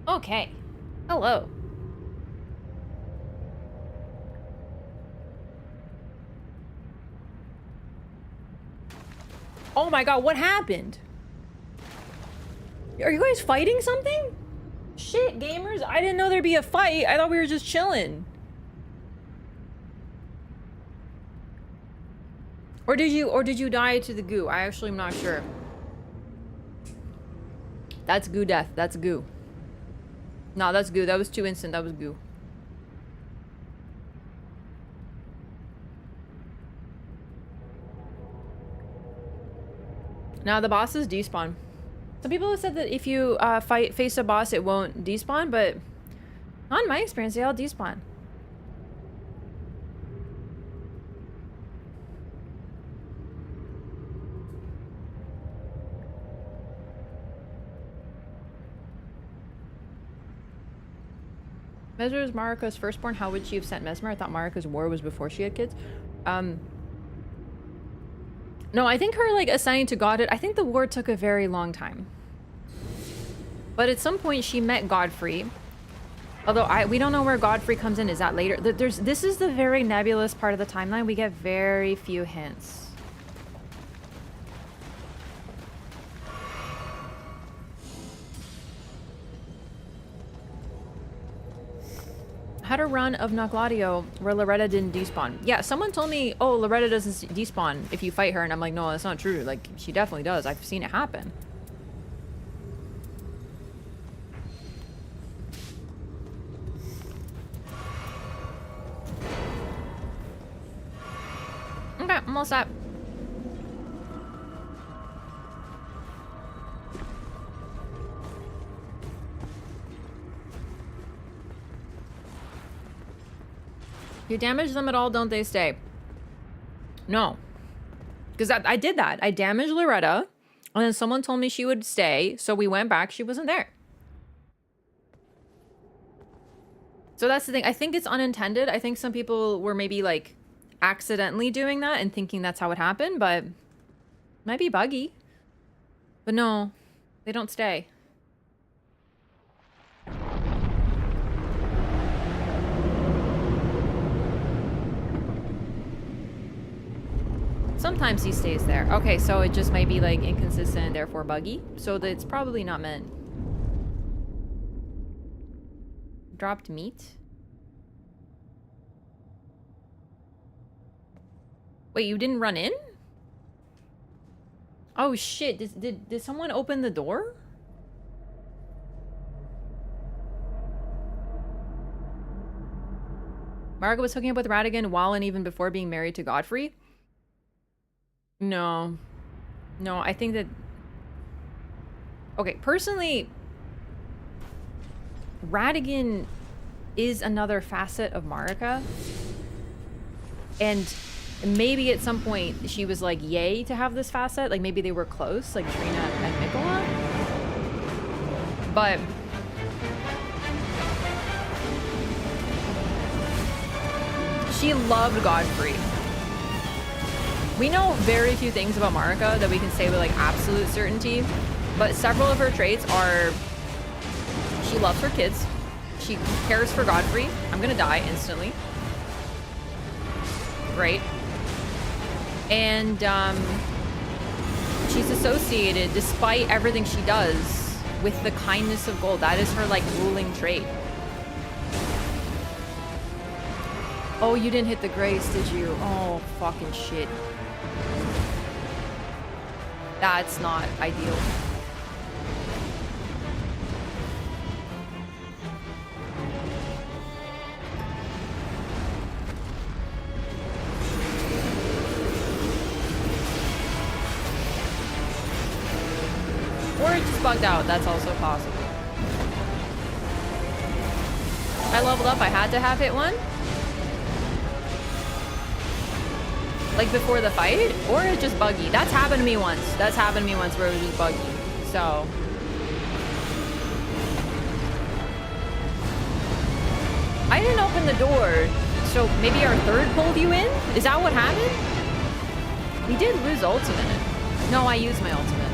Okay. Hello. Oh my god, what happened? Are you guys fighting something? Shit, gamers, I didn't know there'd be a fight. I thought we were just chilling. Or did you die to the goo? I actually am not sure. That's goo death. That's goo. No, that's goo. That was too instant. That was goo. Now the bosses despawn. Some people have said that if you face a boss, it won't despawn, but not in my experience, they all despawn. Mesmer is Marika's firstborn. How would she have sent Mesmer? I thought Marika's war was before she had kids. No, I think her like assigning to godhood, I think the war took a very long time. But at some point she met Godfrey. Although we don't know where Godfrey comes in. Is that later? This is the very nebulous part of the timeline. We get very few hints. Had a run of Gladius where Loretta didn't despawn. Yeah, someone told me, oh, Loretta doesn't despawn if you fight her, and I'm like, no, that's not true. Like, she definitely does. I've seen it happen. Okay, I'm all set. You damage them at all, don't they stay? No. Because I did that. I damaged Loretta. And then someone told me she would stay, so we went back. She wasn't there. So that's the thing. I think it's unintended. I think some people were maybe like accidentally doing that and thinking that's how it happened, but it might be buggy. But no, they don't stay. Sometimes he stays there. Okay, so it just might be like inconsistent and therefore buggy. So it's probably not meant. Dropped meat. Wait, you didn't run in? Oh shit, did someone open the door? Margaret was hooking up with Radigan while and even before being married to Godfrey? No. No, I think that... Okay, personally, Radigan is another facet of Marika. And maybe at some point she was like, yay to have this facet. Like maybe they were close, like Trina and Mikola. But... she loved Godfrey. We know very few things about Marika that we can say with like absolute certainty, but several of her traits are she loves her kids, she cares for Godfrey. I'm gonna die instantly. Great. And she's associated, despite everything she does, with the kindness of gold. That is her like ruling trait. Oh, you didn't hit the grace, did you? Oh, fucking shit. That's not ideal. Or it just bugged out. That's also possible. I leveled up. I had to have hit one. Like before the fight, or it's just buggy. That's happened to me once. That's happened to me once where it was just buggy. So I didn't open the door. So maybe our third pulled you in? Is that what happened? We did lose ultimate. No, I used my ultimate.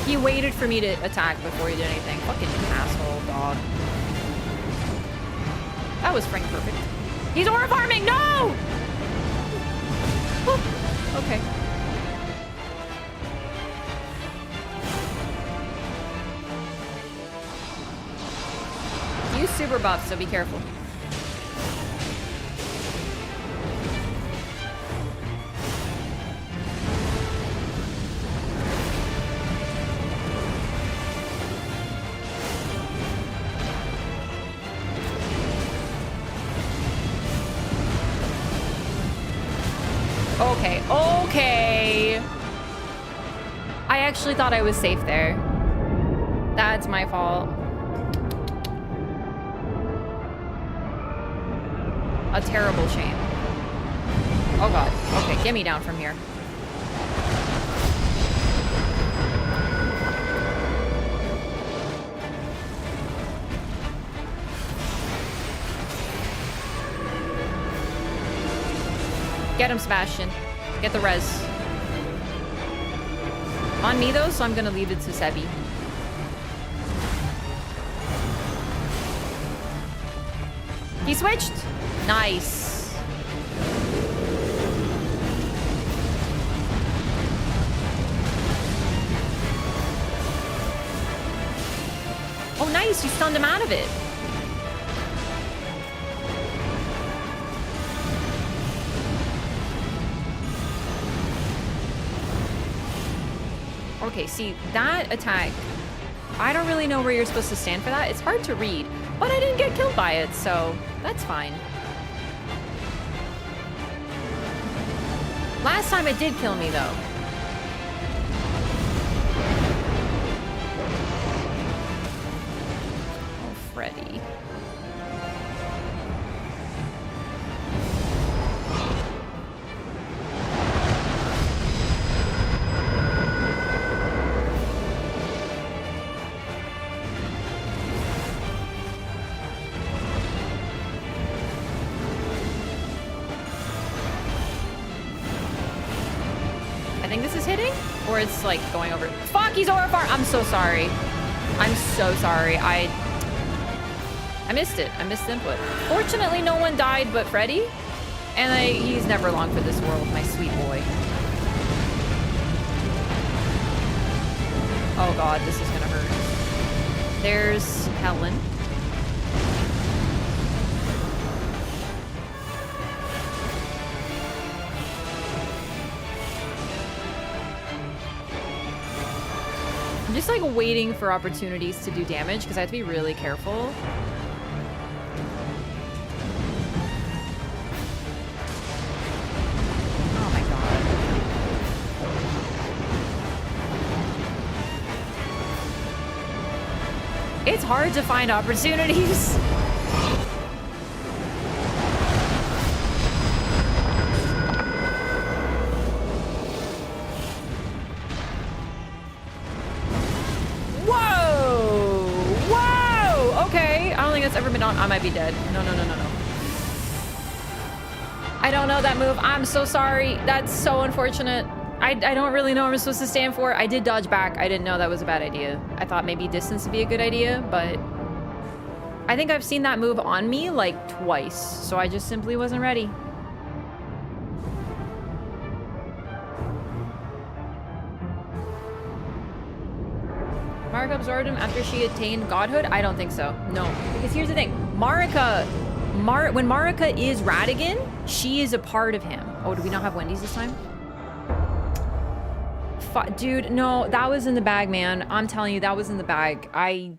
He waited for me to attack before he did anything. Fucking asshole dog. That was Frank perfect. He's aura farming! No! Oh, okay. Use super buff, so be careful. Okay, okay. I actually thought I was safe there. That's my fault. A terrible shame. Oh god. Okay, get me down from here. Get him, Sebastian. Get the res. On me, though, so I'm gonna leave it to Sebi. He switched! Nice. Oh, nice! You stunned him out of it. Okay, see, that attack, I don't really know where you're supposed to stand for that. It's hard to read, but I didn't get killed by it, so that's fine. Last time it did kill me, though. think this is hitting, or it's like going over. Fuck, he's over far. I'm so sorry. I'm so sorry. I missed it. I missed input. Fortunately, no one died but Freddy. And he's never long for this world, my sweet boy. Oh god, this is gonna hurt. There's Helen. I'm just like waiting for opportunities to do damage because I have to be really careful. Oh my god. It's hard to find opportunities. Ever been on. I might be dead. No. I don't know that move. I'm so sorry. That's so unfortunate. I don't really know what I'm supposed to stand for. I did dodge back. I didn't know that was a bad idea. I thought maybe distance would be a good idea, but I think I've seen that move on me like twice, so I just simply wasn't ready. Marika absorbed him after she attained godhood? I don't think so. No. Because here's the thing. when Marika is Radigan, she is a part of him. Oh, do we not have Wendy's this time? Dude, no. That was in the bag, man. I'm telling you, that was in the bag. I'm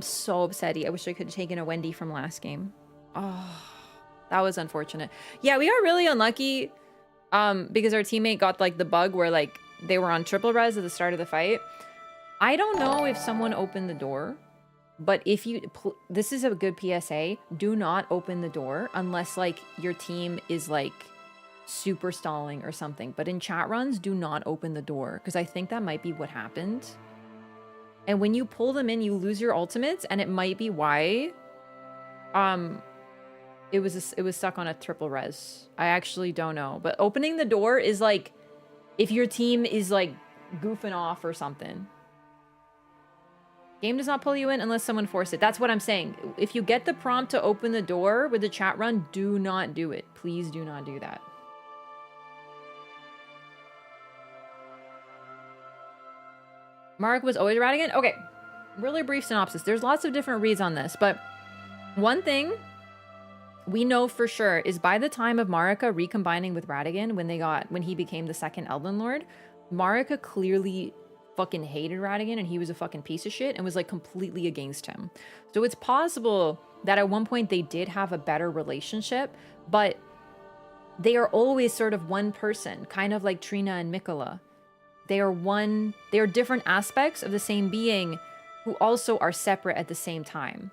so upset. I wish I could have taken a Wendy from last game. Oh, that was unfortunate. Yeah, we got really unlucky because our teammate got like the bug where like they were on triple res at the start of the fight. I don't know if someone opened the door, but if you, this is a good PSA, do not open the door unless like your team is like super stalling or something. But in chat runs, do not open the door because I think that might be what happened. And when you pull them in, you lose your ultimates, and it might be why it was stuck on a triple res. I actually don't know. But opening the door is like if your team is like goofing off or something. Game does not pull you in unless someone forces it. That's what I'm saying. If you get the prompt to open the door with the chat run, do not do it. Please do not do that. Mark was always Radigan? Okay, really brief synopsis. There's lots of different reads on this, but one thing we know for sure is by the time of Marika recombining with Radigan, when he became the second Elden Lord, Marika clearly fucking hated Radigan and he was a fucking piece of shit and was like completely against him. So it's possible that at one point they did have a better relationship, but they are always sort of one person, kind of like Trina and Mikola. They are different aspects of the same being who also are separate at the same time.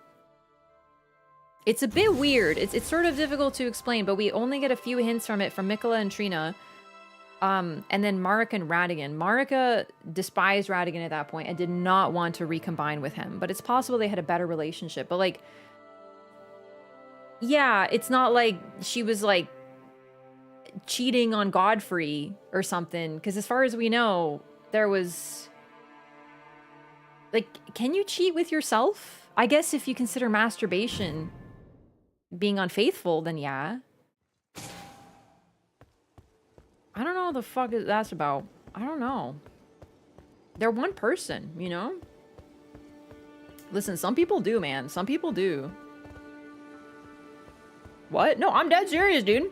It's a bit weird. It's sort of difficult to explain, but we only get a few hints from it from Mikola and Trina. And then Marika and Radigan. Marika despised Radigan at that point and did not want to recombine with him. But it's possible they had a better relationship. But like, yeah, it's not like she was like cheating on Godfrey or something. Because as far as we know, there was... Like, can you cheat with yourself? I guess if you consider masturbation being unfaithful, then yeah. I don't know what the fuck that's about. I don't know. They're one person, you know? Listen, some people do, man. Some people do. What? No, I'm dead serious, dude.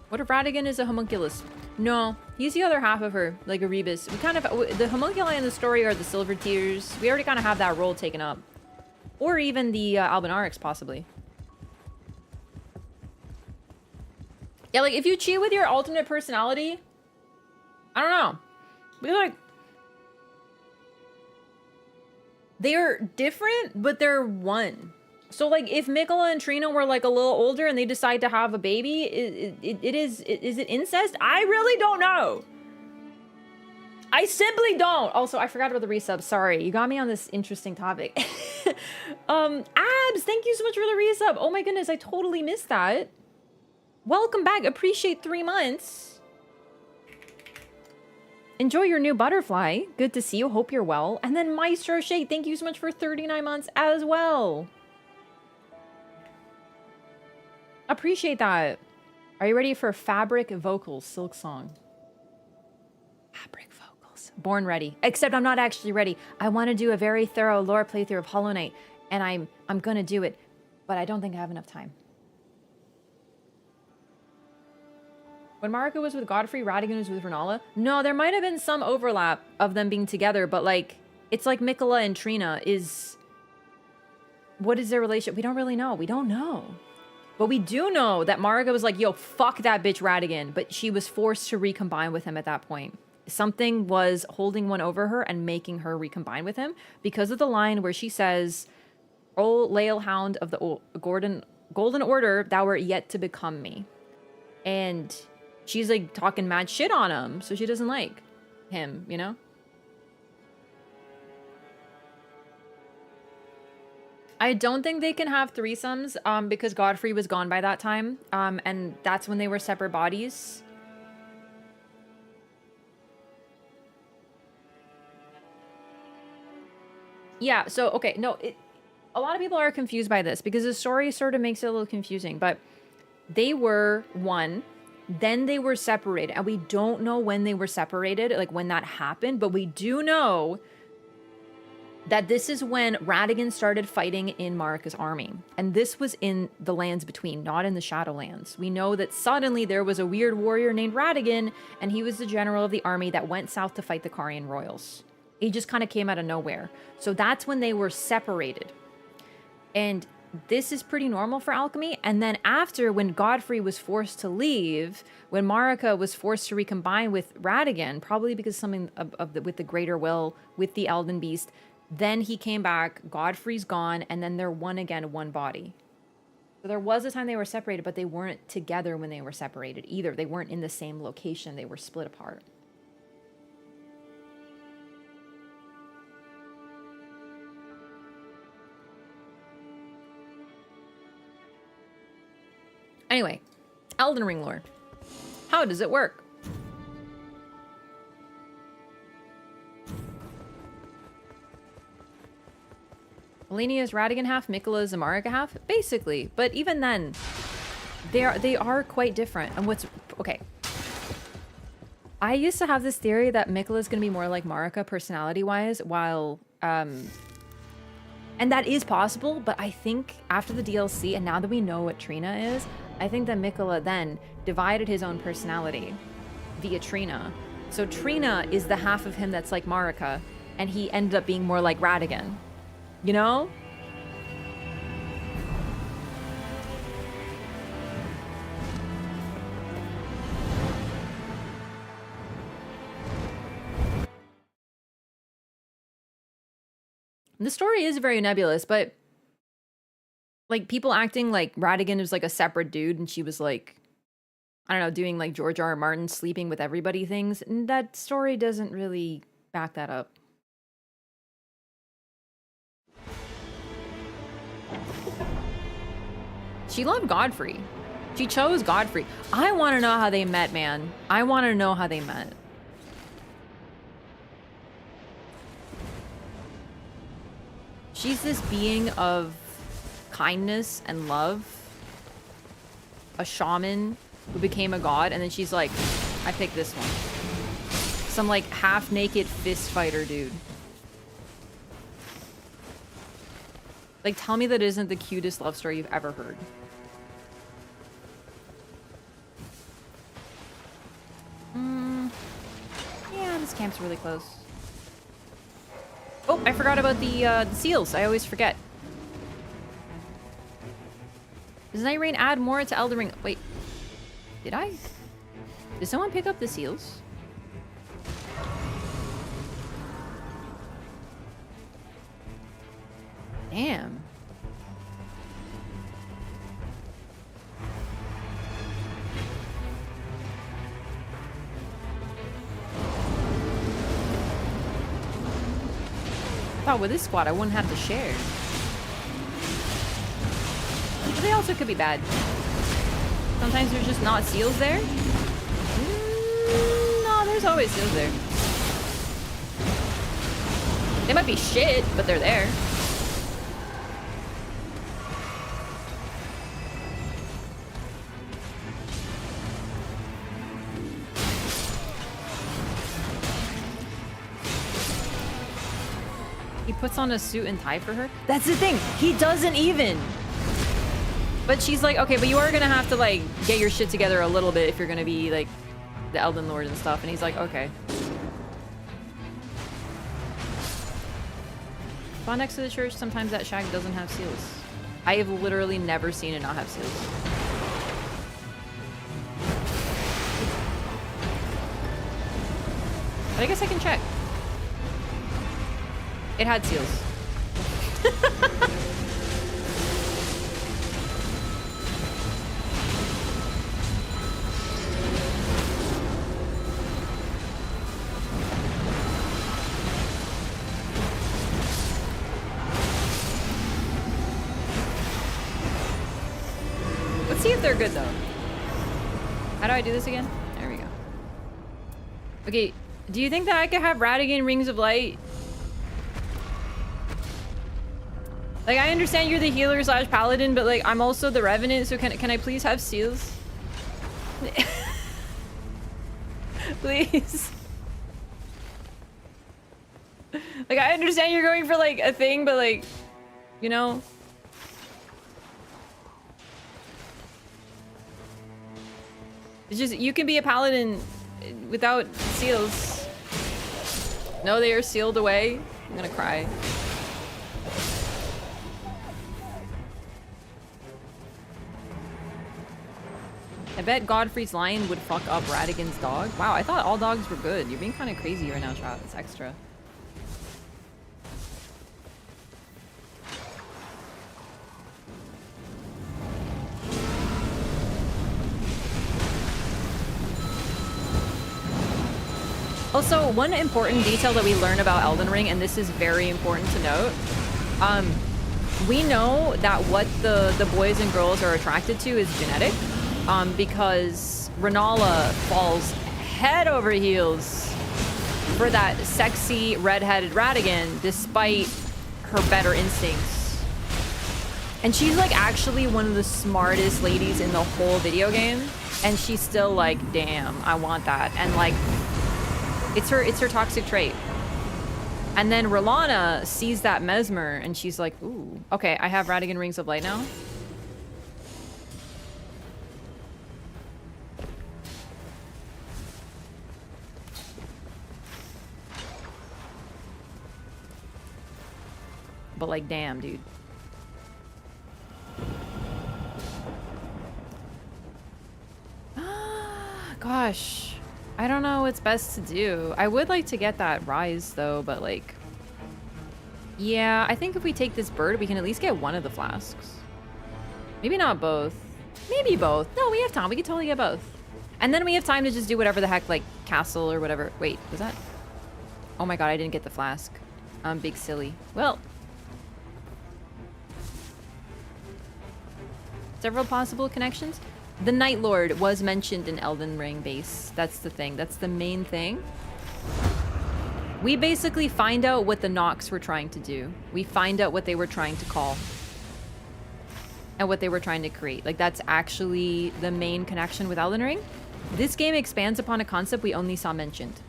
What if Radigan is a homunculus? No, he's the other half of her, like Erebus. We kind of... The homunculi in the story are the silver tears. We already kind of have that role taken up. Or even the Albinaurics, possibly. Yeah, like, if you cheat with your alternate personality, I don't know. Because, like, they're different, but they're one. So, like, if Mikola and Trina were, like, a little older and they decide to have a baby, is it incest? I really don't know. I simply don't. Also, I forgot about the resub. Sorry, you got me on this interesting topic. Abs, thank you so much for the resub. Oh my goodness, I totally missed that. Welcome back. Appreciate 3 months. Enjoy your new butterfly. Good to see you. Hope you're well. And then Maestro Shade, thank you so much for 39 months as well. Appreciate that. Are you ready for Fabric Vocals Silk Song? Fabric Vocals. Born ready. Except I'm not actually ready. I want to do a very thorough lore playthrough of Hollow Knight, and I'm going to do it, but I don't think I have enough time. When Marika was with Godfrey, Radigan was with Renala? No, there might have been some overlap of them being together, but like, it's like Mikola and Trina is... What is their relationship? We don't really know. We don't know. But we do know that Marika was like, yo, fuck that bitch Radigan. But she was forced to recombine with him at that point. Something was holding one over her and making her recombine with him because of the line where she says, "O Lael Hound of the Golden Order, thou art yet to become me." And she's like talking mad shit on him, so she doesn't like him, you know? I don't think they can have threesomes because Godfrey was gone by that time, and that's when they were separate bodies. Yeah, so, okay, no, a lot of people are confused by this because the story sort of makes it a little confusing, but they were one, then they were separated, and we don't know when they were separated, like when that happened, but we do know that this is when Radigan started fighting in Marika's army. And this was in the lands between, not in the Shadowlands. We know that suddenly there was a weird warrior named Radigan, and he was the general of the army that went south to fight the Carian royals. He just kind of came out of nowhere. So that's when they were separated. And this is pretty normal for alchemy. And then after, when Godfrey was forced to leave, when Marika was forced to recombine with Radigan, probably because something with the greater will, with the Elden Beast, then he came back, Godfrey's gone, and then they're one again, one body. So there was a time they were separated, but they weren't together when they were separated either. They weren't in the same location. They were split apart. Anyway, Elden Ring lore. How does it work? Alenia is Radigan half, Mikola is Marika half, basically. But even then, they are quite different. And what's okay? I used to have this theory that Mikola is going to be more like Marika personality-wise, while and that is possible. But I think after the DLC, and now that we know what Trina is, I think that Mikola then divided his own personality via Trina. So Trina is the half of him that's like Marika, and he ended up being more like Radigan. You know? The story is very nebulous, but like people acting like Radigan was like a separate dude and she was like, I don't know, doing like George R. R. Martin sleeping with everybody things. And that story doesn't really back that up. She loved Godfrey. She chose Godfrey. I want to know how they met, man. I want to know how they met. She's this being of kindness and love. A shaman who became a god, and then she's like, I picked this one. Some like half-naked fist fighter dude. Like, tell me that isn't the cutest love story you've ever heard. Yeah, this camp's really close. Oh, I forgot about the seals. I always forget. Does Nightreign add more to Elden Ring? Wait, did I? Did someone pick up the seals? Damn. thought with this squad I wouldn't have to share. But they also could be bad. Sometimes there's just not seals there. No, there's always seals there. They might be shit, but they're there. He puts on a suit and tie for her. That's the thing. He doesn't even. But she's like, okay, but you are gonna have to like get your shit together a little bit if you're gonna be like the Elden Lord and stuff. And he's like, okay. Spawn next to the church. Sometimes that shack doesn't have seals. I have literally never seen it not have seals. But I guess I can check. It had seals. Let's see if they're good though. How do I do this again? There we go. Okay, do you think that I could have Radigan Rings of Light? Like, I understand you're the healer slash paladin, but like, I'm also the revenant, so can I please have seals? Please. Like, I understand you're going for like a thing, but like, you know? It's just, you can be a paladin without seals. No, they are sealed away. I'm gonna cry. I bet Godfrey's lion would fuck up Radigan's dog. Wow, I thought all dogs were good. You're being kind of crazy right now, chat. It's extra. Also, one important detail that we learn about Elden Ring, and this is very important to note, we know that what the boys and girls are attracted to is genetic. Because Renala falls head over heels for that sexy redheaded Radigan despite her better instincts. And she's like actually one of the smartest ladies in the whole video game. And she's still like, damn, I want that. And like, it's her toxic trait. And then Rolana sees that Mesmer and she's like, ooh, okay, I have Radigan Rings of Light now. But like, damn, dude. Gosh, I don't know what's best to do. I would like to get that rise though, but like, yeah, I think if we take this bird, we can at least get one of the flasks. Maybe not both. Maybe both. No, we have time. We can totally get both. And then we have time to just do whatever the heck, like castle or whatever. Wait, was that? Oh my god, I didn't get the flask. I'm big silly. Well. Several possible connections. The Night Lord was mentioned in Elden Ring base. That's the thing. That's the main thing. We basically find out what the Nox were trying to do. We find out what they were trying to call. And what they were trying to create. Like, that's actually the main connection with Elden Ring. This game expands upon a concept we only saw mentioned.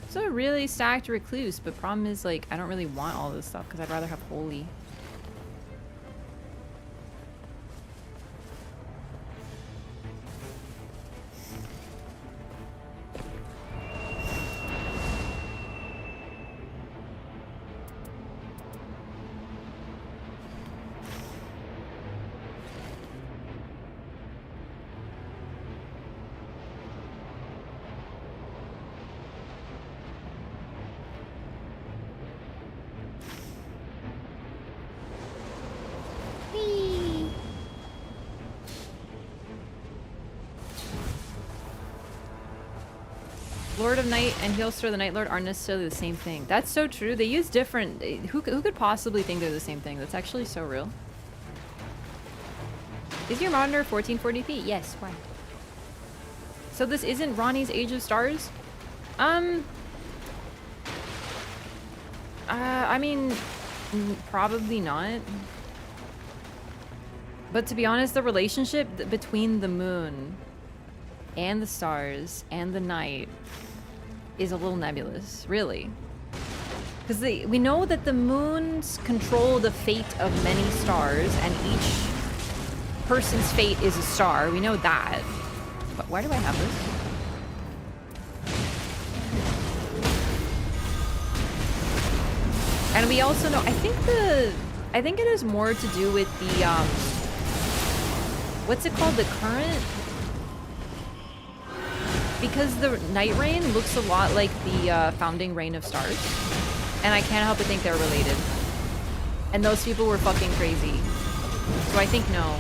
It's a really stacked recluse, but problem is, like, I don't really want all this stuff because I'd rather have holy. Lord of Night and Heelstor the Night Lord aren't necessarily the same thing. That's so true. They use different... Who could possibly think they're the same thing? That's actually so real. Is your monitor 1440p? Yes, why? So this isn't Ronnie's Age of Stars? I mean, probably not. But to be honest, the relationship between the moon and the stars and the night is a little nebulous, really. Because we know that the moons control the fate of many stars, and each person's fate is a star. We know that. But why do I have this? And we also know, I think it has more to do with the, what's it called? The current? Because the Nightreign looks a lot like the founding Reign of Stars. And I can't help but think they're related. And those people were fucking crazy. So I think no.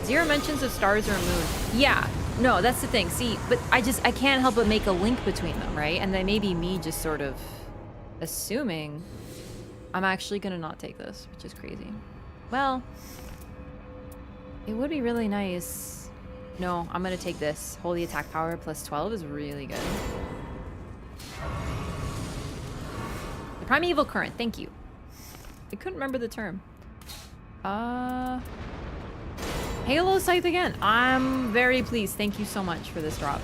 0 mentions of stars or a moon. Yeah. No, that's the thing. See, but I can't help but make a link between them, right? And then maybe me just sort of assuming I'm actually gonna not take this, which is crazy. Well, it would be really nice. No, I'm gonna take this. Holy attack power plus 12 is really good. The Primeval Current, thank you. I couldn't remember the term. Halo Scythe again. I'm very pleased. Thank you so much for this drop.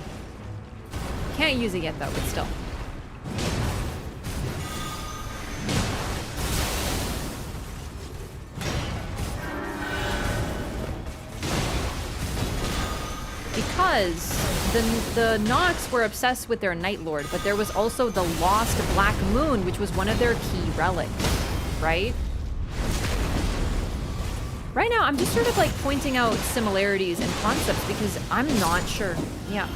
Can't use it yet though, but still. Because the Nox were obsessed with their Night Lord, but there was also the Lost Black Moon, which was one of their key relics, right? Right now, I'm just sort of like pointing out similarities and concepts because I'm not sure. Yeah.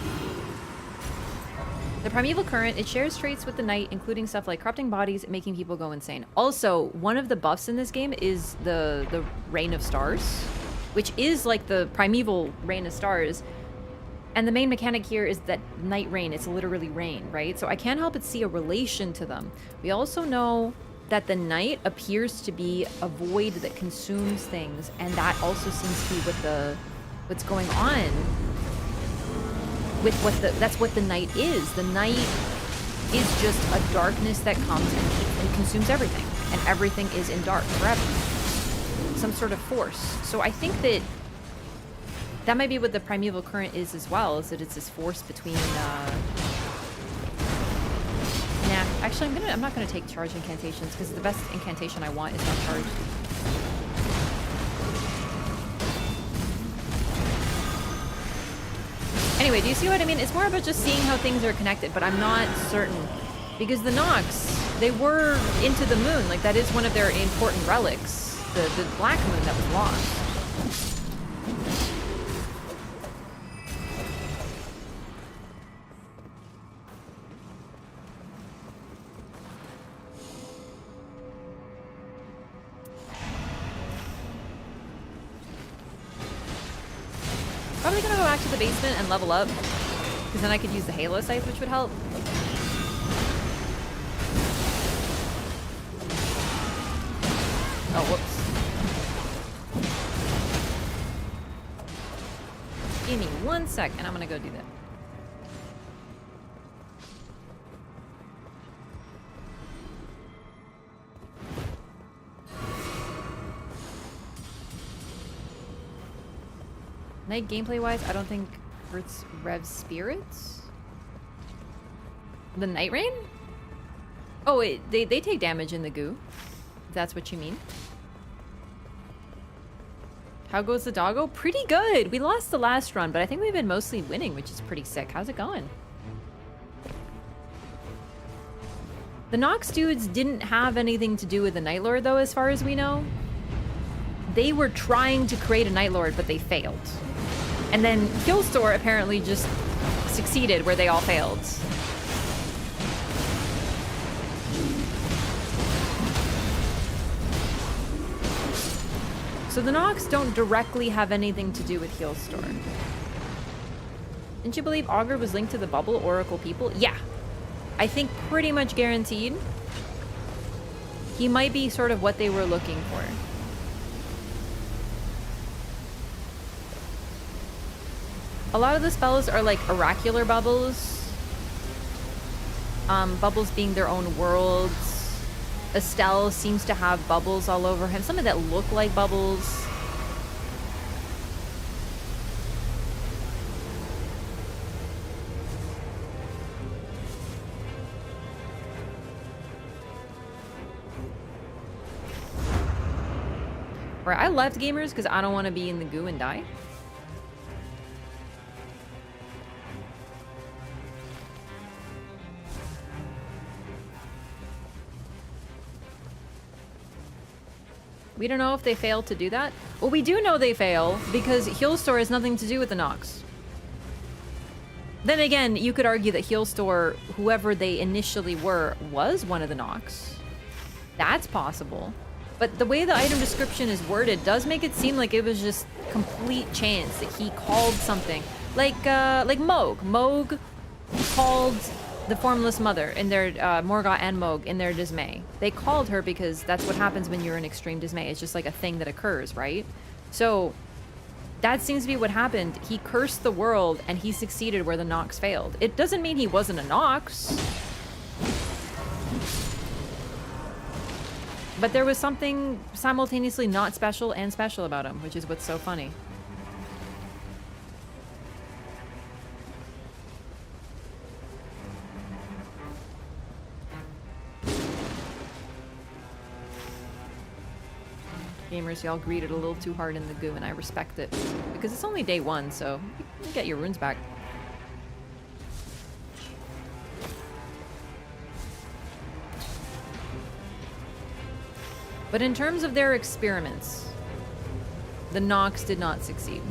The Primeval Current, it shares traits with the Night, including stuff like corrupting bodies, making people go insane. Also, one of the buffs in this game is the Reign of Stars, which is like the Primeval Reign of Stars. And the main mechanic here is that Nightreign, it's literally rain, right? So I can't help but see a relation to them. We also know that the night appears to be a void that consumes things, and that also seems to be what's going on with that's what the night is. The night is just a darkness that comes and consumes everything, and everything is in dark forever. Some sort of force. So I think that might be what the Primeval Current is as well, is that it's this force between Nah, actually I'm not gonna take charge incantations because the best incantation I want is not charged. Anyway, do you see what I mean? It's more about just seeing how things are connected, but I'm not certain. Because the Nox, they were into the moon, like that is one of their important relics. The Black Moon that was lost. Probably gonna go back to the basement and level up, because then I could use the Halo Scythe, which would help. Oh, whoops. Give me 1 sec, and I'm gonna go do that. Night gameplay-wise, I don't think hurts Rev's spirits. The Nightreign? Oh, wait, they take damage in the goo. If that's what you mean. How goes the doggo? Pretty good. We lost the last run, but I think we've been mostly winning, which is pretty sick. How's it going? The Nox dudes didn't have anything to do with the Night Lord, though, as far as we know. They were trying to create a Night Lord, but they failed. And then Killstore apparently just succeeded where they all failed. So the Nox don't directly have anything to do with Heelstorm. Didn't you believe Augur was linked to the Bubble Oracle people? Yeah. I think pretty much guaranteed. He might be sort of what they were looking for. A lot of the spells are like oracular bubbles. Bubbles being their own worlds. Estelle seems to have bubbles all over him. Some of that look like bubbles. Right, I left gamers because I don't want to be in the goo and die. We don't know if they failed to do that. Well, we do know they fail because Healstore has nothing to do with the Nox. Then again, you could argue that Healstore, whoever they initially were, was one of the Nox. That's possible. But the way the item description is worded does make it seem like it was just complete chance that he called something. Like Moog. Moog called the Formless Mother in their, Morgoth and Moog in their dismay. They called her because that's what happens when you're in extreme dismay. It's just like a thing that occurs, right? So that seems to be what happened. He cursed the world and he succeeded where the Nox failed. It doesn't mean he wasn't a Nox. But there was something simultaneously not special and special about him, which is what's so funny. Gamers, y'all greeted a little too hard in the goo, and I respect it. Because it's only day one, so you get your runes back. But in terms of their experiments, the Nox did not succeed.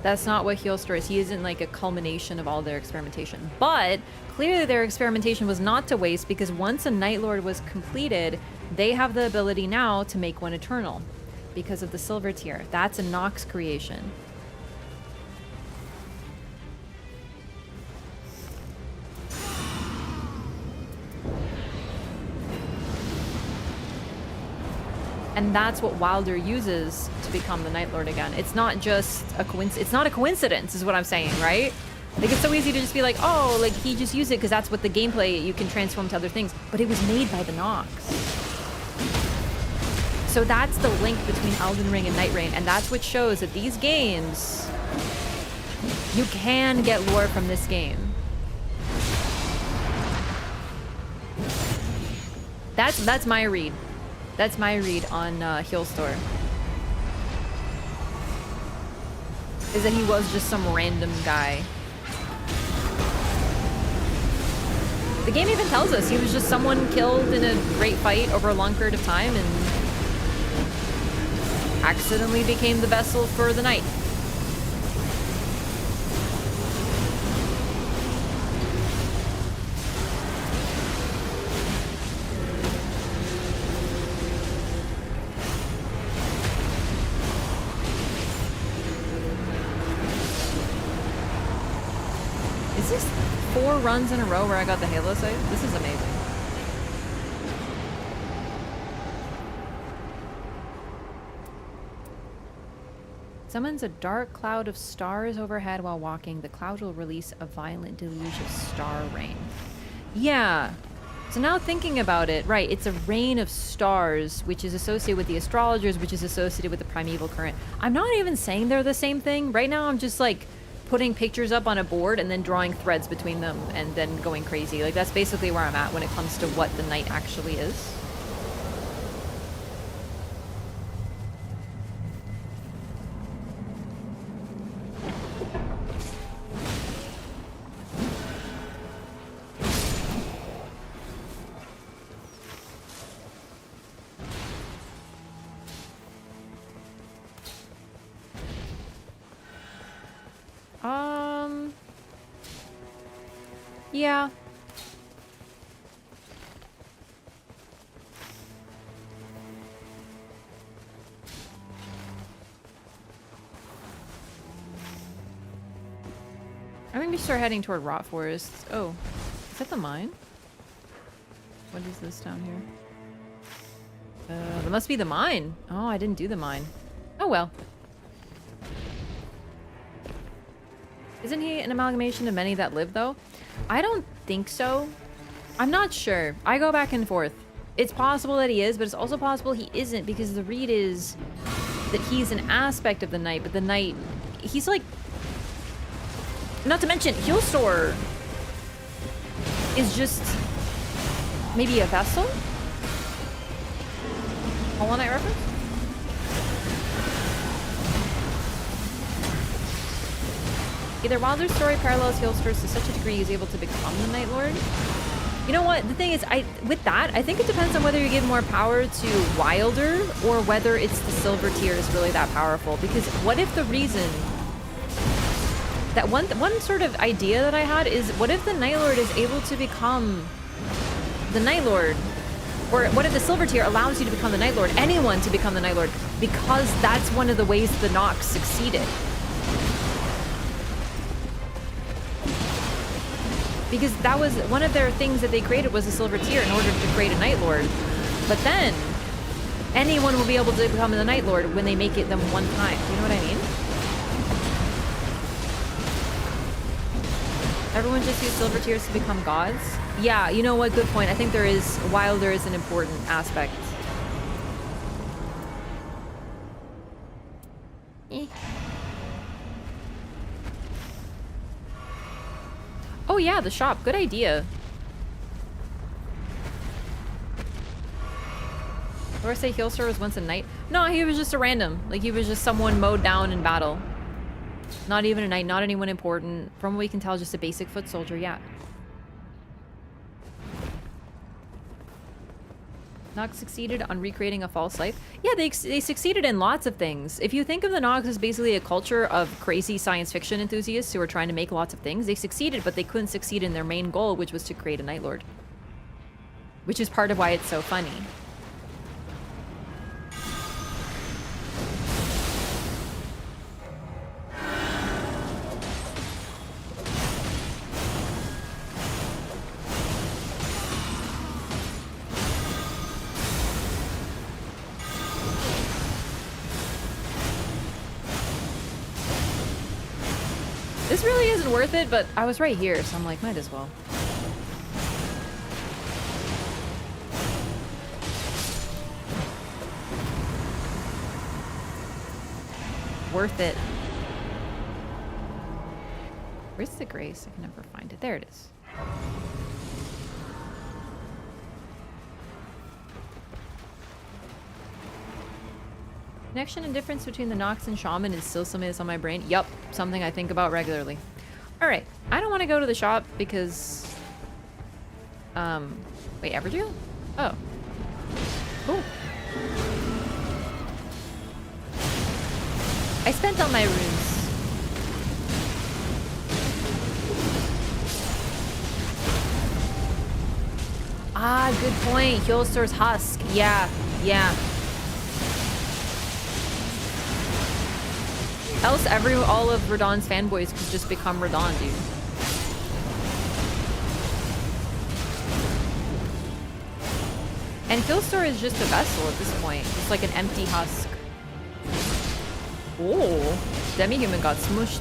That's not what Healstore is. He isn't like a culmination of all their experimentation. But clearly their experimentation was not to waste because once a Night Lord was completed, they have the ability now to make one eternal because of the silver tier. That's a Nox creation. And that's what Wilder uses to become the Night Lord again. It's not just a coincidence. It's not a coincidence, is what I'm saying, right? Like, it's so easy to just be like, oh, like, he just used it because that's what the gameplay, you can transform to other things. But it was made by the Nox. So that's the link between Elden Ring and Nightreign. And that's what shows that these games, you can get lore from this game. That's my read. That's my read on Healstore. Is that he was just some random guy. The game even tells us he was just someone killed in a great fight over a long period of time and accidentally became the vessel for the night. Is this 4 runs in a row where I got the Halo save? This is amazing. Summons a dark cloud of stars overhead while walking. The cloud will release a violent deluge of star rain. Yeah. So now thinking about it, right, it's a rain of stars, which is associated with the astrologers, which is associated with the primeval current. I'm not even saying they're the same thing. Right now I'm just like putting pictures up on a board and then drawing threads between them and then going crazy. Like, that's basically where I'm at when it comes to what the night actually is. Yeah. start heading toward Rot Forest. Oh, is that the mine? What is this down here? That must be the mine. Oh, I didn't do the mine. Oh well. Isn't he an amalgamation of many that live, though? I don't think so. I'm not sure. I go back and forth. It's possible that he is, but it's also possible he isn't, because the read is that he's an aspect of the Night, but the Night... He's like... Not to mention, Healstore is just... maybe a vessel? Hollow Knight reference? Either Wilder's story parallels Healstore to such a degree he's able to become the Night Lord. You know what? The thing is, with that, I think it depends on whether you give more power to Wilder or whether it's the Silver Tier is really that powerful. Because what if the reason... That one sort of idea that I had is, what if the Night Lord is able to become the Night Lord? Or what if the Silver Tier allows you to become the Night Lord? Anyone to become the Night Lord. Because that's one of the ways the Nox succeeded. Because that was one of their things that they created, was a Silver Tier in order to create a Night Lord. But then, anyone will be able to become the Night Lord when they make it them one time. You know what I mean? Everyone just use Silver Tiers to become gods? Yeah, you know what? Good point. I think there is... Wilder is an important aspect. Eh. Oh yeah, the shop. Good idea. Or I say Healstore was once a knight? No, he was just a random. Like, he was just someone mowed down in battle. Not even a knight, not anyone important. From what we can tell, just a basic foot soldier, yeah. Nox succeeded on recreating a false life. Yeah, they succeeded in lots of things. If you think of the Nox as basically a culture of crazy science fiction enthusiasts who are trying to make lots of things, they succeeded, but they couldn't succeed in their main goal, which was to create a Night Lord. Which is part of why it's so funny. This really isn't worth it, but I was right here, so I'm like, might as well. Worth it. Where's the grace? I can never find it. There it is. Connection and difference between the Nox and Shaman is still something that's on my brain. Yup, something I think about regularly. Alright, I don't want to go to the shop because... Wait, Everdale? Oh. Cool. I spent all my runes. Ah, good point. Healstore's husk. Yeah, yeah. Else all of Radahn's fanboys could just become Radahn, dude. And Healstore is just a vessel at this point. It's like an empty husk. Oh, demi-human got smushed.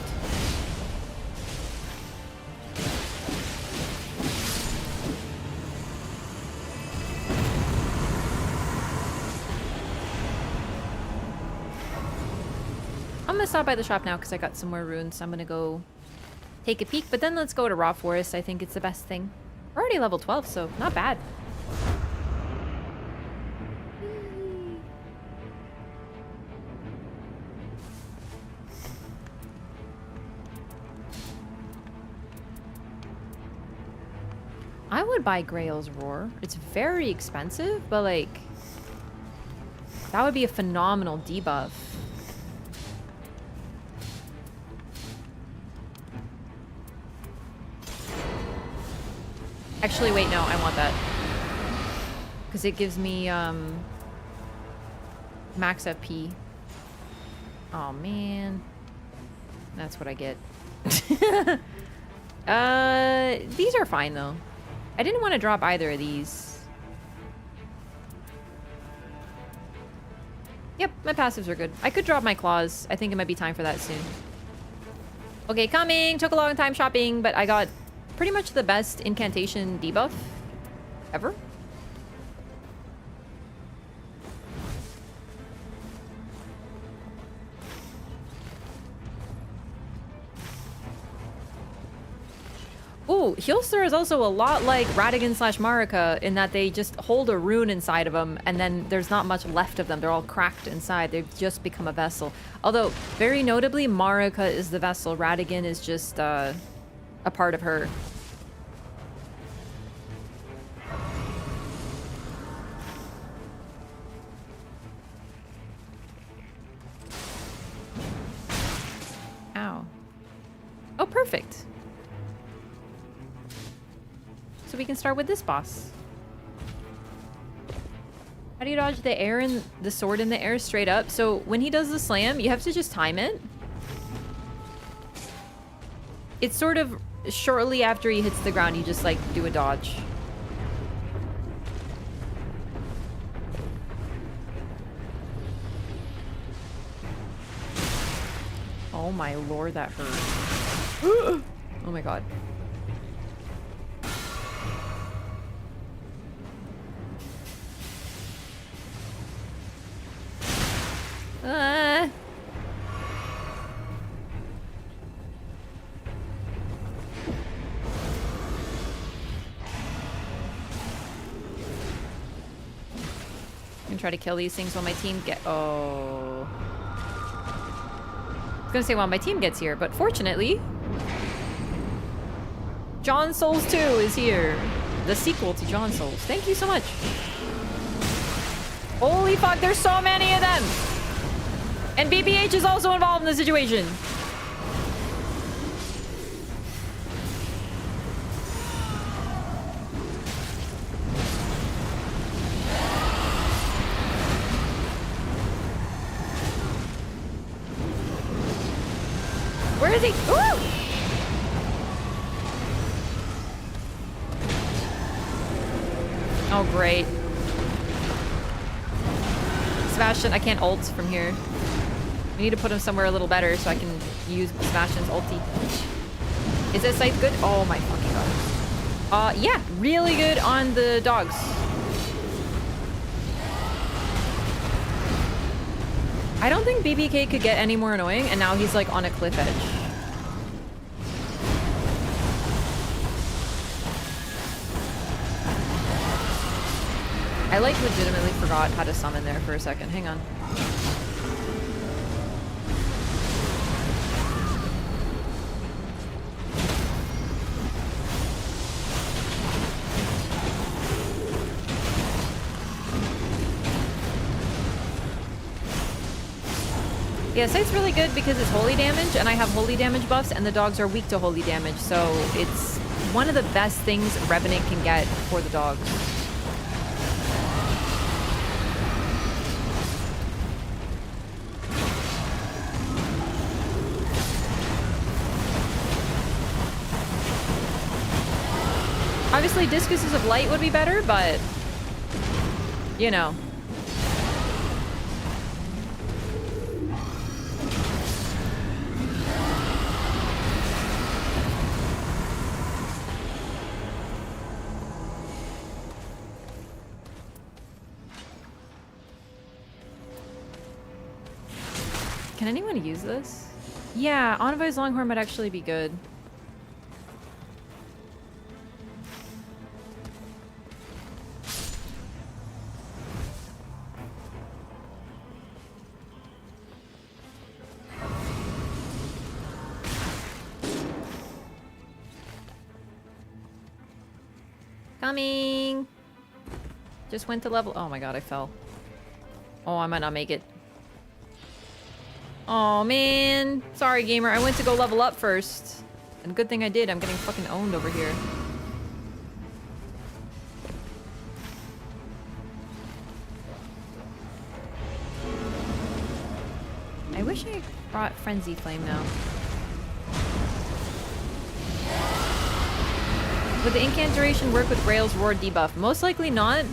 I'm gonna stop by the shop now because I got some more runes. So I'm gonna go take a peek, but then let's go to Raw Forest. I think it's the best thing. We're already level 12, so not bad. I would buy Grail's Roar. It's very expensive, but like, that would be a phenomenal debuff. Actually, wait, no, I want that. Because it gives me, max FP. Oh, man. That's what I get. These are fine though. I didn't want to drop either of these. Yep, my passives are good. I could drop my claws. I think it might be time for that soon. Okay, coming. Took a long time shopping, but I got pretty much the best incantation debuff ever. Ooh, Healster is also a lot like Radigan slash Marika in that they just hold a rune inside of them and then there's not much left of them. They're all cracked inside. They've just become a vessel. Although, very notably, Marika is the vessel. Radigan is just a part of her. Ow. Oh, perfect. So we can start with this boss. How do you dodge the air and the sword in the air straight up? So when he does the slam, you have to just time it. It's sort of shortly after he hits the ground, you just like do a dodge. Oh my lord, that hurt. Oh my god. I'm gonna try to kill these things while my team get. Oh. I was gonna say while my team gets here, but fortunately, John Souls 2 is here. The sequel to John Souls. Thank you so much. Holy fuck, there's so many of them! And BBH is also involved in the situation. Where is he? Ooh! Oh, great. Sebastian, I can't ult from here. We need to put him somewhere a little better so I can use Sebastian's ulti. Is this site good? Oh my fucking god. Yeah, really good on the dogs. I don't think BBK could get any more annoying, and now he's like on a cliff edge. I like legitimately forgot how to summon there for a second. Hang on. Yeah, Sight's really good because it's holy damage, and I have holy damage buffs, and the dogs are weak to holy damage, so it's one of the best things Revenant can get for the dogs. Obviously, Discuses of Light would be better, but, you know. Can anyone use this? Yeah, Envoy's Longhorn might actually be good. Coming! Just went to level- oh my god, I fell. Oh, I might not make it. Oh man. Sorry, gamer. I went to go level up first. And good thing I did. I'm getting fucking owned over here. I wish I brought Frenzy Flame now. Would the incant duration work with Grail's Roar debuff? Most likely not,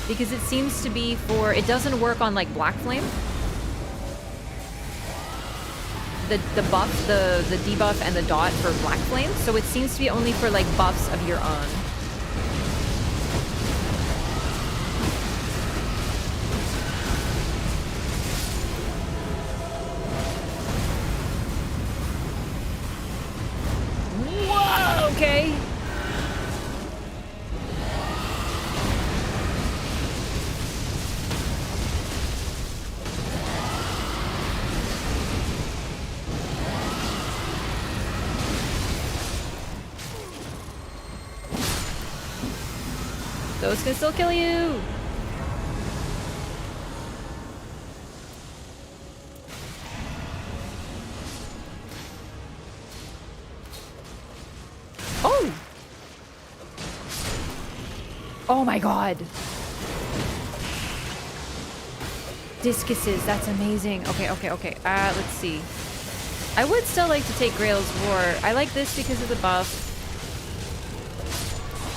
because it seems to be for... It doesn't work on, like, Black Flame. The buff, the debuff and the dot for Black Flame, so it seems to be only for, like, buffs of your own. Whoa, okay. Those can still kill you. Oh! Oh my god. Discuses, that's amazing. Okay. Let's see. I would still like to take Grail's Roar. I like this because of the buff.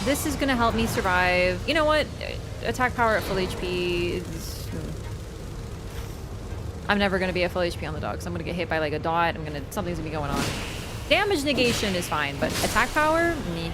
This is gonna help me survive. You know what? Attack power at full HP is... I'm never gonna be at full HP on the dogs. I'm gonna get hit by like a dot. Something's gonna be going on. Damage negation is fine, but attack power? Meh.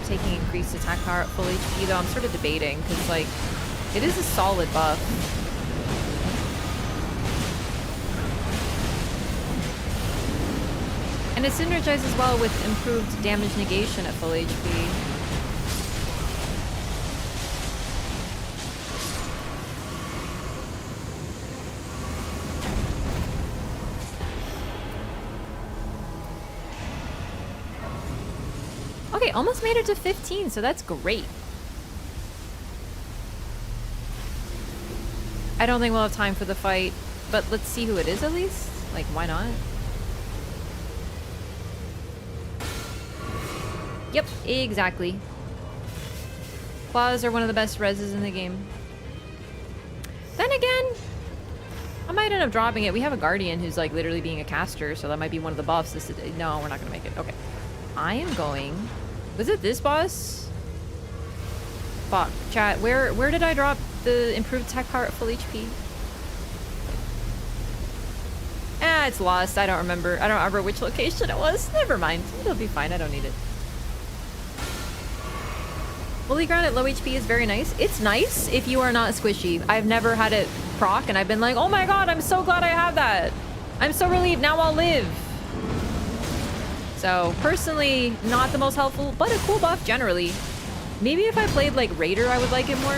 Taking increased attack power at full HP, though I'm sort of debating because, like, it is a solid buff. And it synergizes well with improved damage negation at full HP. Okay, almost made it to 15, so that's great. I don't think we'll have time for the fight, but let's see who it is at least. Like, why not? Yep, exactly. Claws are one of the best reses in the game. Then again, I might end up dropping it. We have a Guardian who's like literally being a caster, so that might be one of the buffs. No, we're not gonna make it. Okay. I am going... Was it this boss? Fuck. Chat, where did I drop the improved attack power at full HP? Ah, it's lost. I don't remember. I don't remember which location it was. Never mind. It'll be fine. I don't need it. Holy Ground at low HP is very nice. It's nice if you are not squishy. I've never had it proc and I've been like, oh my god, I'm so glad I have that. I'm so relieved. Now I'll live. So, personally, not the most helpful, but a cool buff generally. Maybe if I played, like, Raider, I would like it more.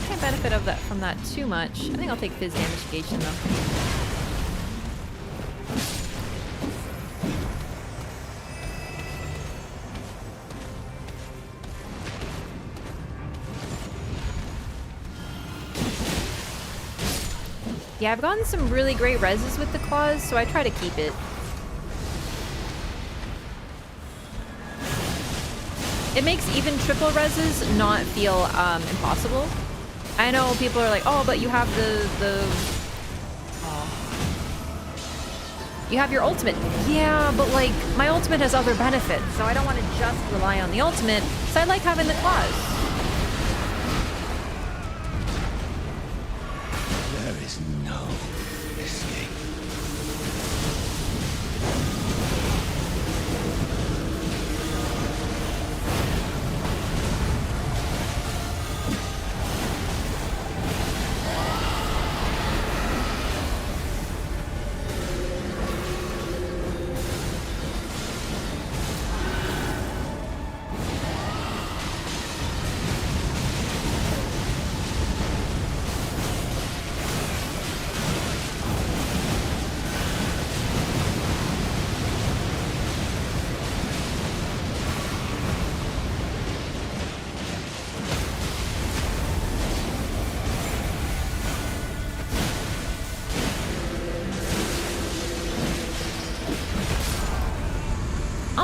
Can't benefit from that too much. I think I'll take Fizz damage negation, though. Yeah, I've gotten some really great reses with the claws, so I try to keep it. It makes even triple reses not feel impossible. I know people are like, oh, but you have you have your ultimate. Yeah, but like, my ultimate has other benefits, so I don't want to just rely on the ultimate, so I like having the claws. There is no escape.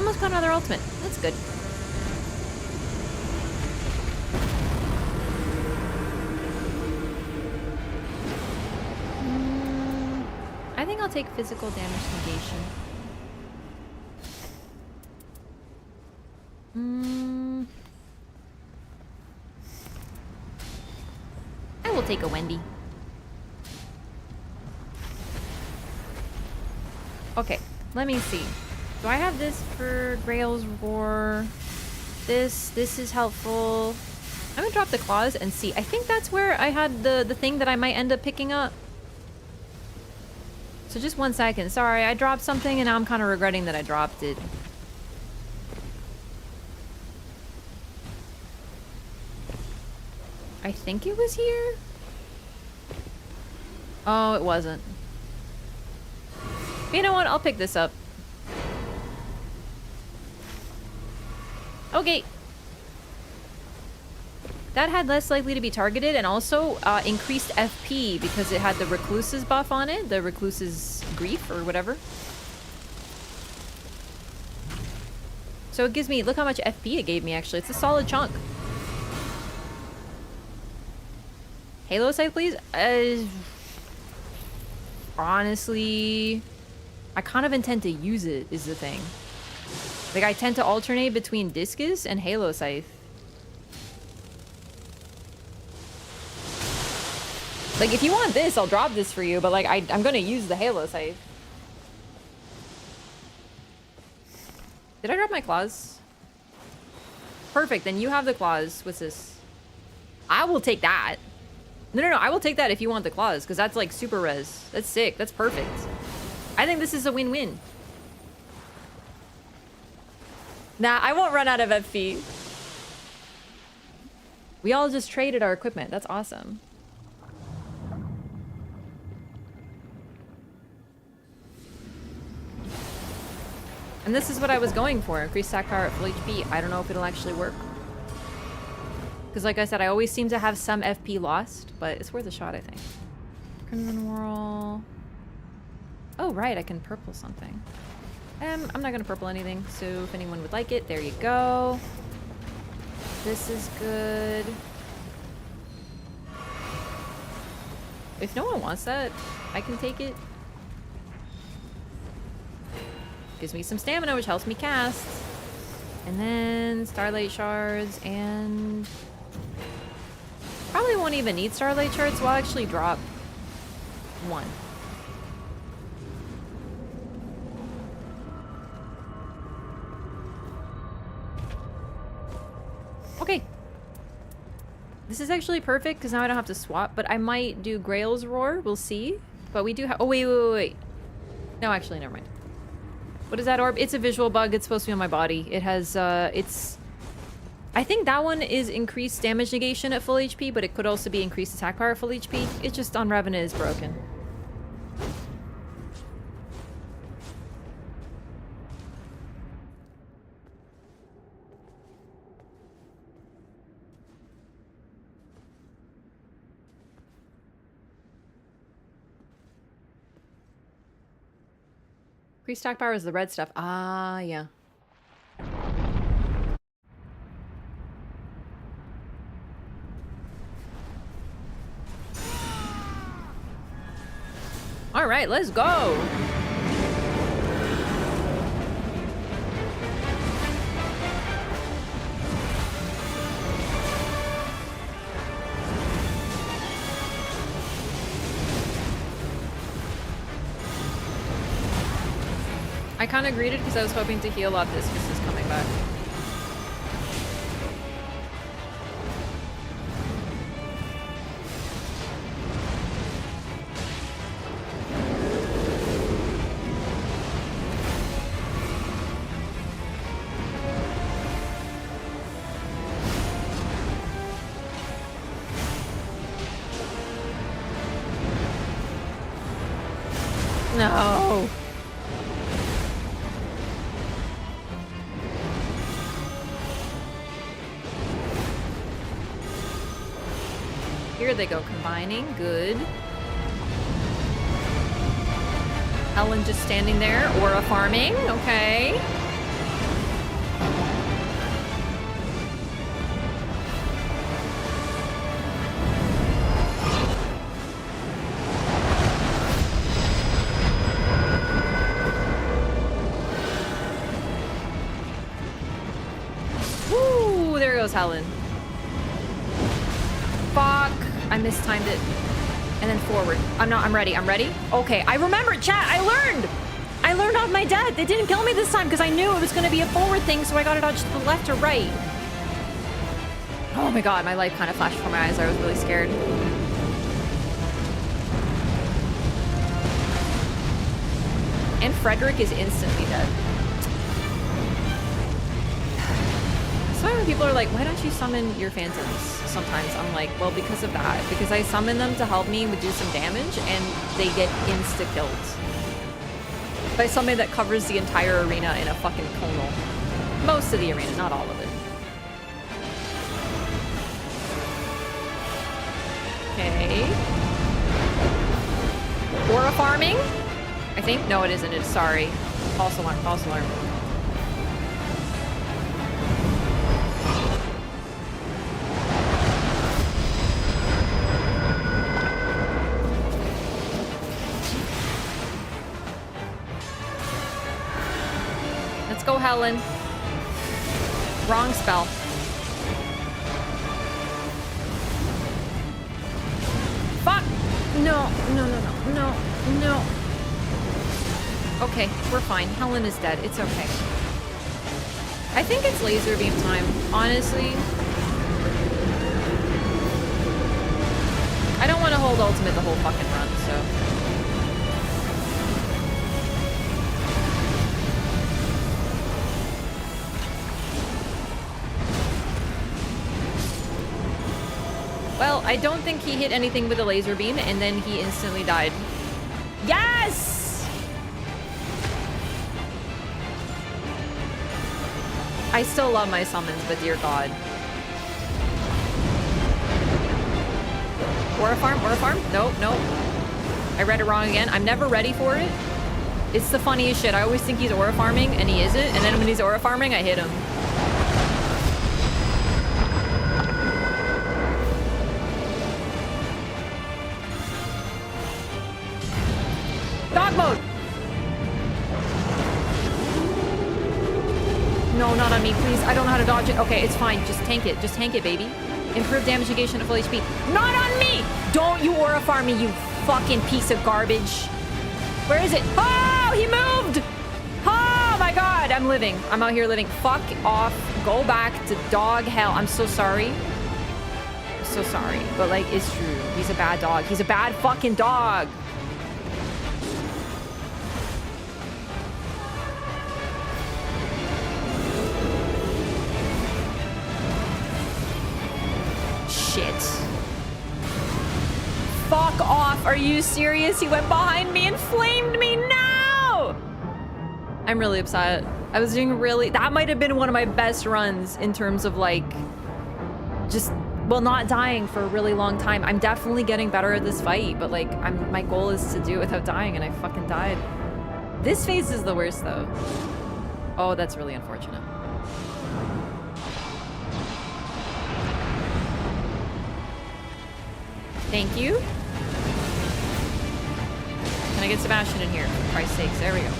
almost got another ultimate. That's good. I think I'll take physical damage negation. I will take a Wendy. Okay, let me see. Do I have this for Grail's Roar? This is helpful. I'm gonna drop the claws and see. I think that's where I had the thing that I might end up picking up. So just 1 second. Sorry, I dropped something and now I'm kind of regretting that I dropped it. I think it was here? Oh, it wasn't. You know what? I'll pick this up. Okay. That had less likely to be targeted and also increased FP because it had the Recluse's buff on it. The Recluse's Grief or whatever. So it gives me... Look how much FP it gave me, actually. It's a solid chunk. Halo scythe, please? Honestly... I kind of intend to use it, is the thing. Like, I tend to alternate between Discus and Halo Scythe. Like, if you want this, I'll drop this for you, but, like, I'm gonna use the Halo Scythe. Did I drop my claws? Perfect, then you have the claws. What's this? I will take that. No, I will take that if you want the claws, because that's, like, super res. That's sick. That's perfect. I think this is a win-win. Nah, I won't run out of FP. We all just traded our equipment. That's awesome. And this is what I was going for. Increase attack power at full HP. I don't know if it'll actually work. Because like I said, I always seem to have some FP lost, but it's worth a shot, I think. Crimson Whirl. Oh, right, I can purple something. I'm not gonna purple anything, so if anyone would like it, there you go. This is good. If no one wants that, I can take it. Gives me some stamina, which helps me cast. And then Starlight Shards, and... Probably won't even need Starlight Shards, so I'll actually drop one. Okay. This is actually perfect because now I don't have to swap, but I might do Grail's Roar. We'll see. But we do have... Oh, wait. No, actually, never mind. What is that orb? It's a visual bug. It's supposed to be on my body. It has, it's... I think that one is increased damage negation at full HP, but it could also be increased attack power at full HP. It's just on Revenant is broken. Increased attack power is the red stuff. Ah, yeah. All right, let's go. I kind of greeted because I was hoping to heal up this because it's coming back. No. Here they go, combining. Good. Ellen just standing there. Aura farming. Okay. goes Helen. Fuck. I mistimed it. And then forward. I'm ready. I'm ready. Okay, I remember, chat. I learned off my death. It didn't kill me this time because I knew it was going to be a forward thing, so I got to dodge to the left or right. Oh my god, my life kind of flashed before my eyes. I was really scared. And Frederick is instantly dead. That's why when people are like, why don't you summon your phantoms? Sometimes I'm like, well, because of that. Because I summon them to help me do some damage, and they get insta-killed. By something that covers the entire arena in a fucking conal. Most of the arena, not all of it. Okay. Aura farming? I think? No, it isn't. It's sorry. False alarm, false alarm. Let's go, Helen. Wrong spell. Fuck! No, no, no, no, no, no. Okay, we're fine. Helen is dead. It's okay. I think it's laser beam time, honestly. I don't want to hold ultimate the whole fucking run, so... Well, I don't think he hit anything with a laser beam, and then he instantly died. Yes! I still love my summons, but dear God. Aura farm? Aura farm? Nope, nope. I read it wrong again. I'm never ready for it. It's the funniest shit. I always think he's aura farming, and he isn't. And then when he's aura farming, I hit him. Dog mode! No, not on me, please. I don't know how to dodge it. Okay, it's fine. Just tank it. Just tank it, baby. Improve damage negation at full HP. Not on me! Don't you aura farm me, you fucking piece of garbage. Where is it? Oh, he moved! Oh my god, I'm living. I'm out here living. Fuck off. Go back to dog hell. I'm so sorry. I'm so sorry. But, like, it's true. He's a bad dog. He's a bad fucking dog. Shit. Fuck off. Are you serious? He went behind me and flamed me. No! I'm really upset. I was doing really... That might have been one of my best runs in terms of, like, just, well, not dying for a really long time. I'm definitely getting better at this fight, but, like, my goal is to do it without dying, and I fucking died. This phase is the worst, though. Oh, that's really unfortunate. Thank you. Can I get Sebastian in here? For Christ's sakes. There we go.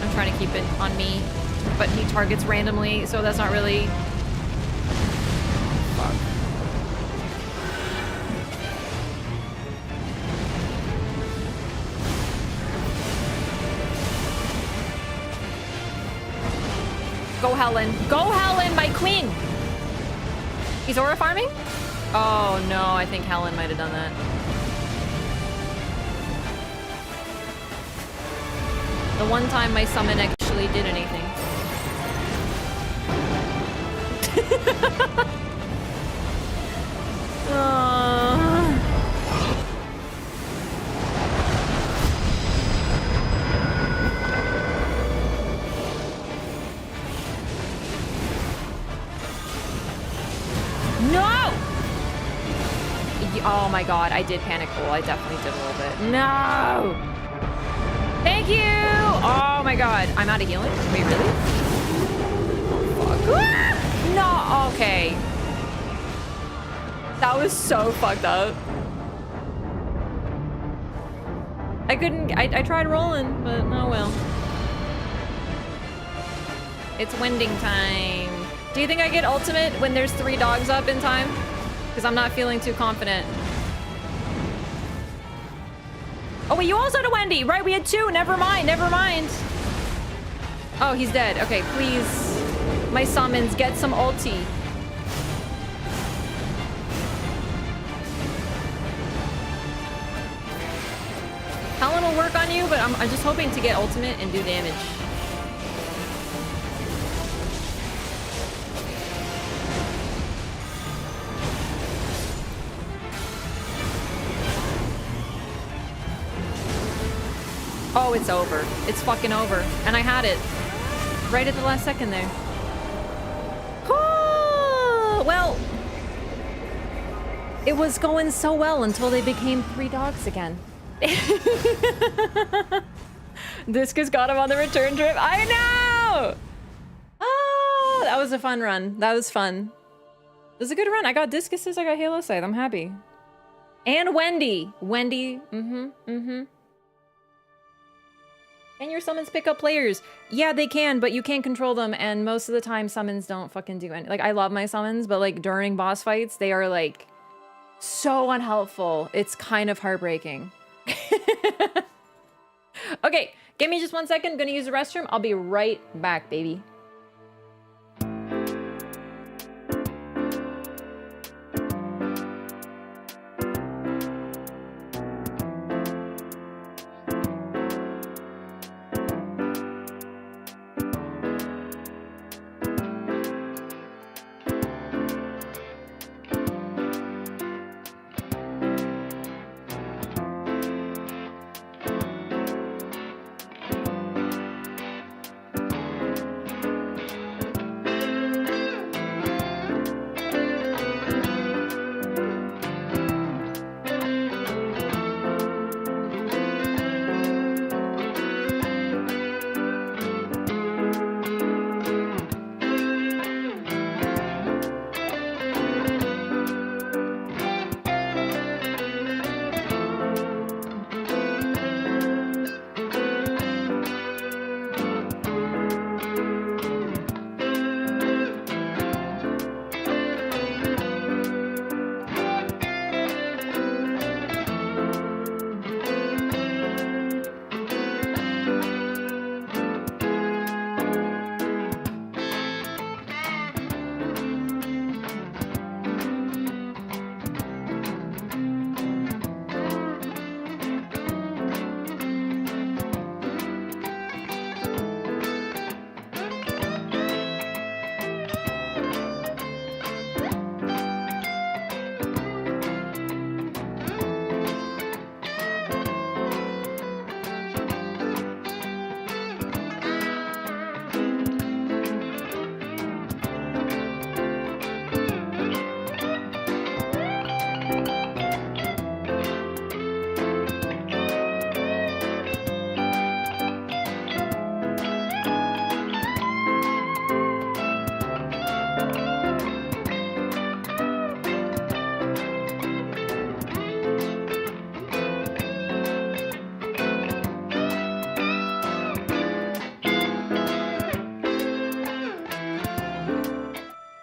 I'm trying to keep it on me, but he targets randomly, so that's not really... Fuck. Go Helen. Go Helen, my queen! He's aura farming? Oh no, I think Helen might have done that. The one time my summon actually did anything. No! Oh my god, I did panic roll. I definitely did a little bit. No! Thank you! Oh my god. I'm out of healing? Wait, really? Oh, fuck. Ah! No! Okay. That was so fucked up. I couldn't, I tried rolling, but oh well. It's wending time. Do you think I get ultimate when there's 3 dogs up in time? Because I'm not feeling too confident. Oh wait, you also had a Wendy, right? We had 2, never mind, never mind. Oh, he's dead. Okay, please. My summons, get some ulti. Helen will work on you, but I'm just hoping to get ultimate and do damage. Oh, it's over. It's fucking over. And I had it. Right at the last second there. Oh, well, it was going so well until they became 3 dogs again. Discus got him on the return trip. I know! Oh, that was a fun run. That was fun. It was a good run. I got Discuses, I got Halo Scythe. I'm happy. And Wendy. Wendy. Can your summons pick up players? Yeah, they can, but you can't control them, and most of the time summons don't fucking do anything. Like, I love my summons, but like during boss fights, they are like so unhelpful. It's kind of heartbreaking. Okay, give me just 1 second. Gonna use the restroom. I'll be right back, baby.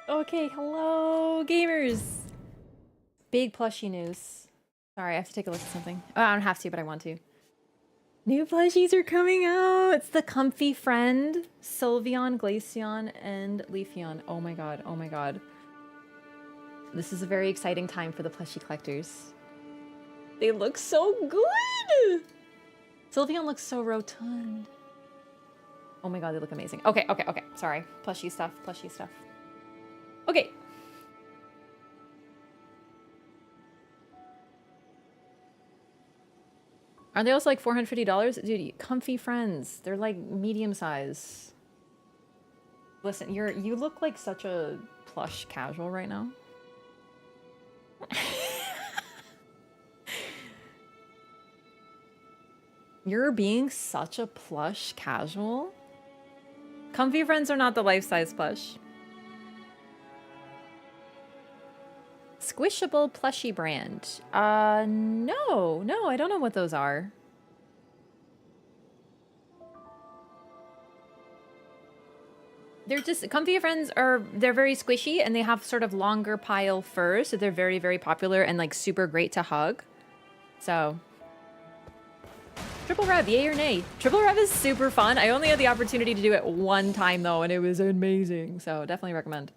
Okay, hello, gamers. Big plushie news. Sorry, I have to take a look at something. Oh, I don't have to, but I want to. New plushies are coming out. It's the Comfy Friend, Sylveon, Glaceon, and Leafeon. Oh my god, oh my god. This is a very exciting time for the plushie collectors. They look so good! Sylveon looks so rotund. Oh my god, they look amazing. Okay, okay, okay. Sorry. Plushie stuff, plushie stuff. Okay. Are they also like $450? Dude, Comfy Friends. They're like medium size. Listen, you look like such a plush casual right now. You're being such a plush casual. Comfy Friends are not the life-size plush. Squishable plushie brand. No, I don't know what those are. They're just comfy friends they're very squishy and they have sort of longer pile fur, so they're very, very popular and like super great to hug. So Triple Rev, yay or nay? Triple Rev is super fun. I only had the opportunity to do it one time though, and it was amazing. So definitely recommend.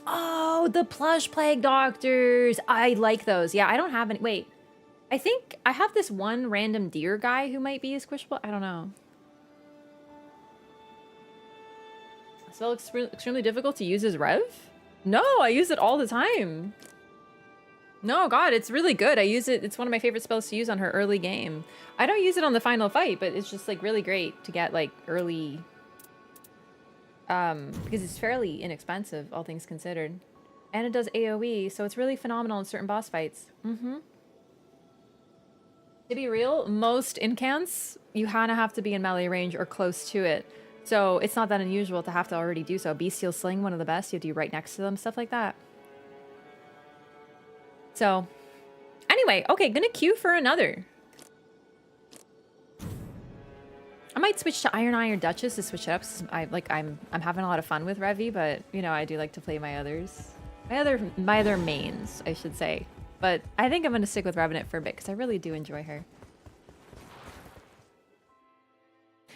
Oh, the plush plague doctors. I like those. Yeah, I don't have any. Wait, I think I have this one random deer guy who might be a squishable. I don't know. Spell extremely difficult to use as Rev? No, I use it all the time. No, God, it's really good. I use it. It's one of my favorite spells to use on her early game. I don't use it on the final fight, but it's just like really great to get like early. Because it's fairly inexpensive, all things considered. And it does AoE, so it's really phenomenal in certain boss fights. To be real, most incants, you kind of have to be in melee range or close to it. So it's not that unusual to have to already do so. Bestial Sling, one of the best. You have to be right next to them, stuff like that. So, anyway, okay, gonna queue for another. I might switch to Iron Eye or Duchess to switch it up. I'm having a lot of fun with Revy, but you know I do like to play my others, my other mains, I should say. But I think I'm gonna stick with Revenant for a bit because I really do enjoy her.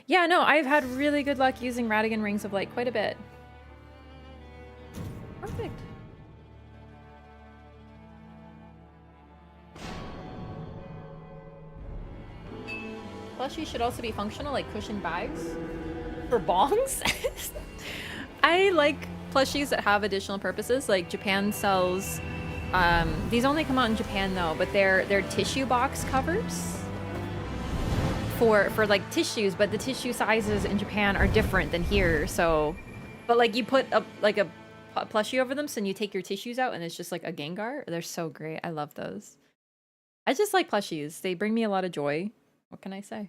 Yeah, no, I've had really good luck using Radigan Rings of Light quite a bit. Perfect. Plushies should also be functional, like cushion bags for bongs. I like plushies that have additional purposes. Like Japan sells, these only come out in Japan though, but they're tissue box covers for like tissues, but the tissue sizes in Japan are different than here. So, but like you put a plushie over them, so then you take your tissues out and it's just like a Gengar. They're so great. I love those. I just like plushies. They bring me a lot of joy. What can I say?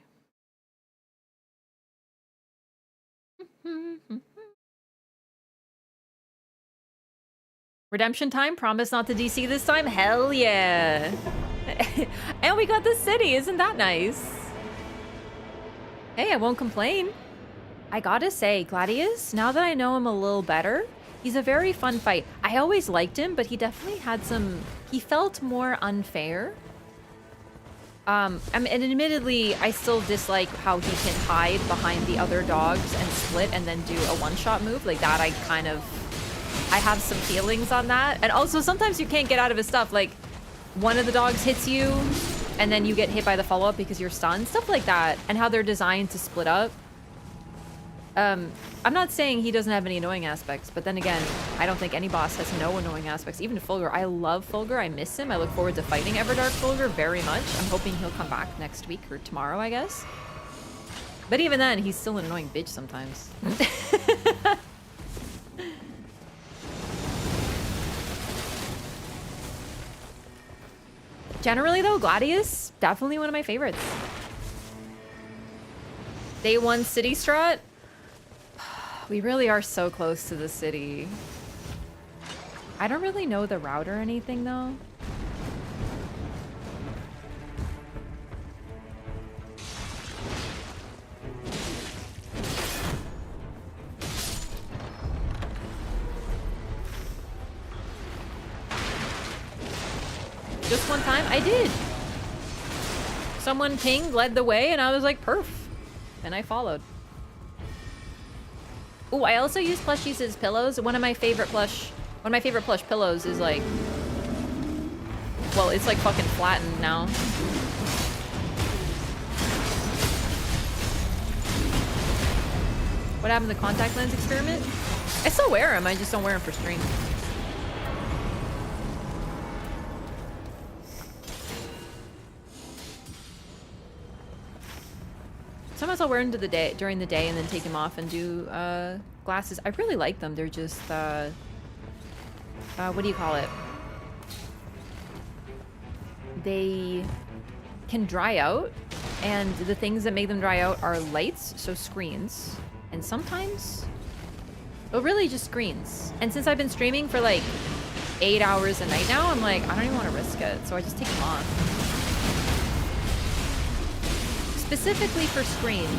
Redemption time? Promise not to DC this time? Hell yeah. And we got the city. Isn't that nice? Hey, I won't complain. I gotta say, Gladius, now that I know him a little better, he's a very fun fight. I always liked him, but he definitely had some... He felt more unfair. And admittedly, I still dislike how he can hide behind the other dogs and split and then do a one-shot move. Like that, I have some feelings on that. And also, sometimes you can't get out of his stuff. Like, one of the dogs hits you, and then you get hit by the follow-up because you're stunned. Stuff like that. And how they're designed to split up. I'm not saying he doesn't have any annoying aspects, but then again, I don't think any boss has no annoying aspects. Even Fulgur, I love Fulgur. I miss him. I look forward to fighting Everdark Fulgur very much. I'm hoping he'll come back next week or tomorrow, I guess. But even then, he's still an annoying bitch sometimes. Generally though, Gladius, definitely one of my favorites. Day 1 city strat. We really are so close to the city. I don't really know the route or anything though. Just one time? I did. Someone pinged, led the way, and I was like, perf. And I followed. Ooh, I also use plushies as pillows. One of my favorite plush pillows is like, well, it's like fucking flattened now. What happened to the contact lens experiment? I still wear them, I just don't wear them for stream. Sometimes I'll wear them during the day and then take them off and do glasses. I really like them. They're just, what do you call it? They can dry out, and the things that make them dry out are lights, so screens, and sometimes, well, really just screens. And since I've been streaming for like 8 hours a night now, I'm like, I don't even want to risk it, so I just take them off. Specifically for screens.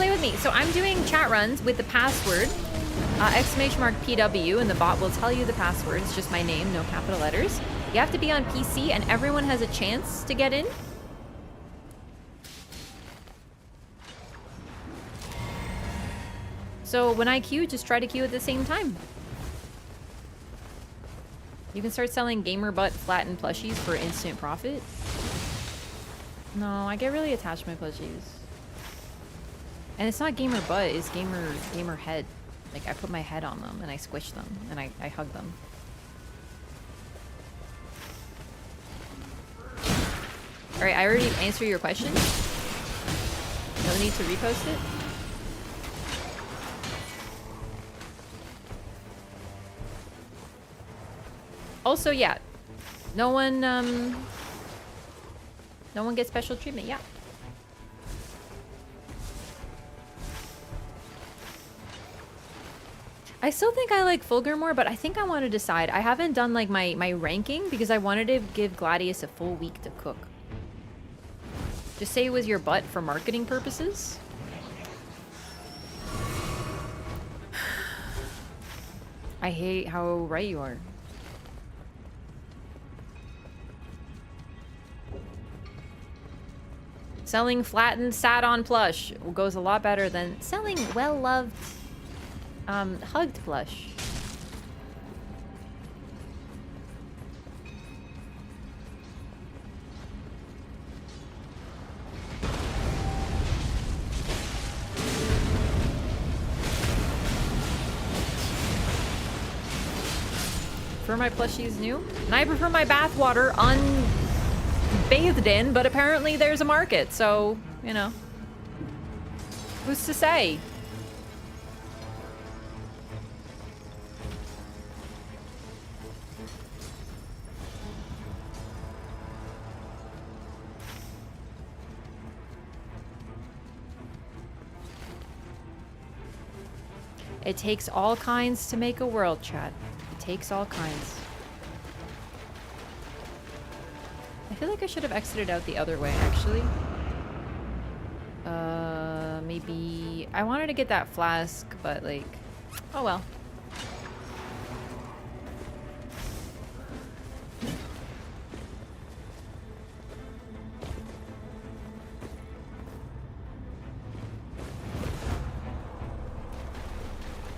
play with me. So I'm doing chat runs with the password, !PW, and the bot will tell you the password. It's just my name, no capital letters. You have to be on PC, and everyone has a chance to get in. So when I queue, just try to queue at the same time. You can start selling gamer butt flattened plushies for instant profit. No, I get really attached to my plushies. And it's not gamer butt, it's gamer head. Like, I put my head on them and I squish them and I hug them. Alright, I already answered your question. No need to repost it. Also, yeah, no one gets special treatment, yeah. I still think I like Fulgur more, but I think I want to decide. I haven't done like my ranking because I wanted to give Gladius a full week to cook. Just say it was your butt for marketing purposes. I hate how right you are. Selling flattened sat-on plush goes a lot better than selling well-loved hugged plush. Prefer my plushies new? And I prefer my bathwater unbathed in, but apparently there's a market, so, you know. Who's to say? It takes all kinds to make a world, chat. It takes all kinds. I feel like I should have exited out the other way, actually. Maybe... I wanted to get that flask, but like... Oh well.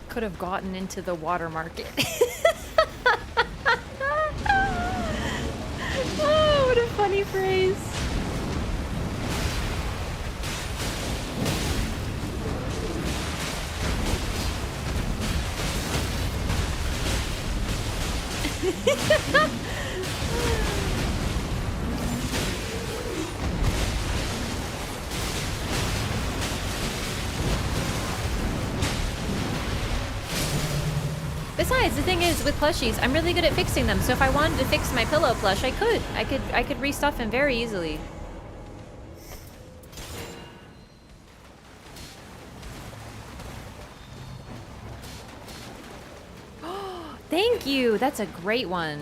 Could have gotten into the water market. Oh, what a funny phrase. Besides, the thing is, with plushies, I'm really good at fixing them. So if I wanted to fix my pillow plush, I could. I could restuff him very easily. Thank you. That's a great one.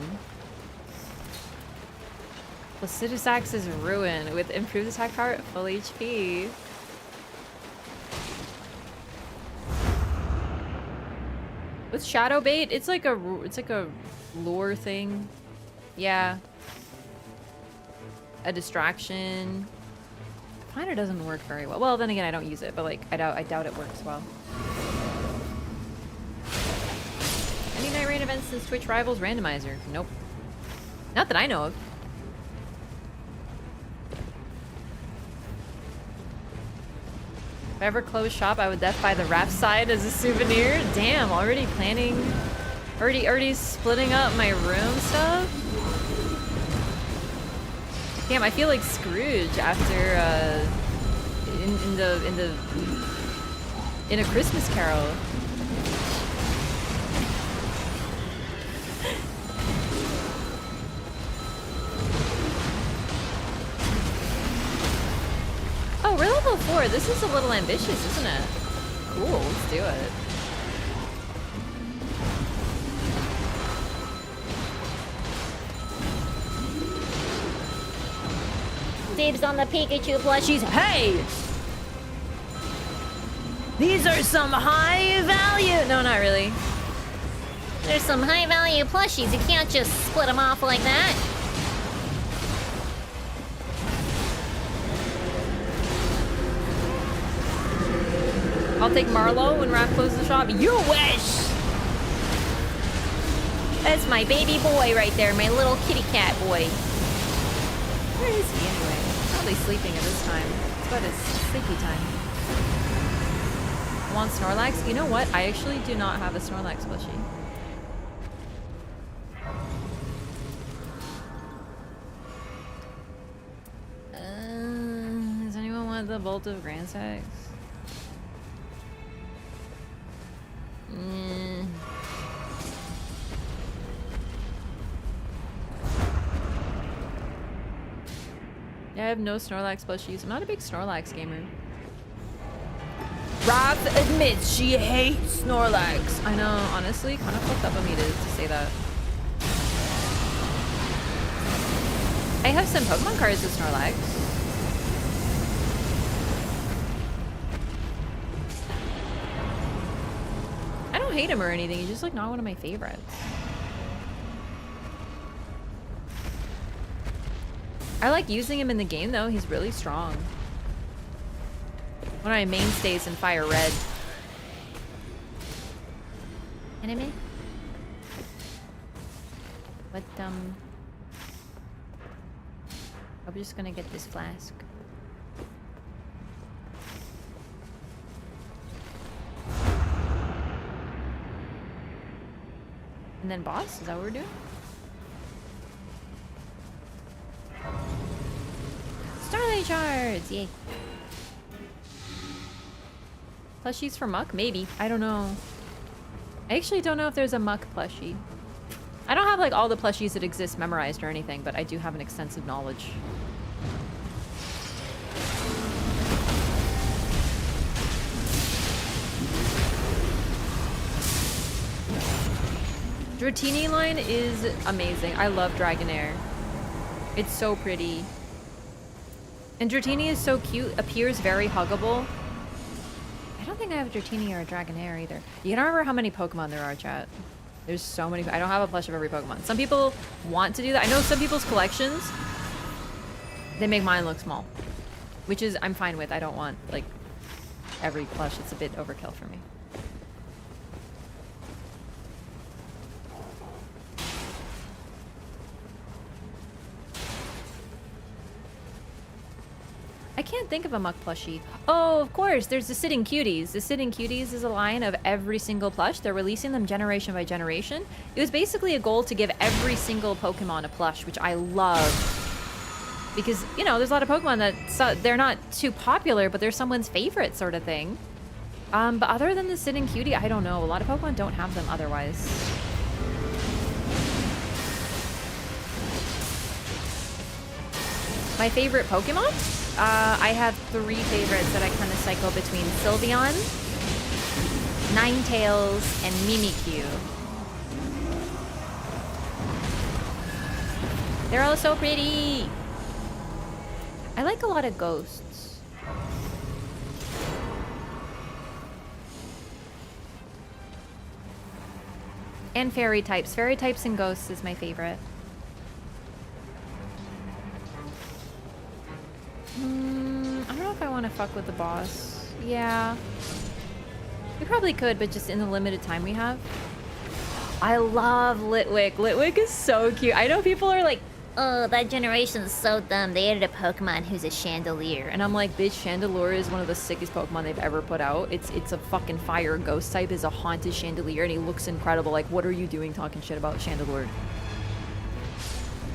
Placidusax is ruined with improved attack power at full HP. With shadow bait, it's like a lure thing. Yeah. A distraction. Kinda doesn't work very well. Well, then again, I don't use it, but like I doubt it works well. Any Nightreign events since Twitch Rivals randomizer? Nope. Not that I know of. If I ever close shop, I would def buy the raft side as a souvenir. Damn, already planning, already splitting up my room stuff. Damn, I feel like Scrooge after in a Christmas Carol. Oh, we're level 4. This is a little ambitious, isn't it? Cool, let's do it. Dibs on the Pikachu plushies. Hey! These are some high value. No, not really. There's some high value plushies. You can't just split them off like that. I'll take Marlo when Raph closes the shop. You wish! That's my baby boy right there, my little kitty cat boy. Where is he anyway? Probably sleeping at this time. It's about his sleepy time. I want Snorlax? You know what? I actually do not have a Snorlax plushie. Does anyone want the Bolt of Grand Sex? Yeah, I have no Snorlax plushies. I'm not a big Snorlax gamer. Raph admits she hates Snorlax. I know, honestly, kind of fucked up of me to say that. I have some Pokemon cards with Snorlax. I don't hate him or anything. He's just like not one of my favorites. I like using him in the game though. He's really strong. One of my mainstays in Fire Red. Enemy? But I'm just gonna get this flask. And then boss? Is that what we're doing? Starlight shards! Yay. Plushies for Muck? Maybe. I don't know. I actually don't know if there's a Muck plushie. I don't have like all the plushies that exist memorized or anything, but I do have an extensive knowledge. Dratini line is amazing. I love Dragonair. It's so pretty. And Dratini is so cute, appears very huggable. I don't think I have a Dratini or a Dragonair either. You don't remember how many Pokemon there are, chat. There's so many. I don't have a plush of every Pokemon. Some people want to do that. I know some people's collections, they make mine look small. Which is, I'm fine with. I don't want, like, every plush. It's a bit overkill for me. I can't think of a Muck plushie. Oh, of course, there's the Sitting Cuties. The Sitting Cuties is a line of every single plush. They're releasing them generation by generation. It was basically a goal to give every single Pokemon a plush, which I love. Because, you know, there's a lot of Pokemon that they're not too popular, but they're someone's favorite sort of thing. But other than the Sitting Cutie, I don't know. A lot of Pokemon don't have them otherwise. My favorite Pokemon? I have 3 favorites that I kind of cycle between Sylveon, Ninetales, and Mimikyu. They're all so pretty! I like a lot of ghosts. And fairy types. Fairy types and ghosts is my favorite. I don't know if I want to fuck with the boss. Yeah. We probably could, but just in the limited time we have. I love Litwick. Litwick is so cute. I know people are like, oh, that generation's so dumb. They added a Pokemon who's a Chandelier. and I'm like, bitch, Chandelure is one of the sickest Pokemon they've ever put out. It's a fucking fire ghost type, is a haunted Chandelier, and he looks incredible. Like, what are you doing talking shit about Chandelure?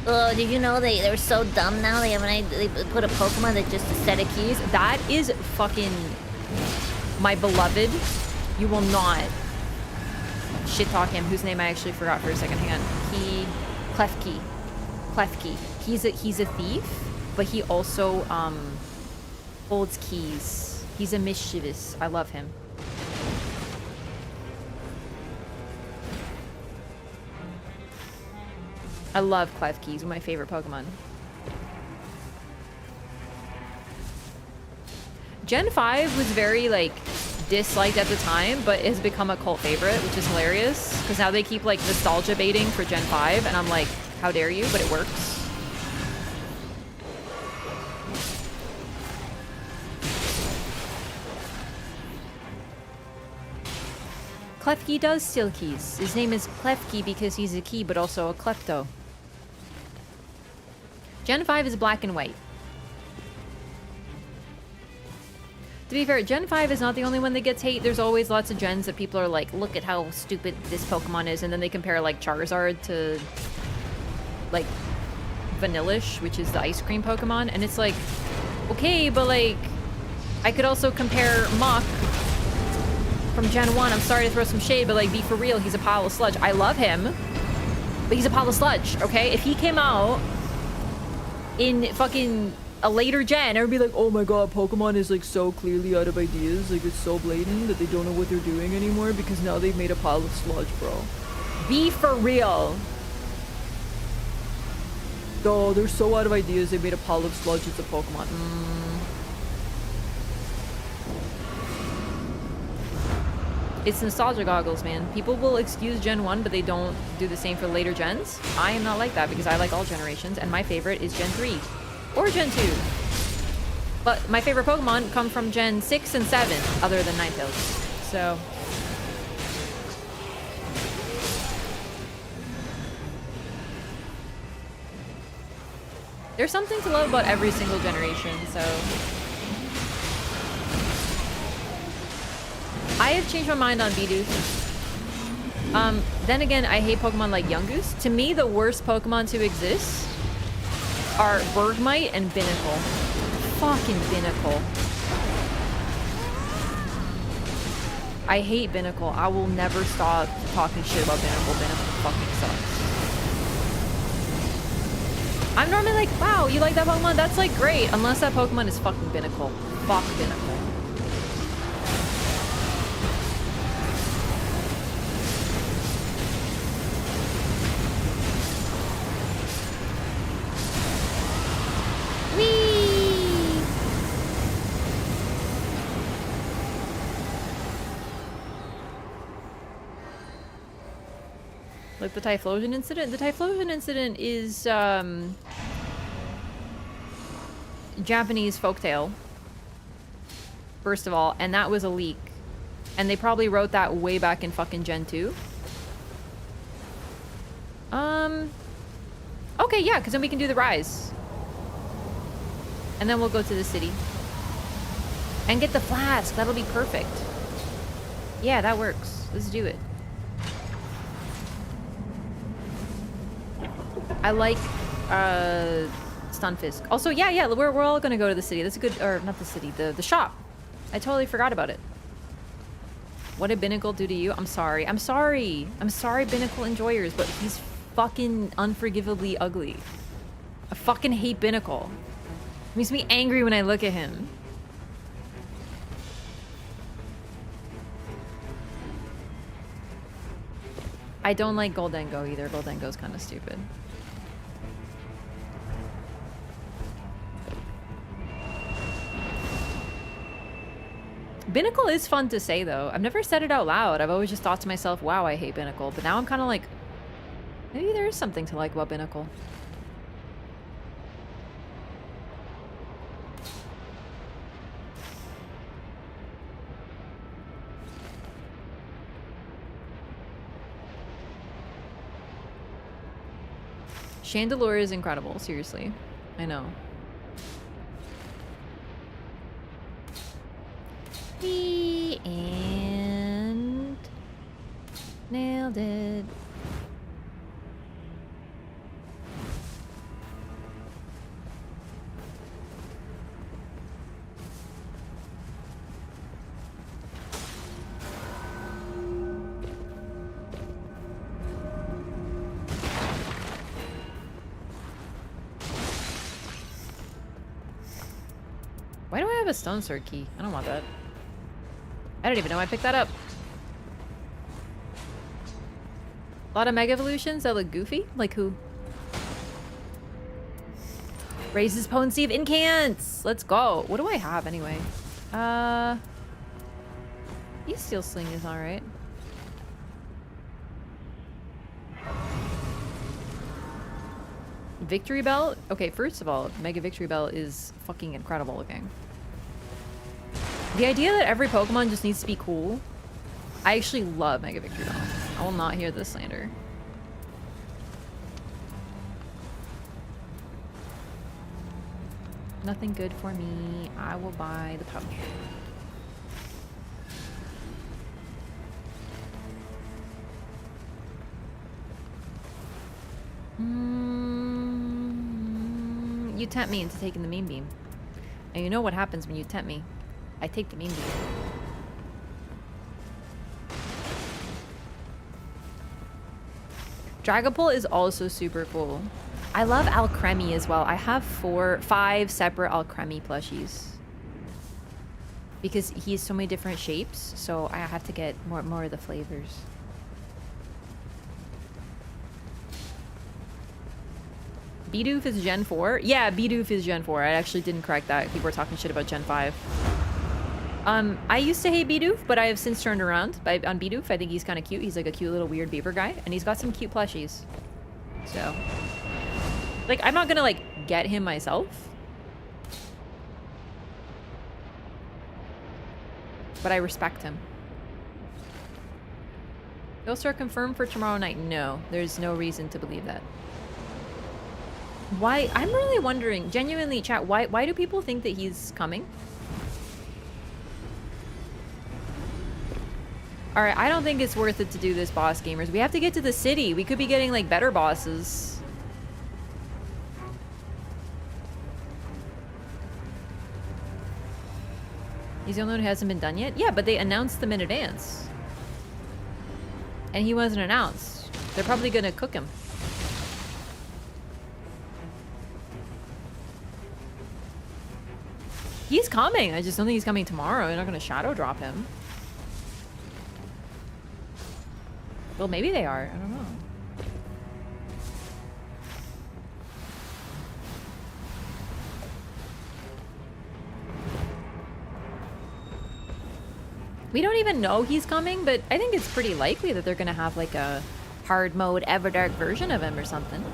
Oh, did you know they're so dumb now? They put a Pokemon that's just a set of keys. That is fucking my beloved. You will not shit talk him, whose name I actually forgot for a second. Hang on. Klefki. He's a thief, but he also holds keys. He's a mischievous. I love him. I love Klefki. He's one of my favorite Pokemon. Gen 5 was very, like, disliked at the time, but has become a cult favorite, which is hilarious. Because now they keep like nostalgia baiting for Gen 5, and I'm like, how dare you? But it works. Klefki does steal keys. His name is Klefki because he's a key, but also a klepto. Gen 5 is black and white. To be fair, Gen 5 is not the only one that gets hate. There's always lots of gens that people are like, look at how stupid this Pokemon is, and then they compare like Charizard to like Vanillish, which is the ice cream Pokemon, and it's like, okay, but like I could also compare Mach from Gen 1. I'm sorry to throw some shade, but like, be for real, he's a pile of sludge. I love him, but he's a pile of sludge, okay? If he came out in fucking a later gen, everybody would be like, oh my god, Pokemon is like so clearly out of ideas, like it's so blatant that they don't know what they're doing anymore because now they've made a pile of sludge, bro. Be for real. Oh, they're so out of ideas, they made a pile of sludge as a Pokemon. It's nostalgia goggles, man. People will excuse Gen 1, but they don't do the same for later gens. I am not like that because I like all generations, and my favorite is Gen 3. Or Gen 2. But my favorite Pokemon come from Gen 6 and 7, other than Ninetales. So... there's something to love about every single generation, so... I have changed my mind on Bidoof. Then again, I hate Pokemon like Yungoos. To me, the worst Pokemon to exist are Bergmite and Binnacle. Fucking Binnacle. I hate Binnacle. I will never stop talking shit about Binnacle. Binnacle fucking sucks. I'm normally like, wow, you like that Pokemon? That's like great. Unless that Pokemon is fucking Binnacle. Fuck Binnacle. Like the Typhlosion incident? The Typhlosion incident is, Japanese folktale, first of all, and that was a leak. And they probably wrote that way back in fucking Gen 2. Okay, yeah, because then we can do the Rise. And then we'll go to the city. And get the flask. That'll be perfect. Yeah, that works. Let's do it. I like Stunfisk. Also, yeah, we're all gonna go to the city. That's a good, or not the city, the shop. I totally forgot about it. What did Binnacle do to you? I'm sorry, Binnacle enjoyers, but he's fucking unforgivably ugly. I fucking hate Binnacle. It makes me angry when I look at him. I don't like Goldengo either. Goldengo's kind of stupid. Binnacle is fun to say, though. I've never said it out loud. I've always just thought to myself, wow, I hate Binnacle. But now I'm kind of like, maybe there is something to like about Binnacle. Chandelure is incredible, seriously. I know. And nailed it. Why do I have a Stone Sword key? I don't want that. I don't even know I picked that up. A lot of Mega Evolutions that look goofy? Like who? Raises potency of incants! Let's go. What do I have anyway? East Steel Sling is alright. Victory Belt? Okay, first of all, Mega Victory Belt is fucking incredible looking. The idea that every Pokemon just needs to be cool. I actually love Mega Victory Belt. I will not hear this slander. Nothing good for me. I will buy the pouch. You tempt me into taking the Mean Beam. And you know what happens when you tempt me. I take the Mean Beam. Dragapult is also super cool. I love Alcremie as well. I have 5 separate Alcremie plushies. Because he has so many different shapes, so I have to get more of the flavors. Bidoof is Gen 4? Yeah, Bidoof is Gen 4. I actually didn't correct that. People were talking shit about Gen 5. I used to hate Bidoof, but I have since turned around on Bidoof. I think he's kind of cute. He's like a cute little weird beaver guy, and he's got some cute plushies. So, like, I'm not gonna, like, get him myself. But I respect him. Ghost are confirmed for tomorrow night? No, there's no reason to believe that. Why? I'm really wondering, genuinely, chat, why do people think that he's coming? Alright, I don't think it's worth it to do this, boss gamers. We have to get to the city. We could be getting, like, better bosses. He's the only one who hasn't been done yet? Yeah, but they announced them in advance. And he wasn't announced. They're probably gonna cook him. He's coming. I just don't think he's coming tomorrow. They're not gonna shadow drop him. Well, maybe they are. I don't know. We don't even know he's coming, but I think it's pretty likely that they're gonna have like a hard mode Everdark version of him or something.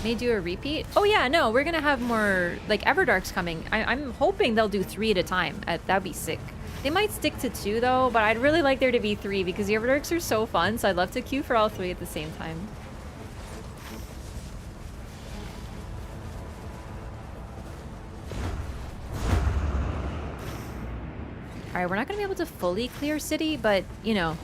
May do a repeat? Oh yeah, no, we're gonna have more, like, Everdark's coming. I'm hoping they'll do 3 at a time. That'd be sick. They might stick to 2 though, but I'd really like there to be 3 because the Everdarks are so fun, so I'd love to queue for all 3 at the same time. Alright, we're not gonna be able to fully clear city, but, you know.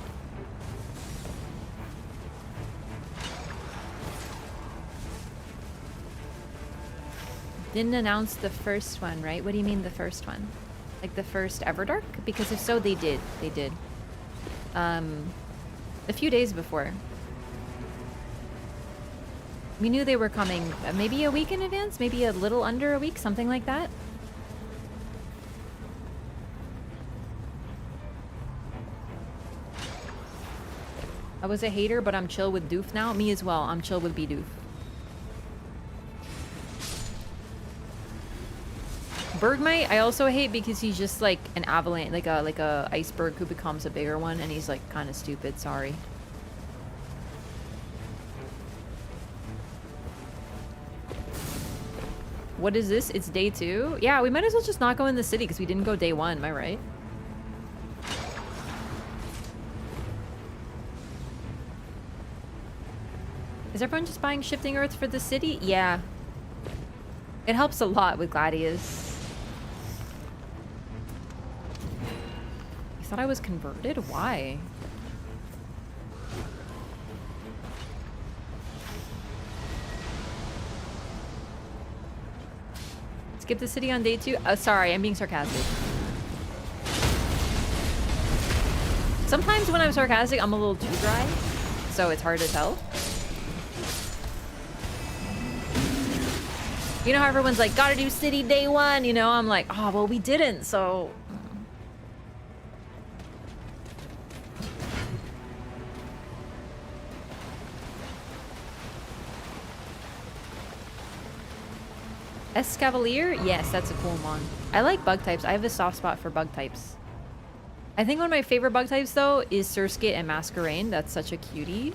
Didn't announce the first one, right? What do you mean the first one? Like the first Everdark? Because if so, they did. They did. A few days before. We knew they were coming maybe a week in advance? Maybe a little under a week? Something like that? I was a hater, but I'm chill with Doof now. Me as well. I'm chill with Bidoof. Bergmite, I also hate because he's just like an avalanche, like a iceberg who becomes a bigger one, and he's like kind of stupid. Sorry. What is this? It's day 2? Yeah, we might as well just not go in the city because we didn't go day 1. Am I right? Is everyone just buying Shifting Earth for the city? Yeah. It helps a lot with Gladius. You thought I was converted? Why? Skip the city on day 2? Sorry, I'm being sarcastic. Sometimes when I'm sarcastic, I'm a little too dry, so it's hard to tell. You know how everyone's like, gotta do city day 1, you know? I'm like, oh, well, we didn't, so... Escavalier? Yes, that's a cool mon. I like bug types. I have a soft spot for bug types. I think one of my favorite bug types, though, is Surskit and Masquerain. That's such a cutie.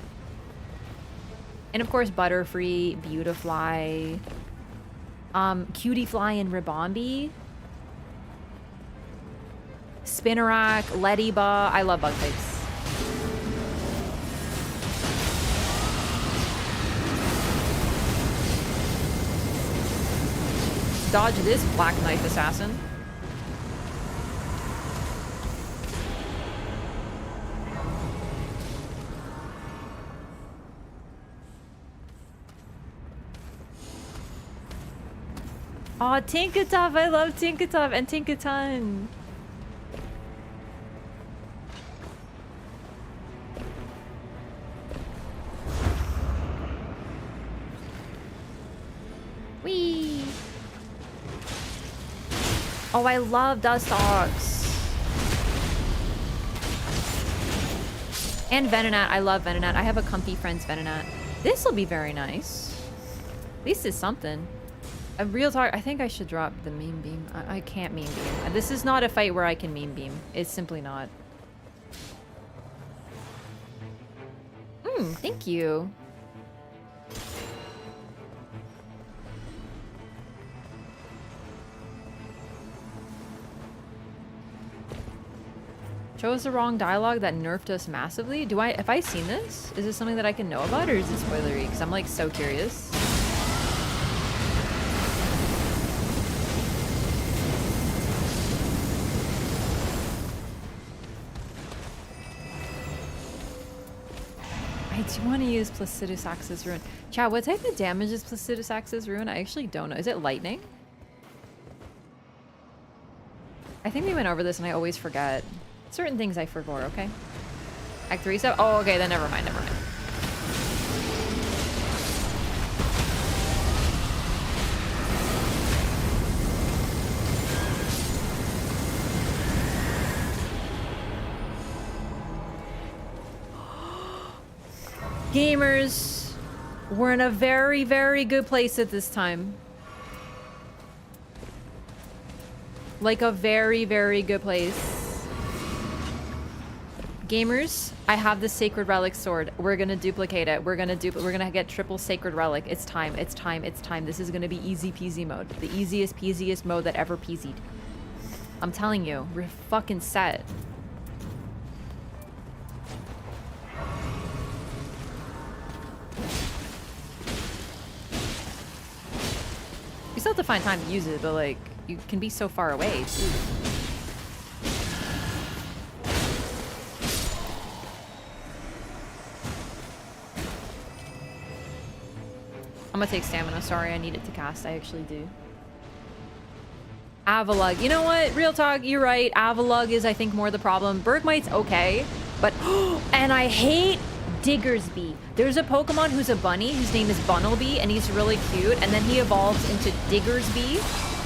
And, of course, Butterfree, Beautifly, Cutiefly and Ribombee, Spinarak, Ladybug. I love bug types. Dodge this Black Knife Assassin. Aw, Tinkatuff! I love Tinkatuff and Tinkaton! Whee! Oh, I love Dustox! And Venonat. I love Venonat. I have a Comfy Friends Venonat. This'll be very nice. At least it's something. A real talk, I think I should drop the meme beam. I can't meme beam. This is not a fight where I can meme beam. It's simply not. Thank you. Chose the wrong dialogue that nerfed us massively. Have I seen this? Is this something that I can know about, or is it spoilery? Because I'm like so curious. I do want to use Placidus Axis Ruin. Chat, what type of damage is Placidus Axis Ruin? I actually don't know. Is it lightning? I think we went over this and I always forget. Certain things I forgot, okay? Act 3 stuff? Oh, okay, then never mind, never mind. Gamers, we're in a very, very good place at this time. Like a very, very good place. Gamers, I have the Sacred Relic sword. We're gonna duplicate it. We're gonna get triple Sacred Relic. It's time, it's time, it's time. This is gonna be easy peasy mode. The easiest peasiest mode that ever peasied. I'm telling you, we're fucking set. You still have to find time to use it, but like, you can be so far away, too. I'm gonna take stamina. Sorry, I need it to cast. I actually do. Avalug. You know what? Real talk, you're right. Avalug is, I think, more the problem. Bergmite's okay, but... and I hate Diggersby. There's a Pokemon who's a bunny whose name is Bunnelby, and he's really cute, and then he evolves into Diggersby,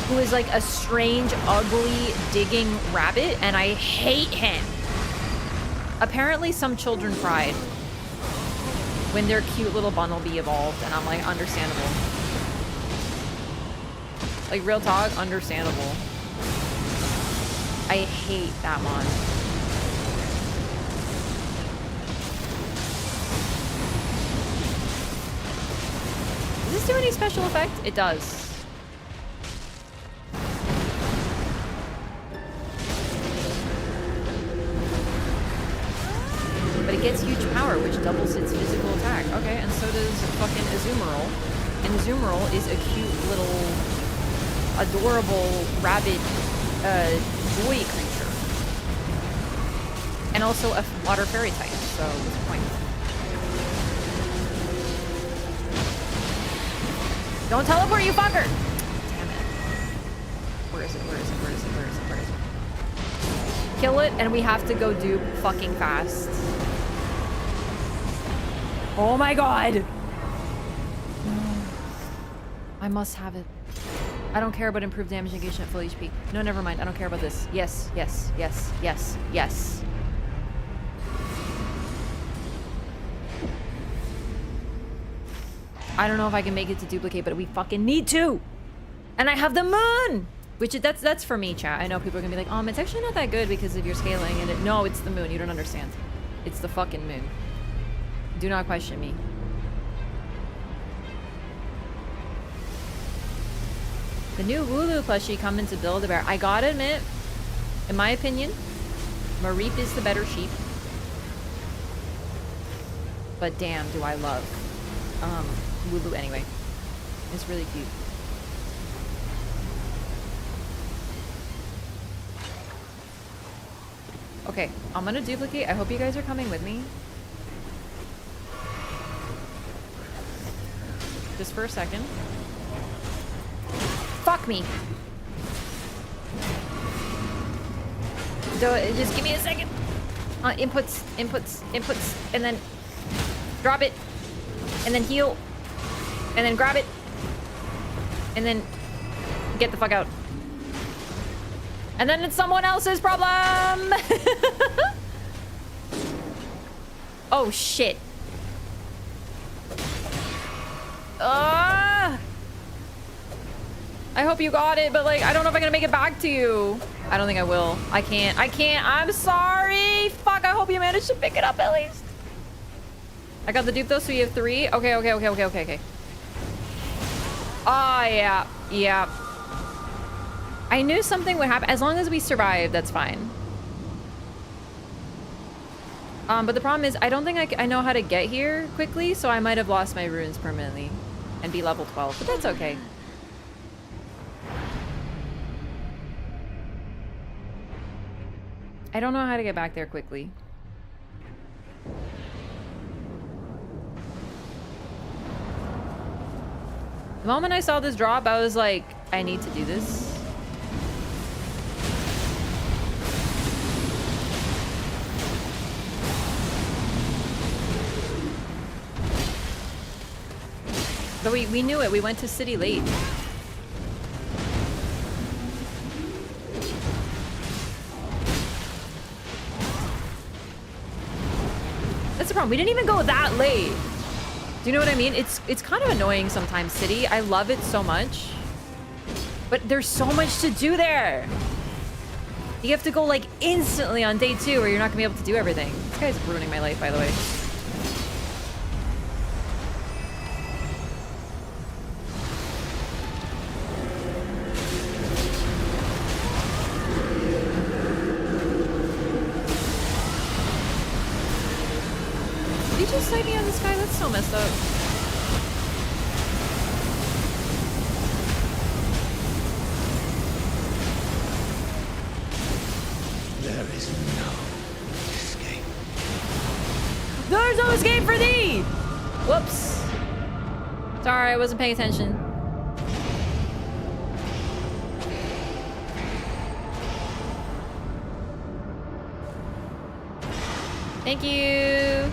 who is like a strange, ugly, digging rabbit, and I hate him. Apparently some children cried when their cute little Bunnelby evolved, and I'm like, understandable. Like, real talk, understandable. I hate that mon. Does this do any special effect? It does. But it gets huge power, which doubles its physical attack. Okay, and so does fucking Azumarill. And Azumarill is a cute little, adorable rabbit boy creature. And also a water fairy type, so what's the point? Don't teleport, you fucker! Damn it. Where is it? Where is it? Where is it? Where is it? Where is it? Kill it, and we have to go dupe fucking fast. Oh my god! No. I must have it. I don't care about improved damage negation at full HP. No, never mind. I don't care about this. Yes, yes, yes, yes, yes. I don't know if I can make it to duplicate, but we fucking need to! And I have the moon! That's for me, chat. I know people are gonna be like, it's actually not that good because of your scaling. And no, it's the moon. You don't understand. It's the fucking moon. Do not question me. The new Wooloo plushie coming to Build-A-Bear. I gotta admit, in my opinion, Mareep is the better sheep. But damn, do I love Wooloo anyway. It's really cute. Okay, I'm gonna duplicate. I hope you guys are coming with me. Just for a second. Fuck me. So just give me a second. Inputs, and then drop it, and then heal, and then grab it, and then get the fuck out. And then it's someone else's problem. Oh shit. I hope you got it, but like, I don't know if I'm gonna make it back to you. I don't think I will. I can't. I'm sorry. Fuck, I hope you managed to pick it up at least. I got the dupe though, so you have 3. Okay. Oh, yeah. I knew something would happen. As long as we survive, that's fine. But the problem is, I don't think I know how to get here quickly, so I might have lost my runes permanently and be level 12, but that's okay. I don't know how to get back there quickly. The moment I saw this drop, I was like, I need to do this. But we knew it. We went to city late. That's the problem. We didn't even go that late. Do you know what I mean? It's kind of annoying sometimes, city. I love it so much. But there's so much to do there. You have to go like instantly on day 2 or you're not gonna be able to do everything. This guy's ruining my life, by the way. Did he just sight me on this guy? That's so messed up. There is no escape. There's no escape for thee! Whoops. Sorry, I wasn't paying attention. Thank you.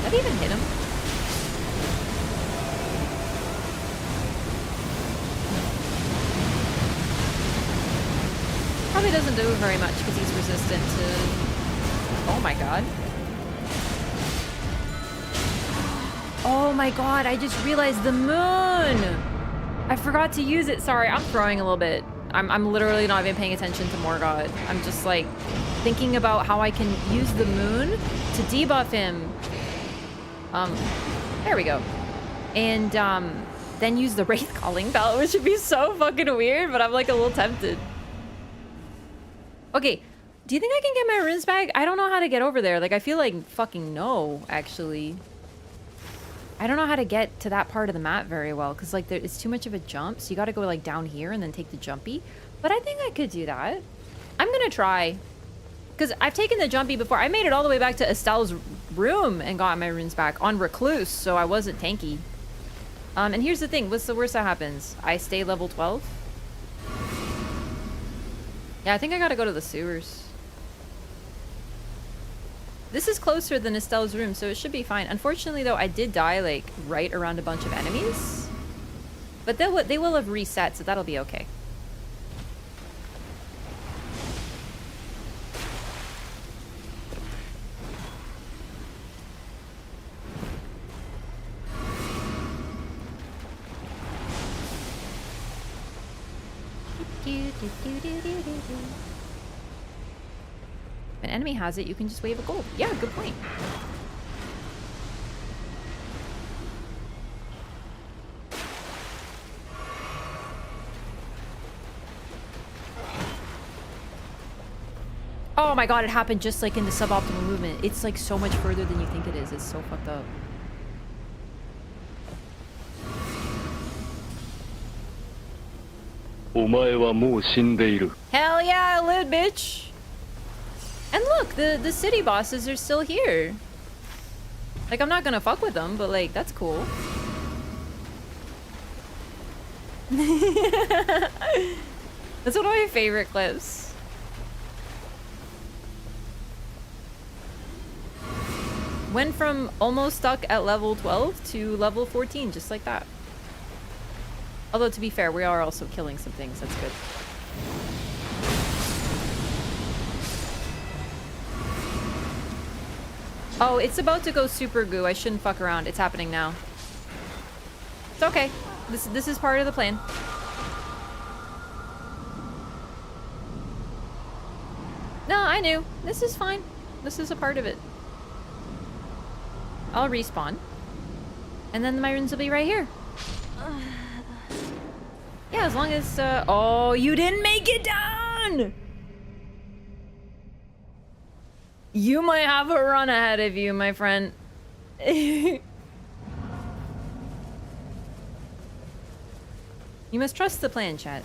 Did that even hit him? Probably doesn't do very much because he's resistant to... Oh my god. Oh my god, I just realized the moon! I forgot to use it. Sorry, I'm throwing a little bit. I'm literally not even paying attention to Morgott. I'm just like thinking about how I can use the moon to debuff him. There we go. And then use the Wraith Calling Bell, which would be so fucking weird, but I'm like a little tempted. Okay, do you think I can get my runes back? I don't know how to get over there. Like, I feel like fucking no, actually. I don't know how to get to that part of the map very well, because like it's too much of a jump, so you gotta go like down here and then take the jumpy. But I think I could do that. I'm gonna try. Because I've taken the jumpy before. I made it all the way back to Estelle's room and got my runes back on Recluse, so I wasn't tanky. And here's the thing. What's the worst that happens? I stay level 12? Yeah, I think I gotta go to the sewers. This is closer than Estelle's room, so it should be fine. Unfortunately, though, I did die, like, right around a bunch of enemies. But they will have reset, so that'll be okay. If an enemy has it, you can just wave a gold. Yeah, good point. Oh my god, it happened just like in the suboptimal movement. It's like so much further than you think it is. It's so fucked up. Hell yeah, I lived, bitch! And look, the city bosses are still here. Like, I'm not gonna fuck with them, but like, that's cool. That's one of my favorite clips. Went from almost stuck at level 12 to level 14, just like that. Although, to be fair, we are also killing some things. That's good. Oh, it's about to go super goo. I shouldn't fuck around. It's happening now. It's okay. This is part of the plan. No, I knew. This is fine. This is a part of it. I'll respawn. And then my runes will be right here. Yeah, as long as, oh, you didn't make it down! You might have a run ahead of you, my friend. You must trust the plan, chat.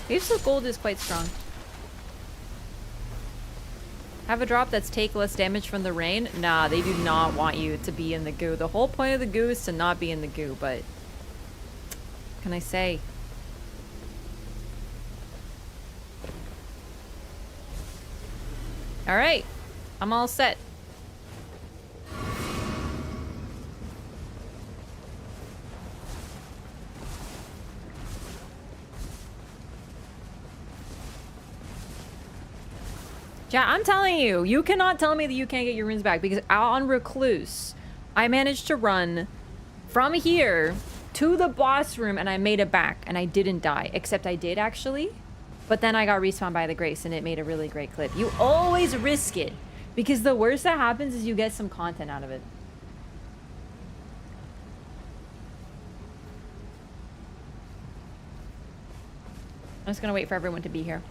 Waves of gold is quite strong. Have a drop that's take less damage from the rain? Nah, they do not want you to be in the goo. The whole point of the goo is to not be in the goo, but... what can I say? Alright. I'm all set. Yeah, I'm telling you, you cannot tell me that you can't get your runes back, because on Recluse, I managed to run from here to the boss room and I made it back and I didn't die, except I did actually, but then I got respawned by the Grace and it made a really great clip. You always risk it, because the worst that happens is you get some content out of it. I'm just gonna wait for everyone to be here.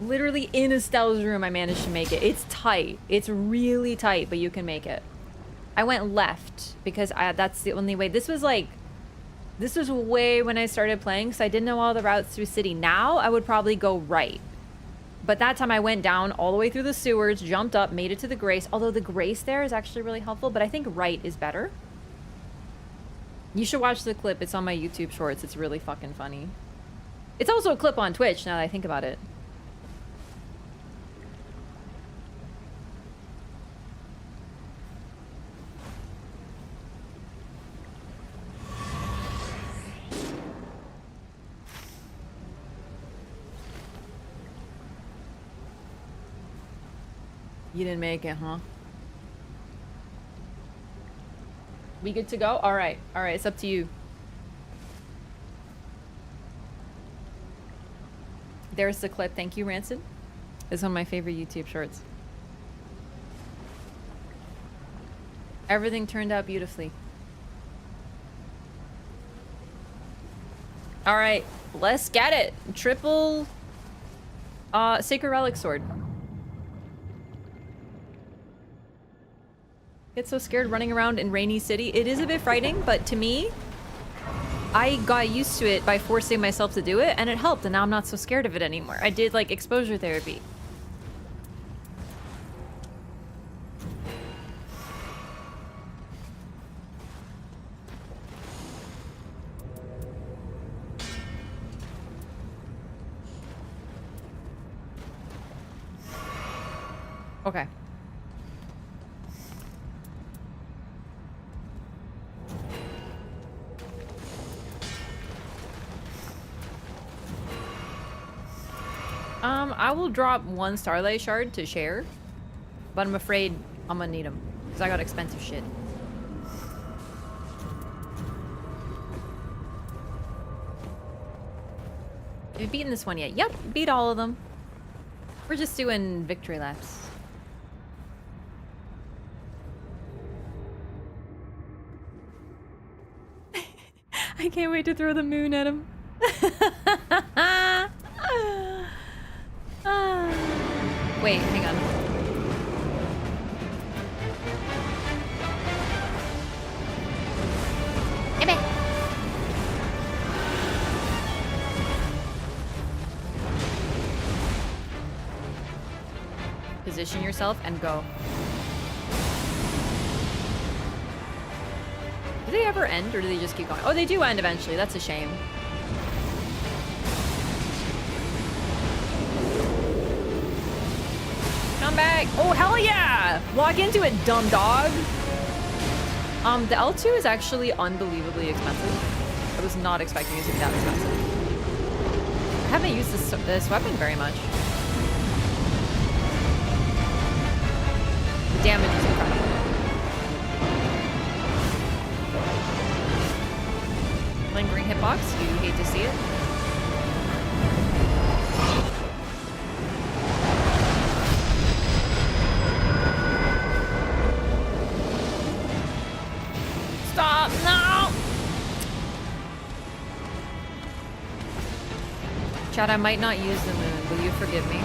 Literally in Estelle's room, I managed to make it. It's tight. It's really tight, but you can make it. I went left because that's the only way. This was way when I started playing, so I didn't know all the routes through city. Now, I would probably go right. But that time I went down all the way through the sewers, jumped up, made it to the Grace. Although the Grace there is actually really helpful, but I think right is better. You should watch the clip. It's on my YouTube shorts. It's really fucking funny. It's also a clip on Twitch, now that I think about it. You didn't make it, huh? We good to go? Alright. Alright, it's up to you. There's the clip. Thank you, Rancid. It's one of my favorite YouTube shorts. Everything turned out beautifully. Alright, let's get it. Triple Sacred Relic Sword. Get so scared running around in Rainy City. It is a bit frightening, but to me, I got used to it by forcing myself to do it, and it helped, and now I'm not so scared of it anymore. I did, like, exposure therapy. Okay. I will drop one Starlight Shard to share, but I'm afraid I'm gonna need them because I got expensive shit. Have you beaten this one yet? Yep, beat all of them. We're just doing victory laps. I can't wait to throw the moon at him. Wait, hang on. Ebe. Position yourself and go. Do they ever end or do they just keep going? Oh, they do end eventually. That's a shame. Come back. Oh, hell yeah! Walk into it, dumb dog. The L2 is actually unbelievably expensive. I was not expecting it to be that expensive. I haven't used this weapon very much. The damage is incredible. Lingering hitbox, you hate to see it. Stop, no! Chad, I might not use the moon. Will you forgive me?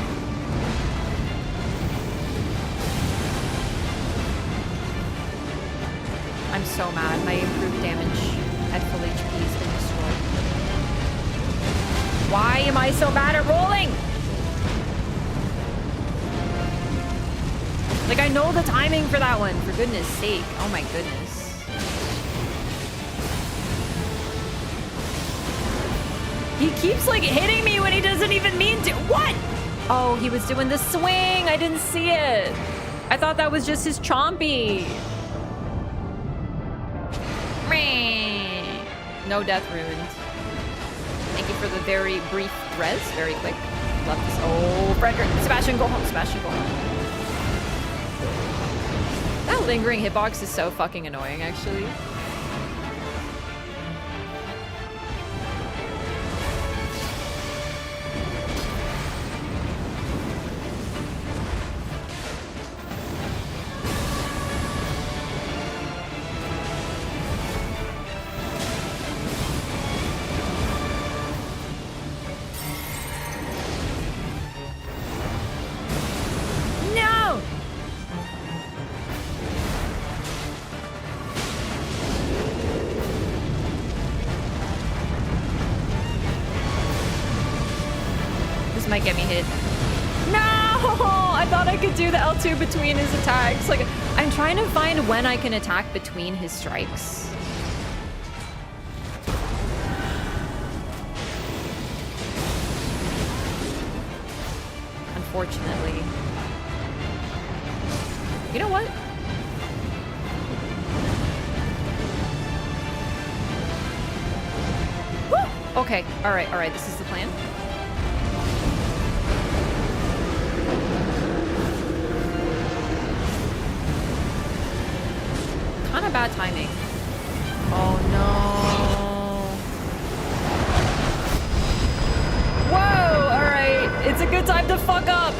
I'm so mad. My improved damage at full HP has been destroyed. Why am I so bad at rolling? Like, I know the timing for that one, for goodness sake. Oh my goodness. He keeps, like, hitting me when he doesn't even mean to. What? Oh, he was doing the swing. I didn't see it. I thought that was just his chompy. No death runes. Thank you for the very brief res. Very quick. Love this. Oh, Frederick. Sebastian, go home. Sebastian, go home. That lingering hitbox is so fucking annoying, actually. Might get me hit. No! I thought I could do the L2 between his attacks. Like, I'm trying to find when I can attack between his strikes. Unfortunately. You know what? Woo! Okay, alright, this is the plan. Kind of bad timing. Oh no. Whoa, alright. It's a good time to fuck up.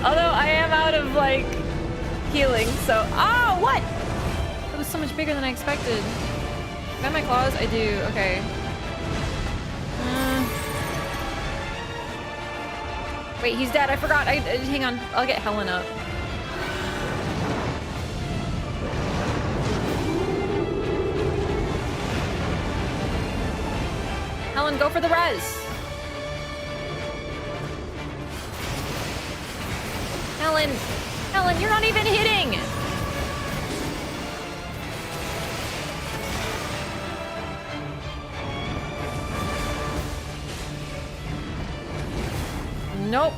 Although I am out of, like, healing, so... Oh, what? That was so much bigger than I expected. Do I have my claws? I do, okay. Wait, he's dead. I forgot. Hang on. I'll get Helen up. Helen, go for the res. Helen, you're not even hitting. Nope.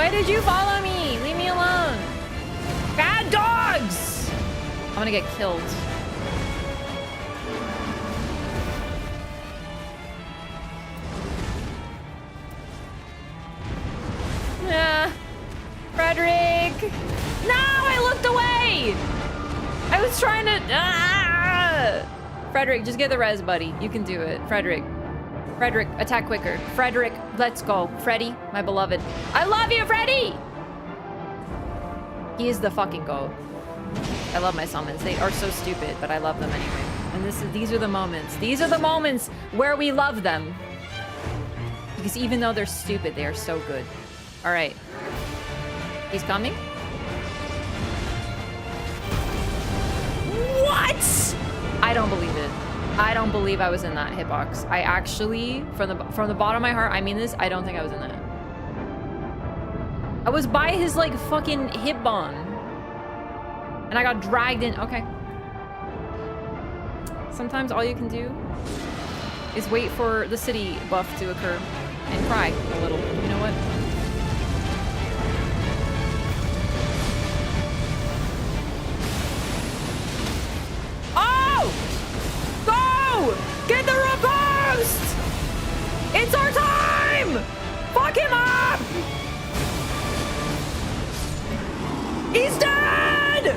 Why did you follow me? Leave me alone. Bad dogs! I'm gonna get killed. Yeah. Frederick! No, I looked away! I was trying to... Ah! Frederick, just get the res, buddy. You can do it. Frederick. Frederick, attack quicker. Frederick, let's go. Freddy, my beloved. I love you, Freddy! He is the fucking goat. I love my summons. They are so stupid, but I love them anyway. And these are the moments. These are the moments where we love them. Because even though they're stupid, they are so good. All right. He's coming. What? I don't believe it. I don't believe I was in that hitbox. I actually, from the bottom of my heart, I mean this, I don't think I was in that. I was by his, like, fucking hip bone. And I got dragged in. Okay. Sometimes all you can do is wait for the city buff to occur and cry a little. You know what? Oh! Go! Get the riposte! It's our time! Fuck him up! He's dead!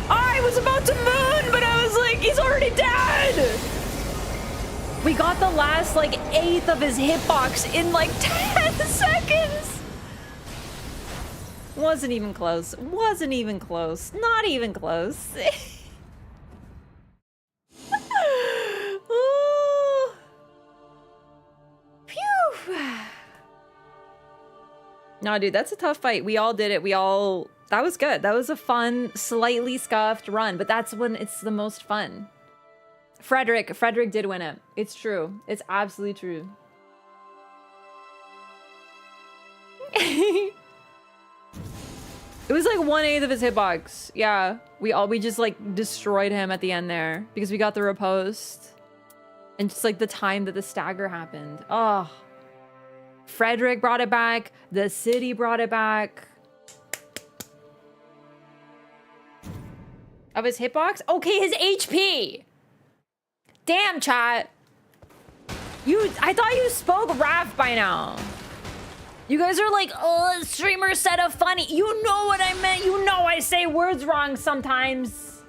I was about to moon, but I was like, he's already dead! We got the last, like, 1/8 of his hitbox in, like, 10 seconds! Wasn't even close. Wasn't even close. Not even close. Ooh. Phew. No, dude, that's a tough fight. We all did it. That was good. That was a fun, slightly scuffed run, but that's when it's the most fun. Frederick did win it. It's true. It's absolutely true. It was like 1/8 of his hitbox. Yeah, we just like destroyed him at the end there because we got the riposte and just like the time that the stagger happened. Oh, Frederick brought it back. The city brought it back. Of his hitbox? Okay, his HP. Damn, chat. I thought you spoke Raph by now. You guys are like, oh, streamer said a funny. You know what I meant. You know I say words wrong sometimes.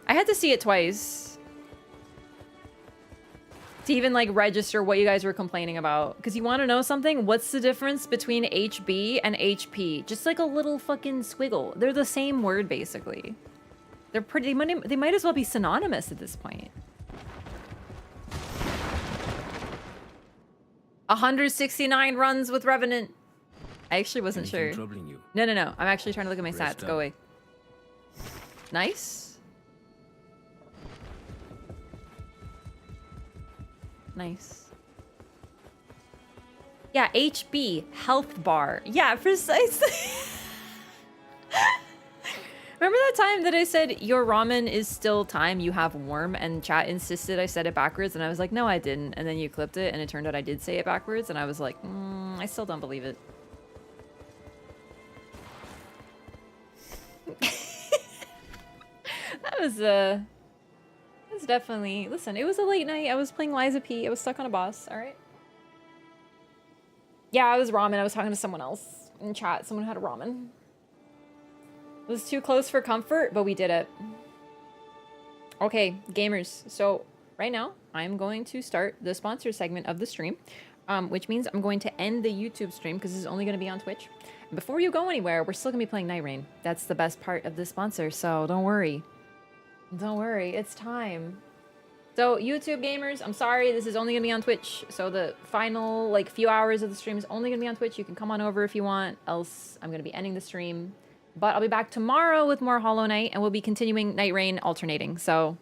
I had to see it twice to even like register what you guys were complaining about. Because you want to know something? What's the difference between HB and HP? Just like a little fucking squiggle. They're the same word, basically. They're pretty, they might as well be synonymous at this point. 169 runs with Revenant. I actually wasn't sure. Troubling you? No. I'm actually trying to look at my Rest stats. up. Go away. Nice. Nice. Yeah, HB, health bar. Yeah, precisely. Remember that time that I said your ramen is still time, you have warm, and chat insisted I said it backwards, and I was like, no, I didn't. And then you clipped it, and it turned out I did say it backwards, and I was like, I still don't believe it. That was definitely, listen, it was a late night. I was playing Liza P. I was stuck on a boss, all right? Yeah, I was ramen. I was talking to someone else in chat. Someone had a ramen. It was too close for comfort, but we did it. Okay, gamers. So right now, I'm going to start the sponsor segment of the stream, which means I'm going to end the YouTube stream because this is only going to be on Twitch. And before you go anywhere, we're still going to be playing Nightreign. That's the best part of the sponsor, so don't worry. Don't worry, it's time. So YouTube gamers, I'm sorry, this is only going to be on Twitch. So the final like few hours of the stream is only going to be on Twitch. You can come on over if you want, else I'm going to be ending the stream. But I'll be back tomorrow with more Hollow Knight, and we'll be continuing Nightreign alternating. So,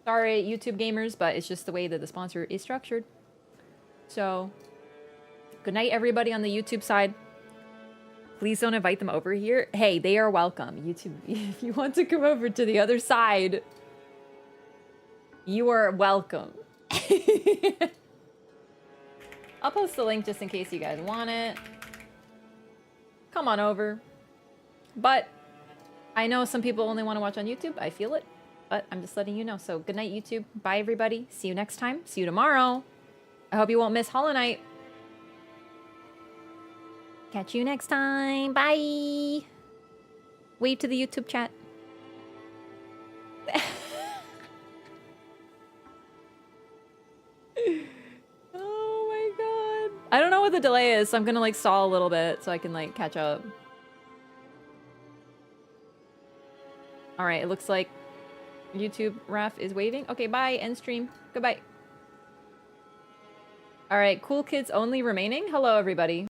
sorry, YouTube gamers, but it's just the way that the sponsor is structured. So, good night, everybody on the YouTube side. Please don't invite them over here. Hey, they are welcome. YouTube, if you want to come over to the other side, you are welcome. I'll post the link just in case you guys want it. come on over. But I know some people only want to watch on YouTube. I feel it. But I'm just letting you know. So good night, YouTube. Bye, everybody. See you next time. See you tomorrow. I hope you won't miss Hollow Knight. Catch you next time. Bye. Wave to the YouTube chat. Oh my god. I don't know what the delay is, so I'm gonna like stall a little bit so I can like catch up. Alright, it looks like YouTube ref is waving. Okay, bye. End stream. Goodbye. Alright, cool kids only remaining. Hello, everybody.